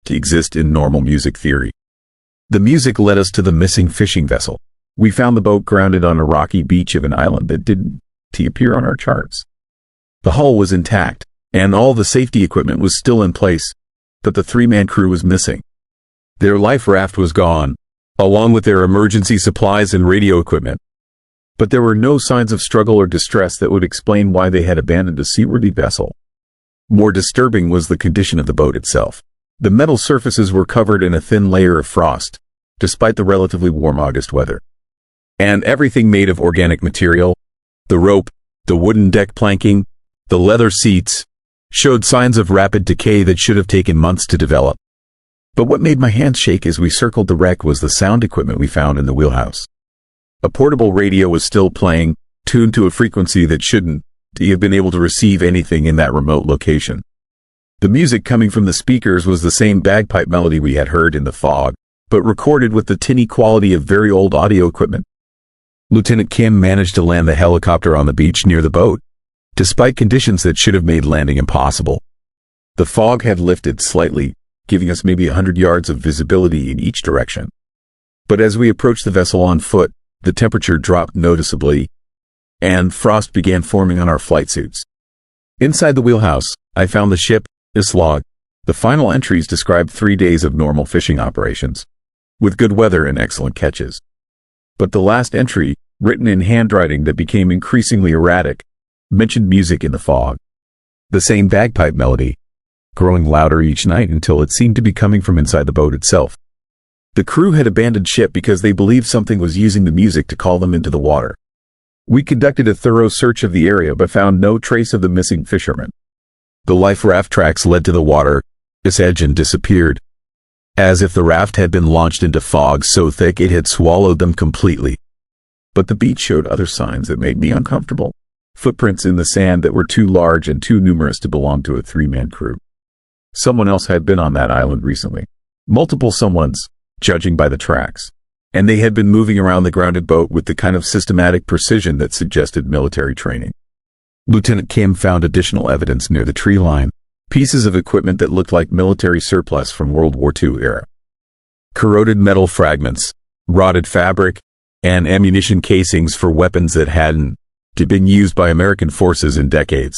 exist in normal music theory. The music led us to the missing fishing vessel. We found the boat grounded on a rocky beach of an island that didn't appear on our charts. The hull was intact, and all the safety equipment was still in place, but the 3-man crew was missing. Their life raft was gone, along with their emergency supplies and radio equipment. But there were no signs of struggle or distress that would explain why they had abandoned a seaworthy vessel. More disturbing was the condition of the boat itself. The metal surfaces were covered in a thin layer of frost, despite the relatively warm August weather. And everything made of organic material, the rope, the wooden deck planking, the leather seats, showed signs of rapid decay that should have taken months to develop. But what made my hands shake as we circled the wreck was the sound equipment we found in the wheelhouse. A portable radio was still playing, tuned to a frequency that shouldn't have been able to receive anything in that remote location. The music coming from the speakers was the same bagpipe melody we had heard in the fog, but recorded with the tinny quality of very old audio equipment. Lieutenant Kim managed to land the helicopter on the beach near the boat, despite conditions that should have made landing impossible. The fog had lifted slightly, giving us maybe 100 yards of visibility in each direction. But as we approached the vessel on foot, the temperature dropped noticeably, and frost began forming on our flight suits. Inside the wheelhouse, I found the ship's log. The final entries described 3 days of normal fishing operations, with good weather and excellent catches. But the last entry, written in handwriting that became increasingly erratic, mentioned music in the fog. The same bagpipe melody, growing louder each night until it seemed to be coming from inside the boat itself. The crew had abandoned ship because they believed something was using the music to call them into the water. We conducted a thorough search of the area but found no trace of the missing fishermen. The life raft tracks led to the water's edge and disappeared, as if the raft had been launched into fog so thick it had swallowed them completely. But the beach showed other signs that made me uncomfortable. Footprints in the sand that were too large and too numerous to belong to a 3-man crew. Someone else had been on that island recently. Multiple someones, judging by the tracks. And they had been moving around the grounded boat with the kind of systematic precision that suggested military training. Lieutenant Kim found additional evidence near the tree line, pieces of equipment that looked like military surplus from World War II era. Corroded metal fragments, rotted fabric, and ammunition casings for weapons that hadn't been used by American forces in decades.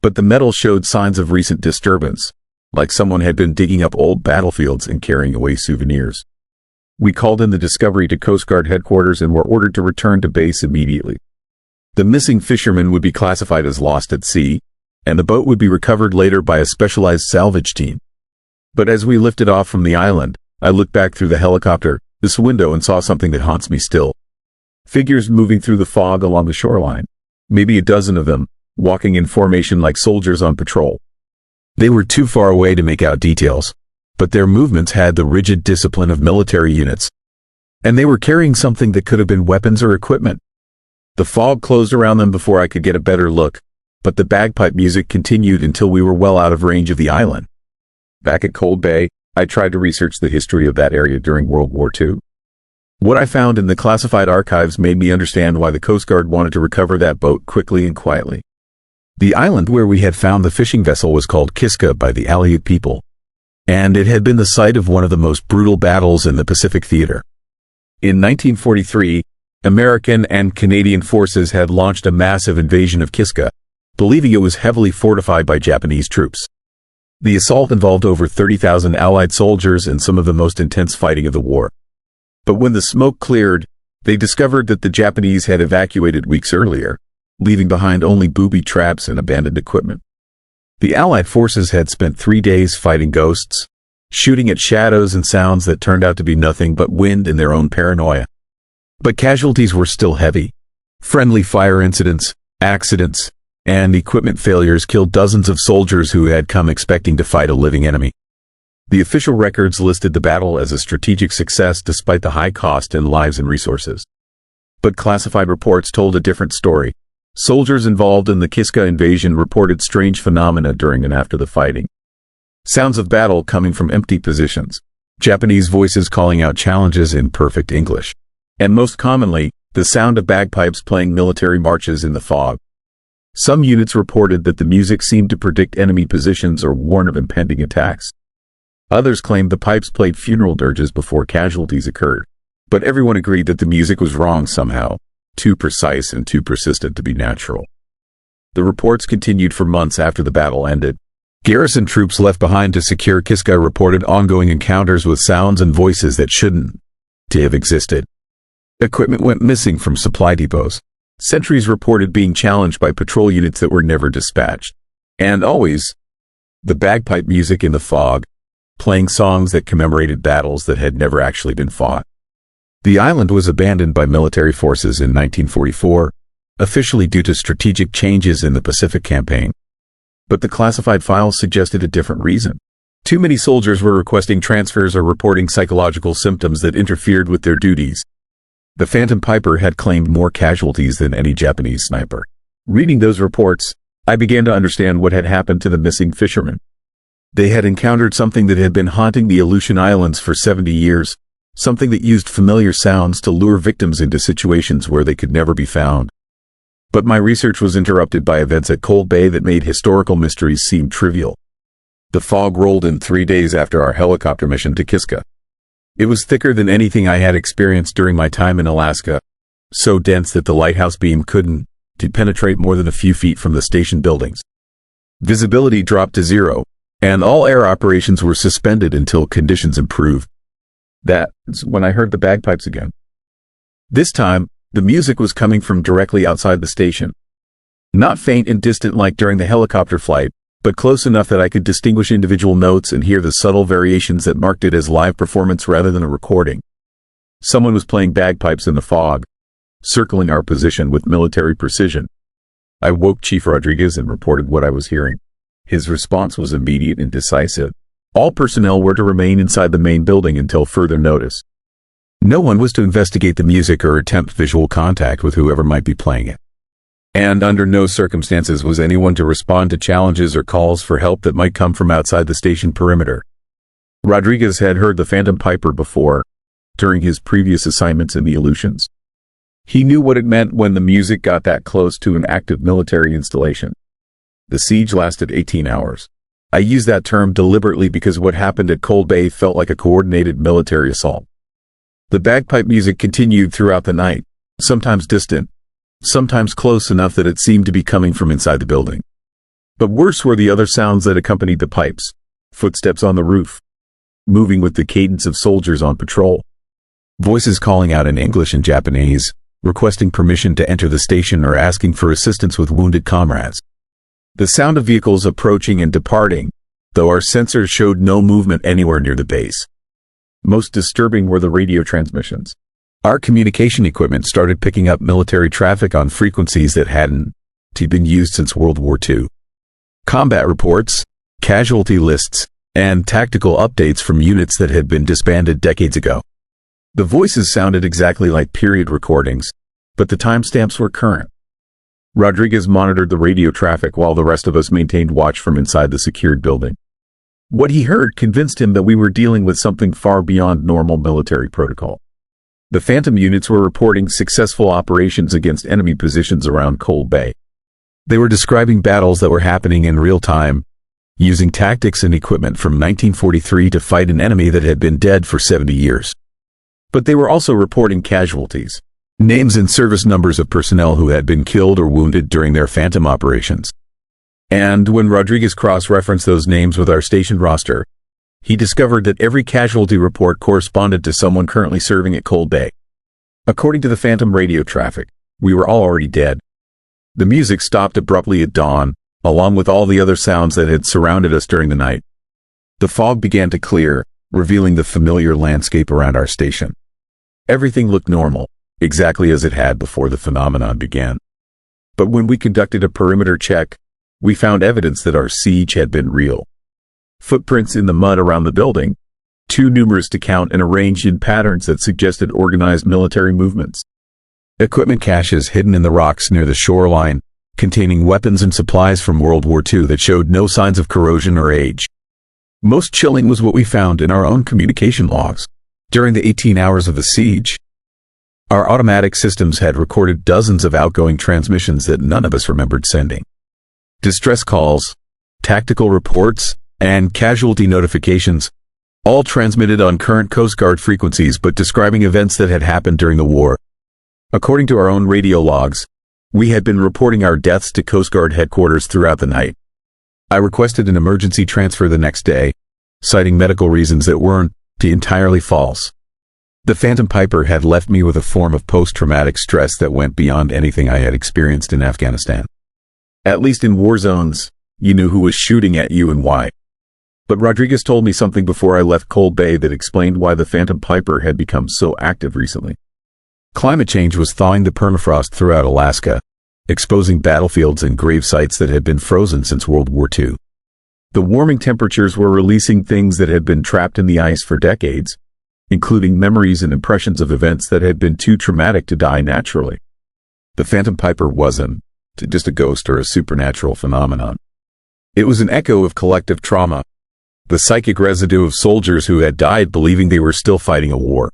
But the metal showed signs of recent disturbance, like someone had been digging up old battlefields and carrying away souvenirs. We called in the discovery to Coast Guard headquarters and were ordered to return to base immediately. The missing fisherman would be classified as lost at sea, and the boat would be recovered later by a specialized salvage team. But as we lifted off from the island, I looked back through the helicopter, this window, and saw something that haunts me still. Figures moving through the fog along the shoreline. Maybe a dozen of them, walking in formation like soldiers on patrol. They were too far away to make out details, but their movements had the rigid discipline of military units. And they were carrying something that could have been weapons or equipment. The fog closed around them before I could get a better look, but the bagpipe music continued until we were well out of range of the island. Back at Cold Bay, I tried to research the history of that area during World War II. What I found in the classified archives made me understand why the Coast Guard wanted to recover that boat quickly and quietly. The island where we had found the fishing vessel was called Kiska by the Aleut people, and it had been the site of one of the most brutal battles in the Pacific theater. In 1943, American and Canadian forces had launched a massive invasion of Kiska, believing it was heavily fortified by Japanese troops. The assault involved over 30,000 Allied soldiers and some of the most intense fighting of the war. But when the smoke cleared, they discovered that the Japanese had evacuated weeks earlier, leaving behind only booby traps and abandoned equipment. The Allied forces had spent 3 days fighting ghosts, shooting at shadows and sounds that turned out to be nothing but wind and their own paranoia. But casualties were still heavy. Friendly fire incidents, accidents, and equipment failures killed dozens of soldiers who had come expecting to fight a living enemy. The official records listed the battle as a strategic success despite the high cost in lives and resources. But classified reports told a different story. Soldiers involved in the Kiska invasion reported strange phenomena during and after the fighting. Sounds of battle coming from empty positions, Japanese voices calling out challenges in perfect English, and most commonly, the sound of bagpipes playing military marches in the fog. Some units reported that the music seemed to predict enemy positions or warn of impending attacks. Others claimed the pipes played funeral dirges before casualties occurred, but everyone agreed that the music was wrong somehow, too precise and too persistent to be natural. The reports continued for months after the battle ended. Garrison troops left behind to secure Kiska reported ongoing encounters with sounds and voices that shouldn't to have existed. Equipment went missing from supply depots. Sentries reported being challenged by patrol units that were never dispatched. And always, the bagpipe music in the fog, playing songs that commemorated battles that had never actually been fought. The island was abandoned by military forces in 1944, officially due to strategic changes in the Pacific Campaign. But the classified files suggested a different reason. Too many soldiers were requesting transfers or reporting psychological symptoms that interfered with their duties. The Phantom Piper had claimed more casualties than any Japanese sniper. Reading those reports, I began to understand what had happened to the missing fishermen. They had encountered something that had been haunting the Aleutian Islands for 70 years, something that used familiar sounds to lure victims into situations where they could never be found. But my research was interrupted by events at Cold Bay that made historical mysteries seem trivial. The fog rolled in 3 days after our helicopter mission to Kiska. It was thicker than anything I had experienced during my time in Alaska, so dense that the lighthouse beam couldn't penetrate more than a few feet from the station buildings. Visibility dropped to 0, and all air operations were suspended until conditions improved. That's when I heard the bagpipes again. This time, the music was coming from directly outside the station. Not faint and distant like during the helicopter flight, but close enough that I could distinguish individual notes and hear the subtle variations that marked it as live performance rather than a recording. Someone was playing bagpipes in the fog, circling our position with military precision. I woke Chief Rodriguez and reported what I was hearing. His response was immediate and decisive. All personnel were to remain inside the main building until further notice. No one was to investigate the music or attempt visual contact with whoever might be playing it. And under no circumstances was anyone to respond to challenges or calls for help that might come from outside the station perimeter. Rodriguez had heard the Phantom Piper before, during his previous assignments in the Aleutians. He knew what it meant when the music got that close to an active military installation. The siege lasted 18 hours. I use that term deliberately because what happened at Cold Bay felt like a coordinated military assault. The bagpipe music continued throughout the night, sometimes distant, sometimes close enough that it seemed to be coming from inside the building. But worse were the other sounds that accompanied the pipes. Footsteps on the roof, moving with the cadence of soldiers on patrol. Voices calling out in English and Japanese, requesting permission to enter the station or asking for assistance with wounded comrades. The sound of vehicles approaching and departing, though our sensors showed no movement anywhere near the base. Most disturbing were the radio transmissions. Our communication equipment started picking up military traffic on frequencies that hadn't been used since World War II. Combat reports, casualty lists, and tactical updates from units that had been disbanded decades ago. The voices sounded exactly like period recordings, but the timestamps were current. Rodriguez monitored the radio traffic while the rest of us maintained watch from inside the secured building. What he heard convinced him that we were dealing with something far beyond normal military protocol. The Phantom units were reporting successful operations against enemy positions around Cold Bay. They were describing battles that were happening in real time, using tactics and equipment from 1943 to fight an enemy that had been dead for 70 years. But they were also reporting casualties, names and service numbers of personnel who had been killed or wounded during their Phantom operations. And when Rodriguez cross-referenced those names with our station roster, he discovered that every casualty report corresponded to someone currently serving at Cold Bay. According to the Phantom radio traffic, we were all already dead. The music stopped abruptly at dawn, along with all the other sounds that had surrounded us during the night. The fog began to clear, revealing the familiar landscape around our station. Everything looked normal, exactly as it had before the phenomenon began. But when we conducted a perimeter check, we found evidence that our siege had been real. Footprints in the mud around the building, too numerous to count and arranged in patterns that suggested organized military movements. Equipment caches hidden in the rocks near the shoreline, containing weapons and supplies from World War II that showed no signs of corrosion or age. Most chilling was what we found in our own communication logs. During the 18 hours of the siege, our automatic systems had recorded dozens of outgoing transmissions that none of us remembered sending. Distress calls, tactical reports, and casualty notifications, all transmitted on current Coast Guard frequencies but describing events that had happened during the war. According to our own radio logs, we had been reporting our deaths to Coast Guard headquarters throughout the night. I requested an emergency transfer the next day, citing medical reasons that weren't entirely false. The Phantom Piper had left me with a form of post-traumatic stress that went beyond anything I had experienced in Afghanistan. At least in war zones, you knew who was shooting at you and why. But Rodriguez told me something before I left Cold Bay that explained why the Phantom Piper had become so active recently. Climate change was thawing the permafrost throughout Alaska, exposing battlefields and grave sites that had been frozen since World War II. The warming temperatures were releasing things that had been trapped in the ice for decades, including memories and impressions of events that had been too traumatic to die naturally. The Phantom Piper wasn't just a ghost or a supernatural phenomenon. It was an echo of collective trauma, the psychic residue of soldiers who had died believing they were still fighting a war.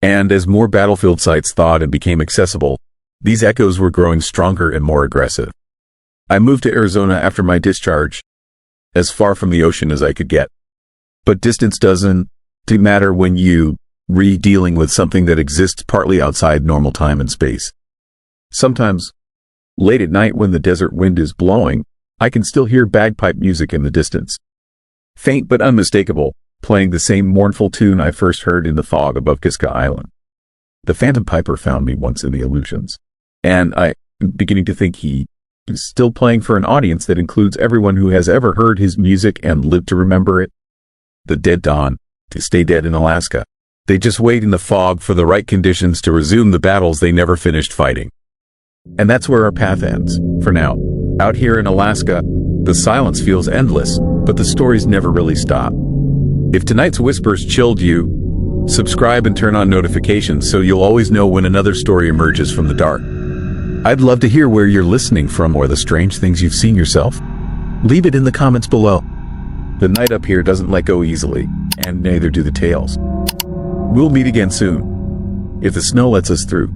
And as more battlefield sites thawed and became accessible, these echoes were growing stronger and more aggressive. I moved to Arizona after my discharge, as far from the ocean as I could get. But distance doesn't matter when you're dealing with something that exists partly outside normal time and space. Sometimes, late at night when the desert wind is blowing, I can still hear bagpipe music in the distance. Faint but unmistakable, playing the same mournful tune I first heard in the fog above Kiska Island. The Phantom Piper found me once in the illusions, and I'm beginning to think he is still playing for an audience that includes everyone who has ever heard his music and lived to remember it. The dead dawn, to stay dead in Alaska. They just wait in the fog for the right conditions to resume the battles they never finished fighting. And that's where our path ends, for now. Out here in Alaska, the silence feels endless, but the stories never really stop. If tonight's whispers chilled you, subscribe and turn on notifications so you'll always know when another story emerges from the dark. I'd love to hear where you're listening from or the strange things you've seen yourself. Leave it in the comments below. The night up here doesn't let go easily, and neither do the tales. We'll meet again soon, if the snow lets us through.